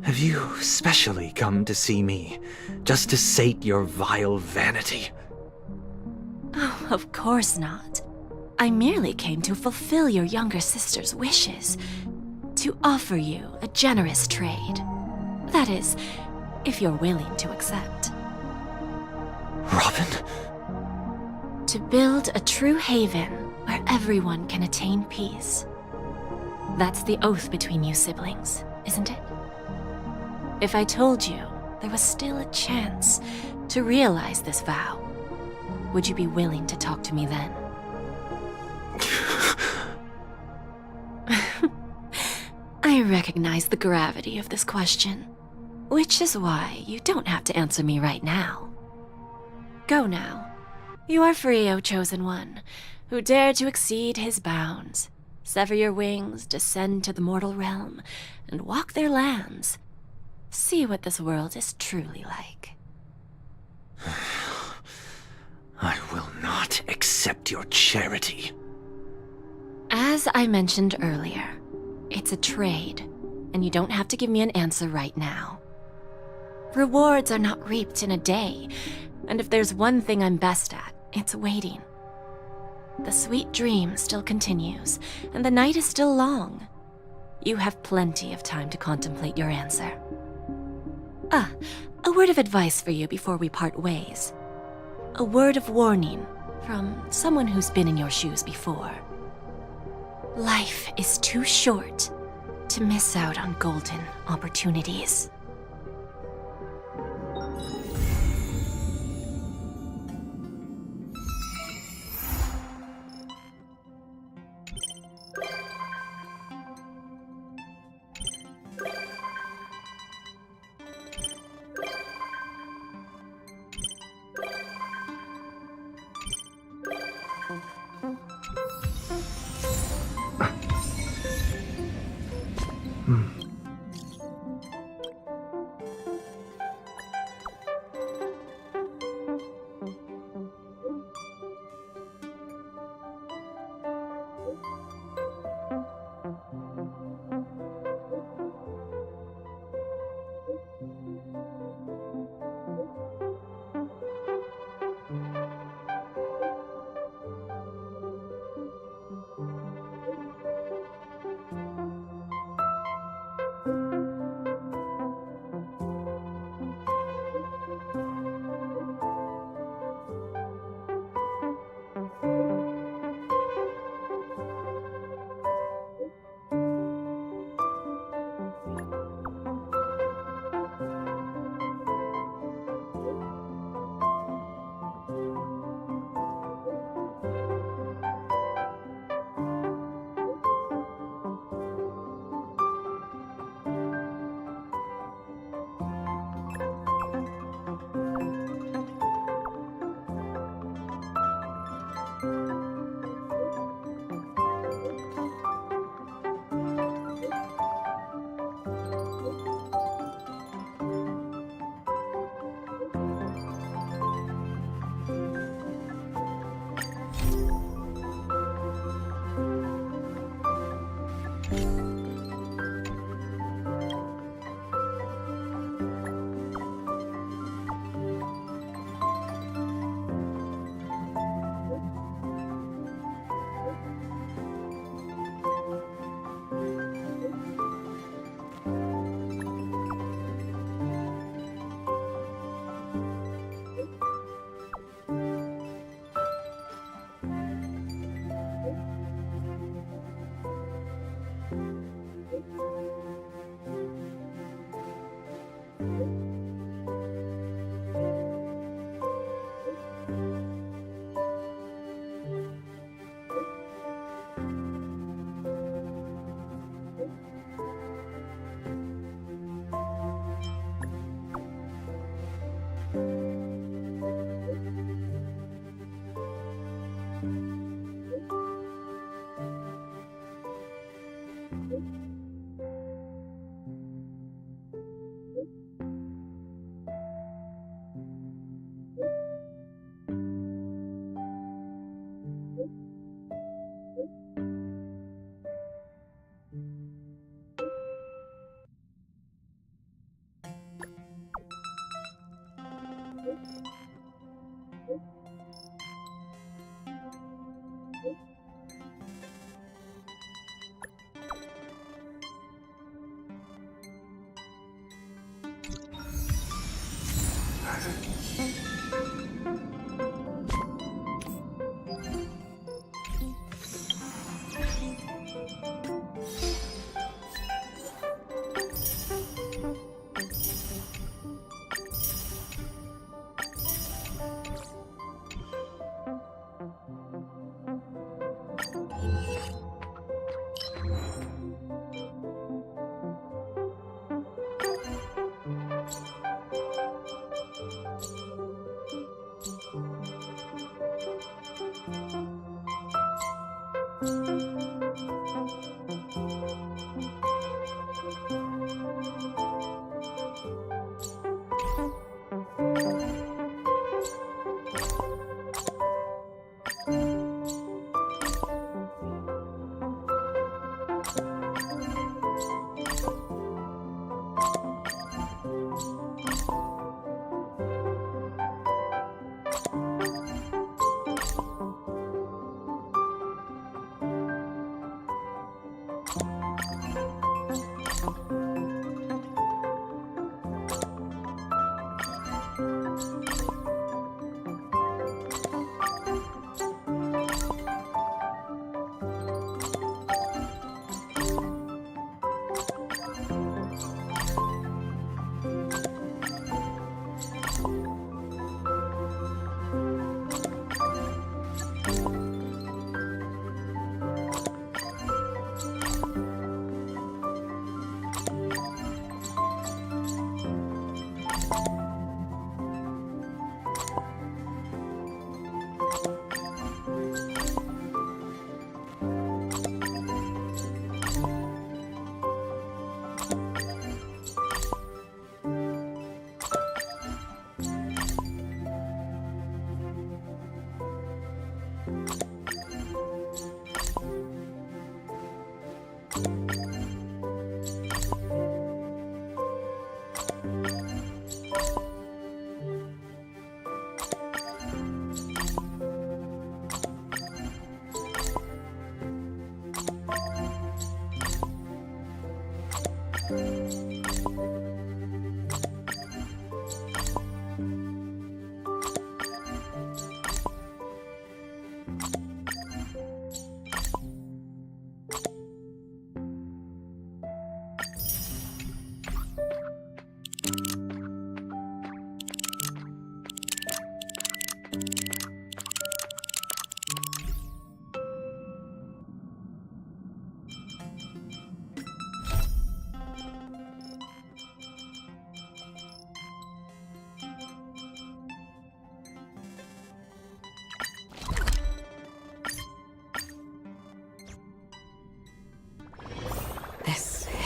Have you specially come to see me, just to sate your vile vanity? Oh, of course not. I merely came to fulfill your younger sister's wishes. To offer you a generous trade. That is, if you're willing to accept. Robin? To build a true haven where everyone can attain peace. That's the oath between you siblings, isn't it? If I told you there was still a chance to realize this vow, would you be willing to talk to me then? I recognize the gravity of this question, which is why you don't have to answer me right now. Go now. You are free, O Chosen One. who dare to exceed his bounds, sever your wings, descend to the mortal realm, and walk their lands. See what this world is truly like. I will not accept your charity. As I mentioned earlier, it's a trade, and you don't have to give me an answer right now. Rewards are not reaped in a day, and if there's one thing I'm best at, it's waiting. The sweet dream still continues, and the night is still long. You have plenty of time to contemplate your answer. A word of advice for you before we part ways. A word of warning from someone who's been in your shoes before. Life is too short to miss out on golden opportunities.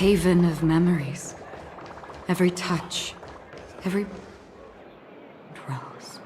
Haven of memories. Every touch, every rose.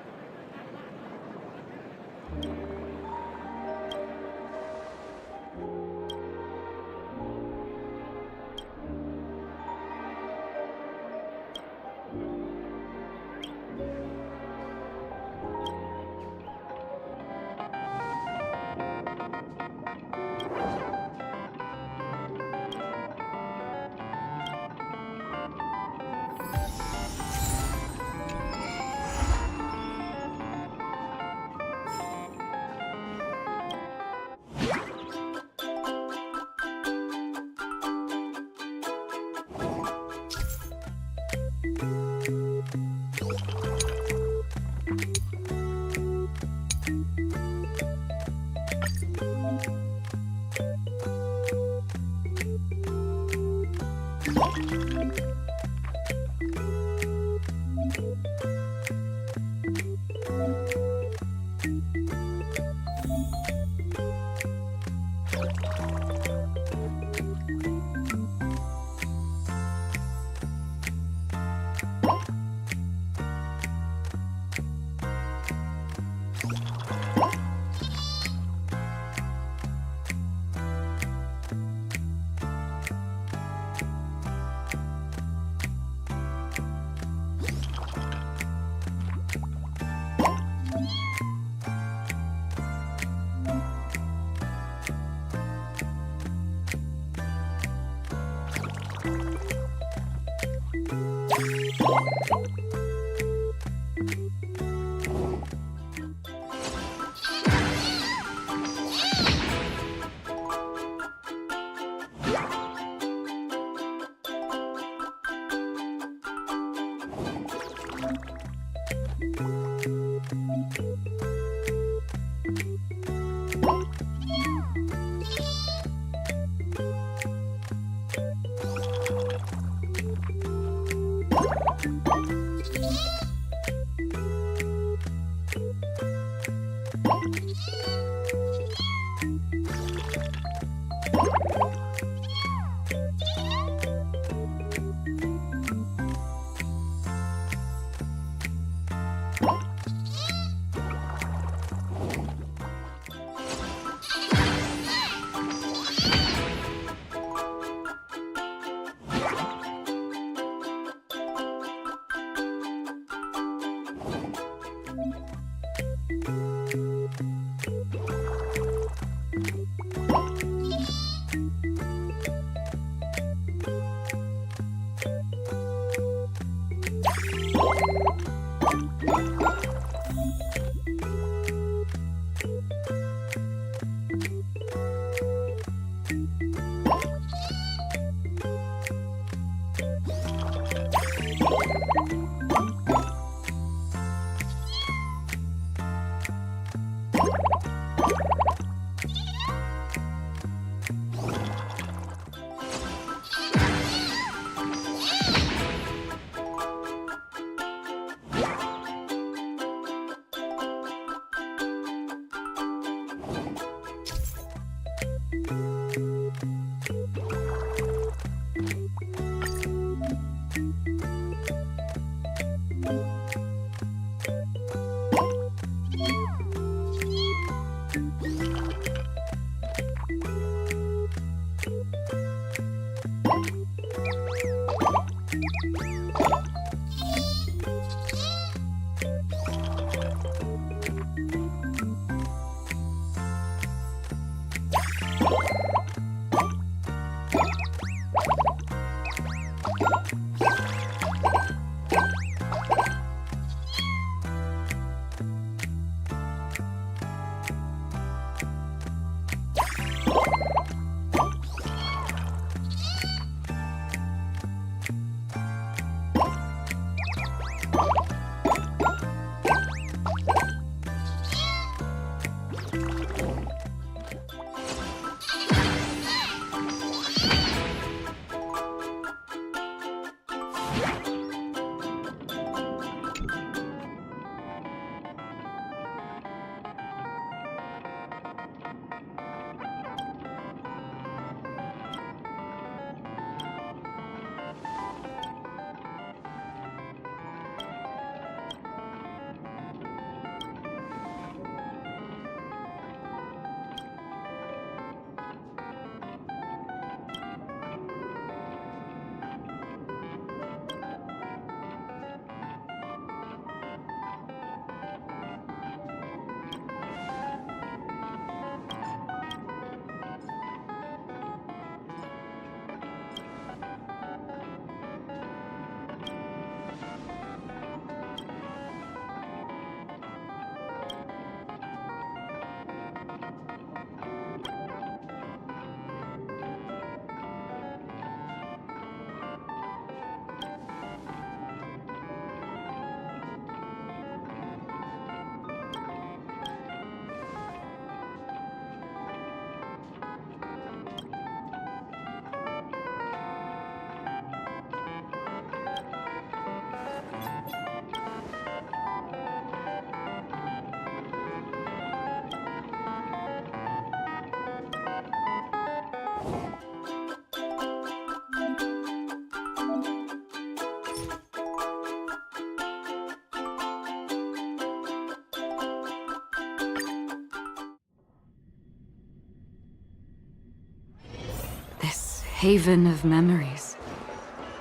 Haven of memories.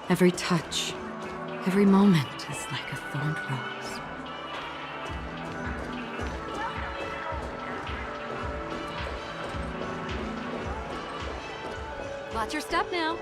Every touch, every moment is like a thorned rose. Watch your step now.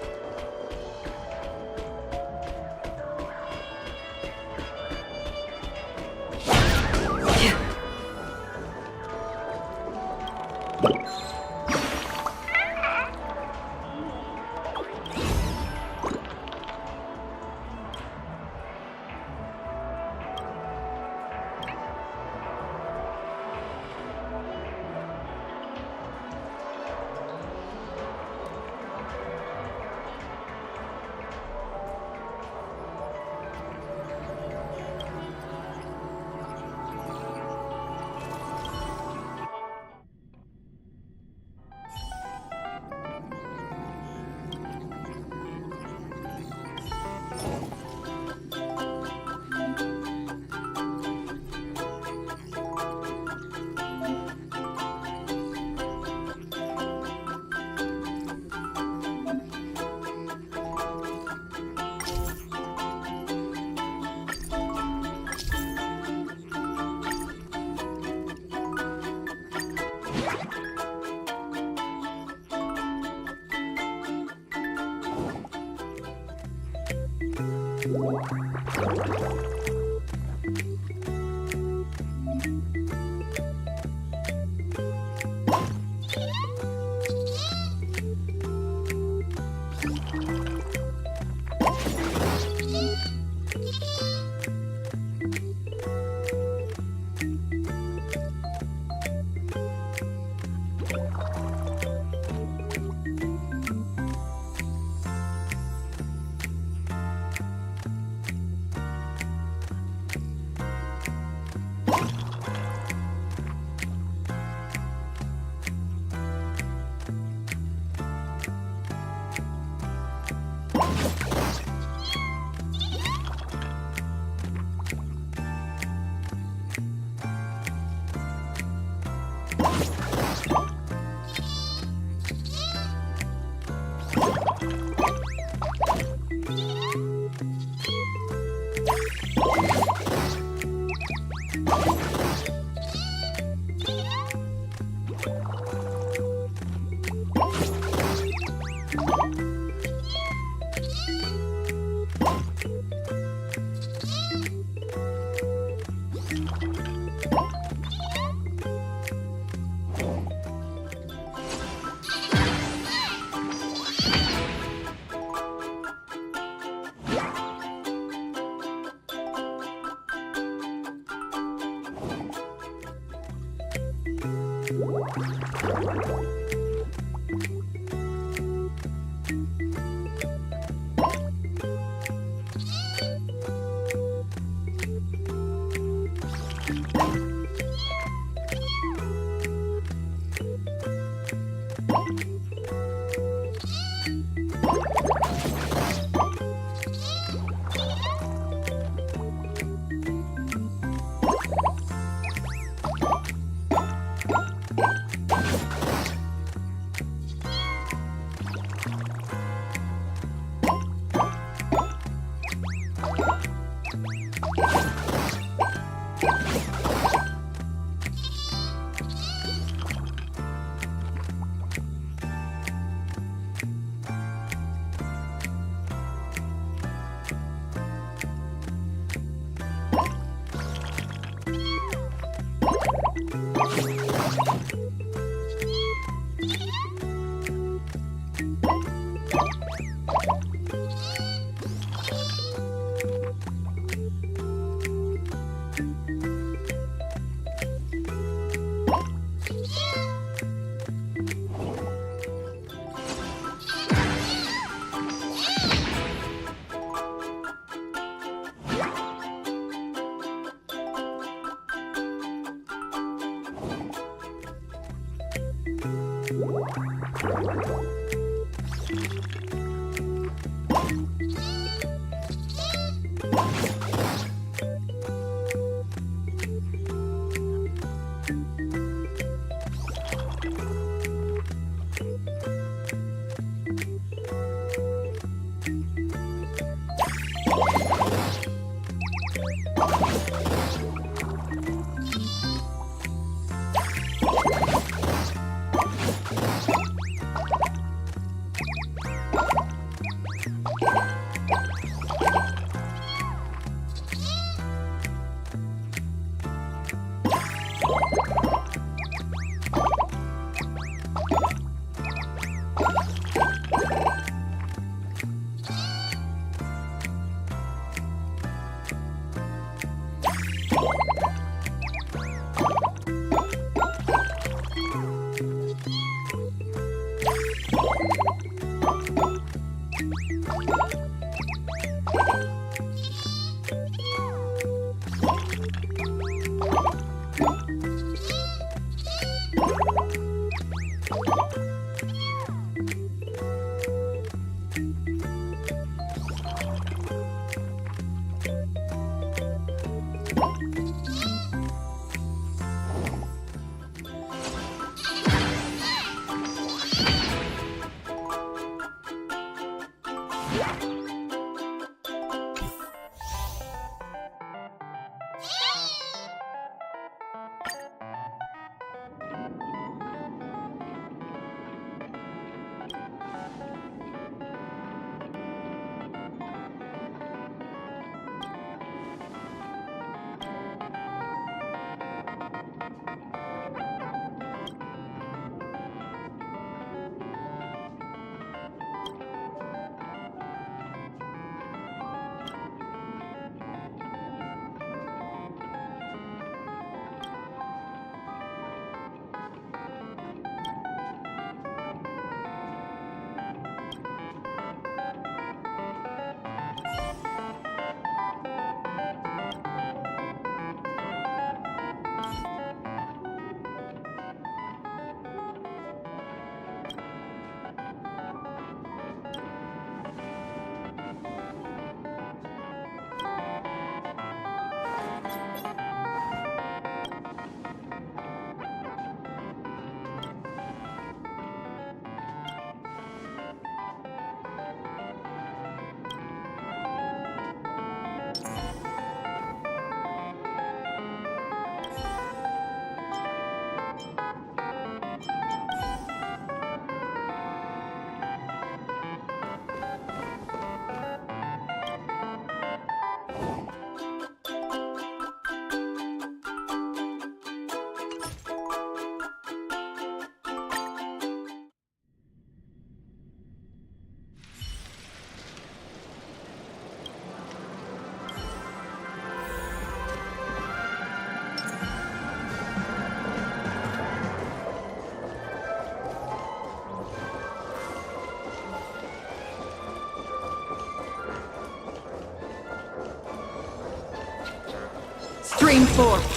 Stream forth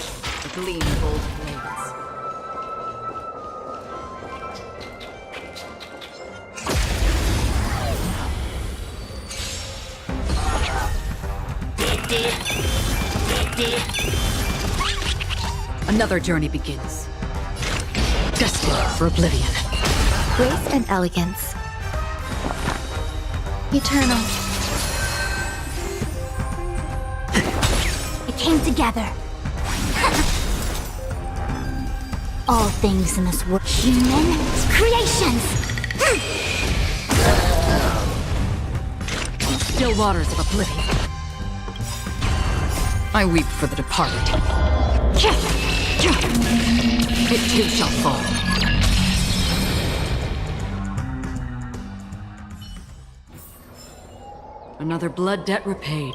the gleam of old blades. Another journey begins. Destined for oblivion. Grace and elegance. Eternal. It came together. All things in this world. Human creations! Still waters of oblivion. I weep for the departed. It too shall fall. Another blood debt repaid.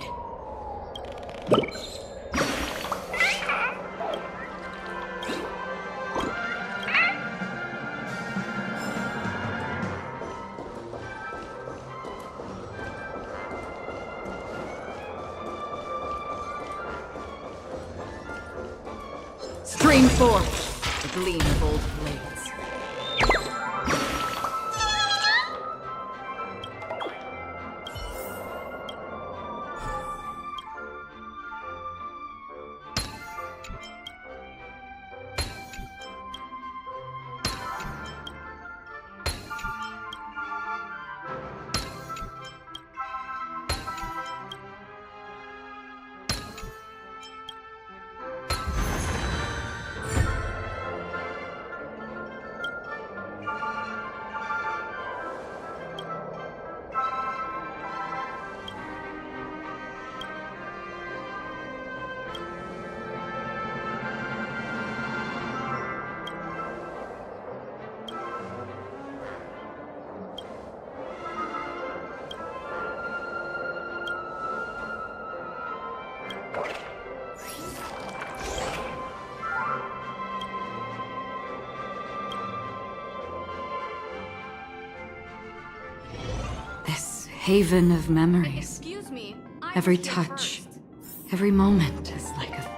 Stream forth the gleam of old blades. Haven of memories. Excuse me. Every touch, every moment is like a...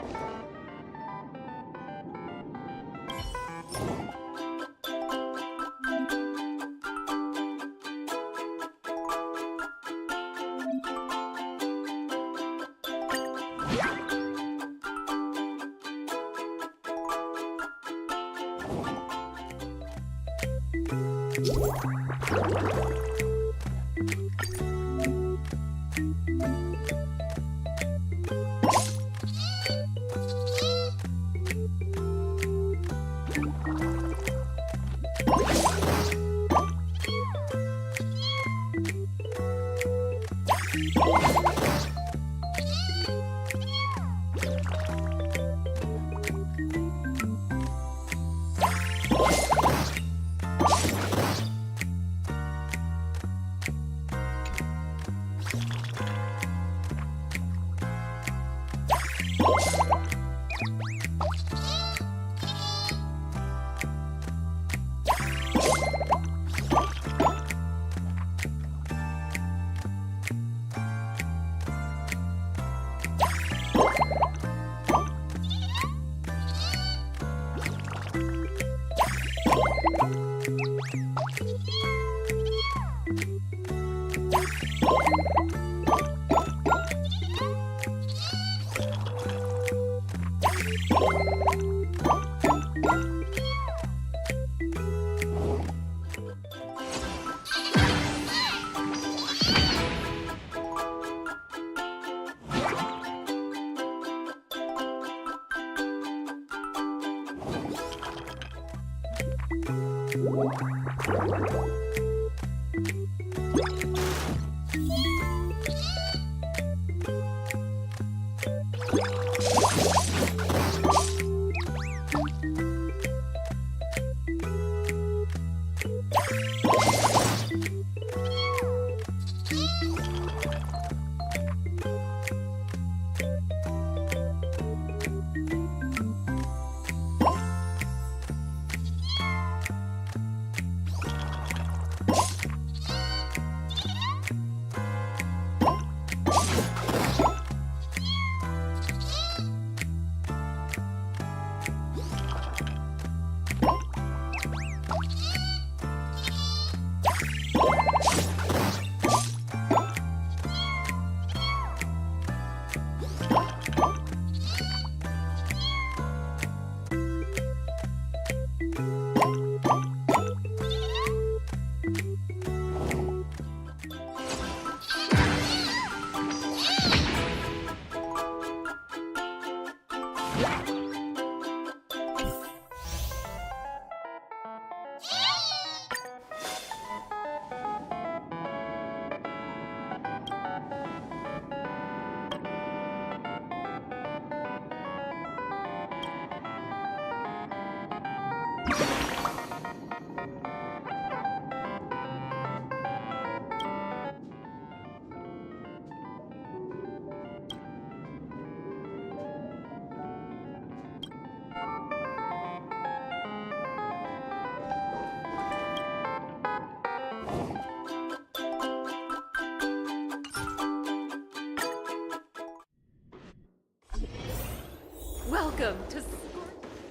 Welcome to...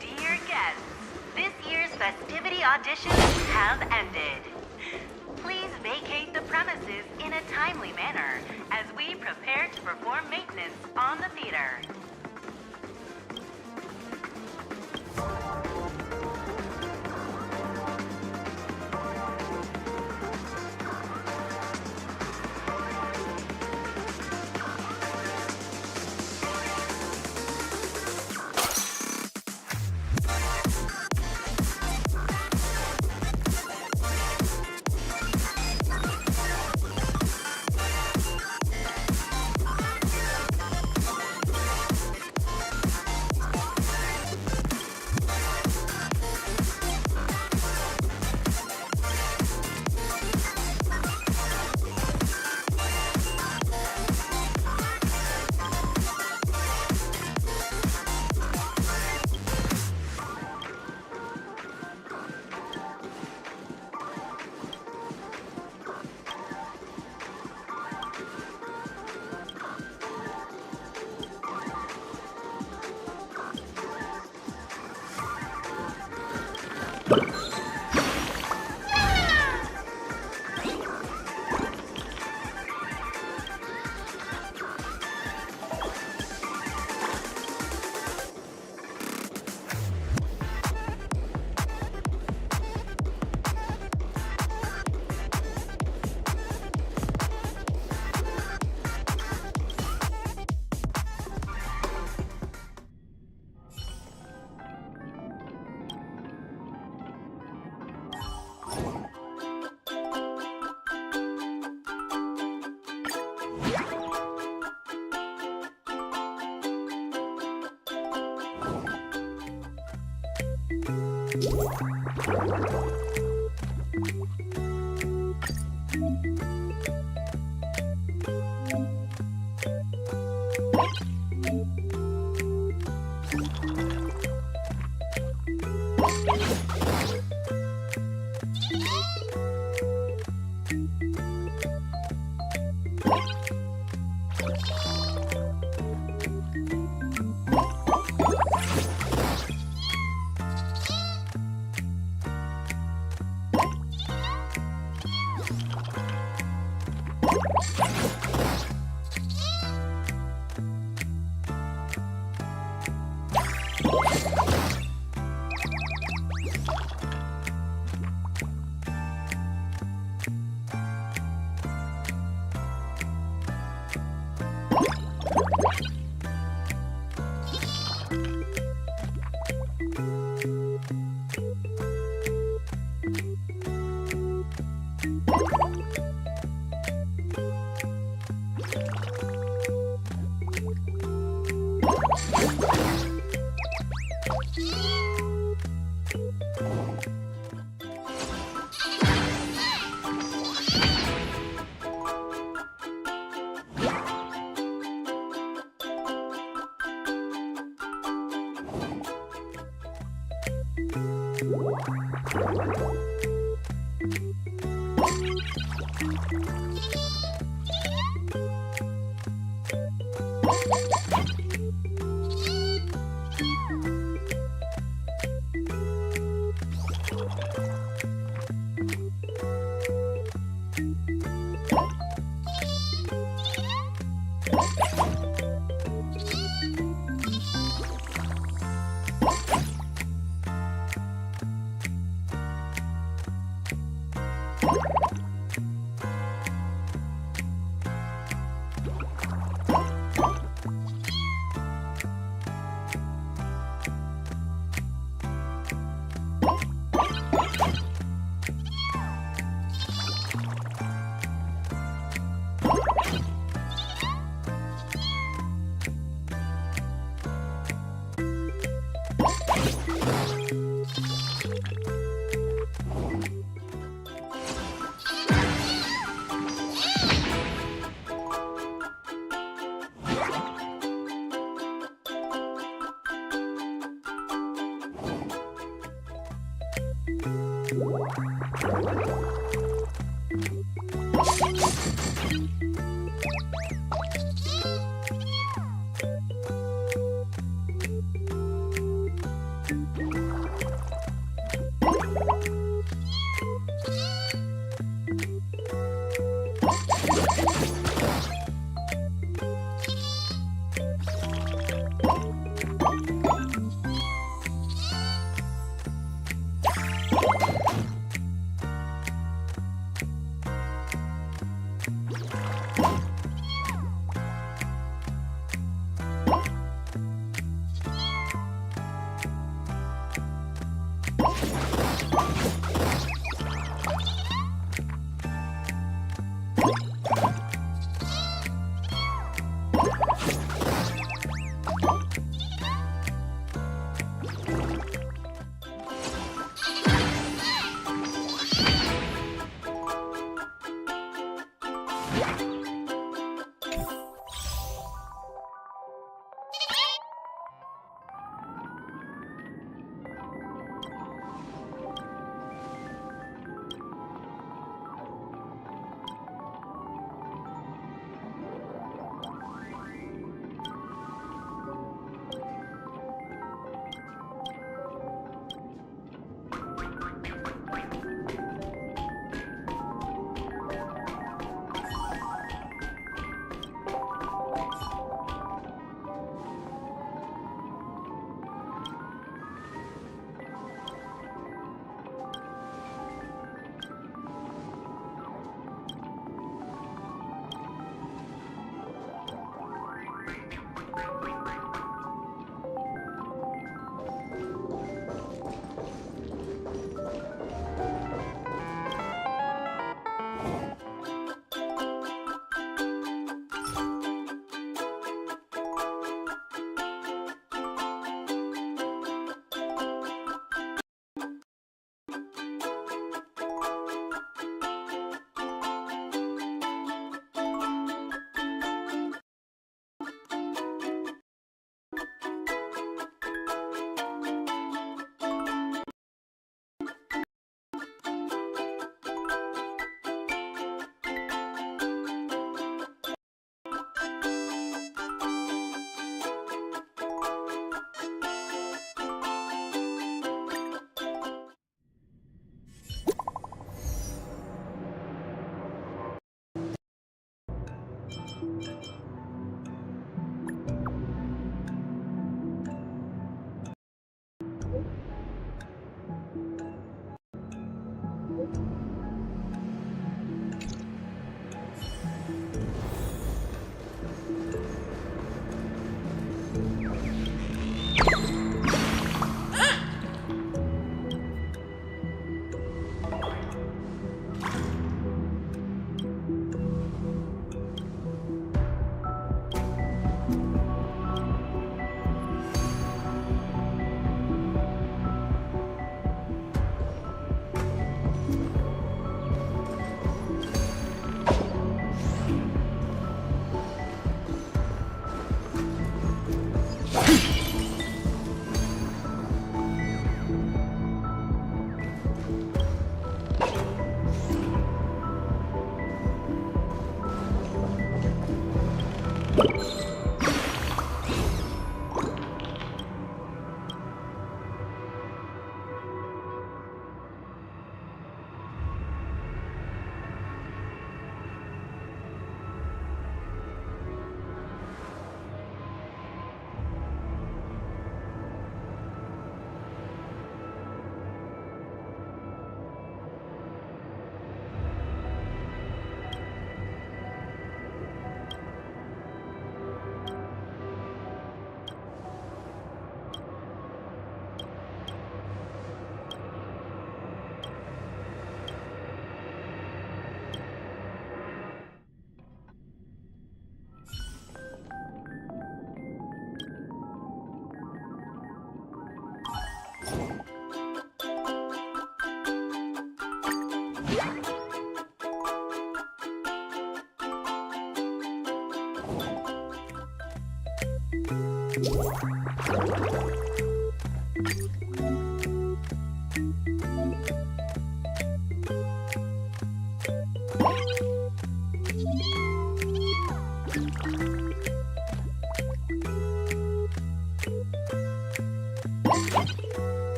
Dear guests, this year's festivity auditions have ended. Please vacate the premises in a timely manner as we prepare to perform maintenance on the theater.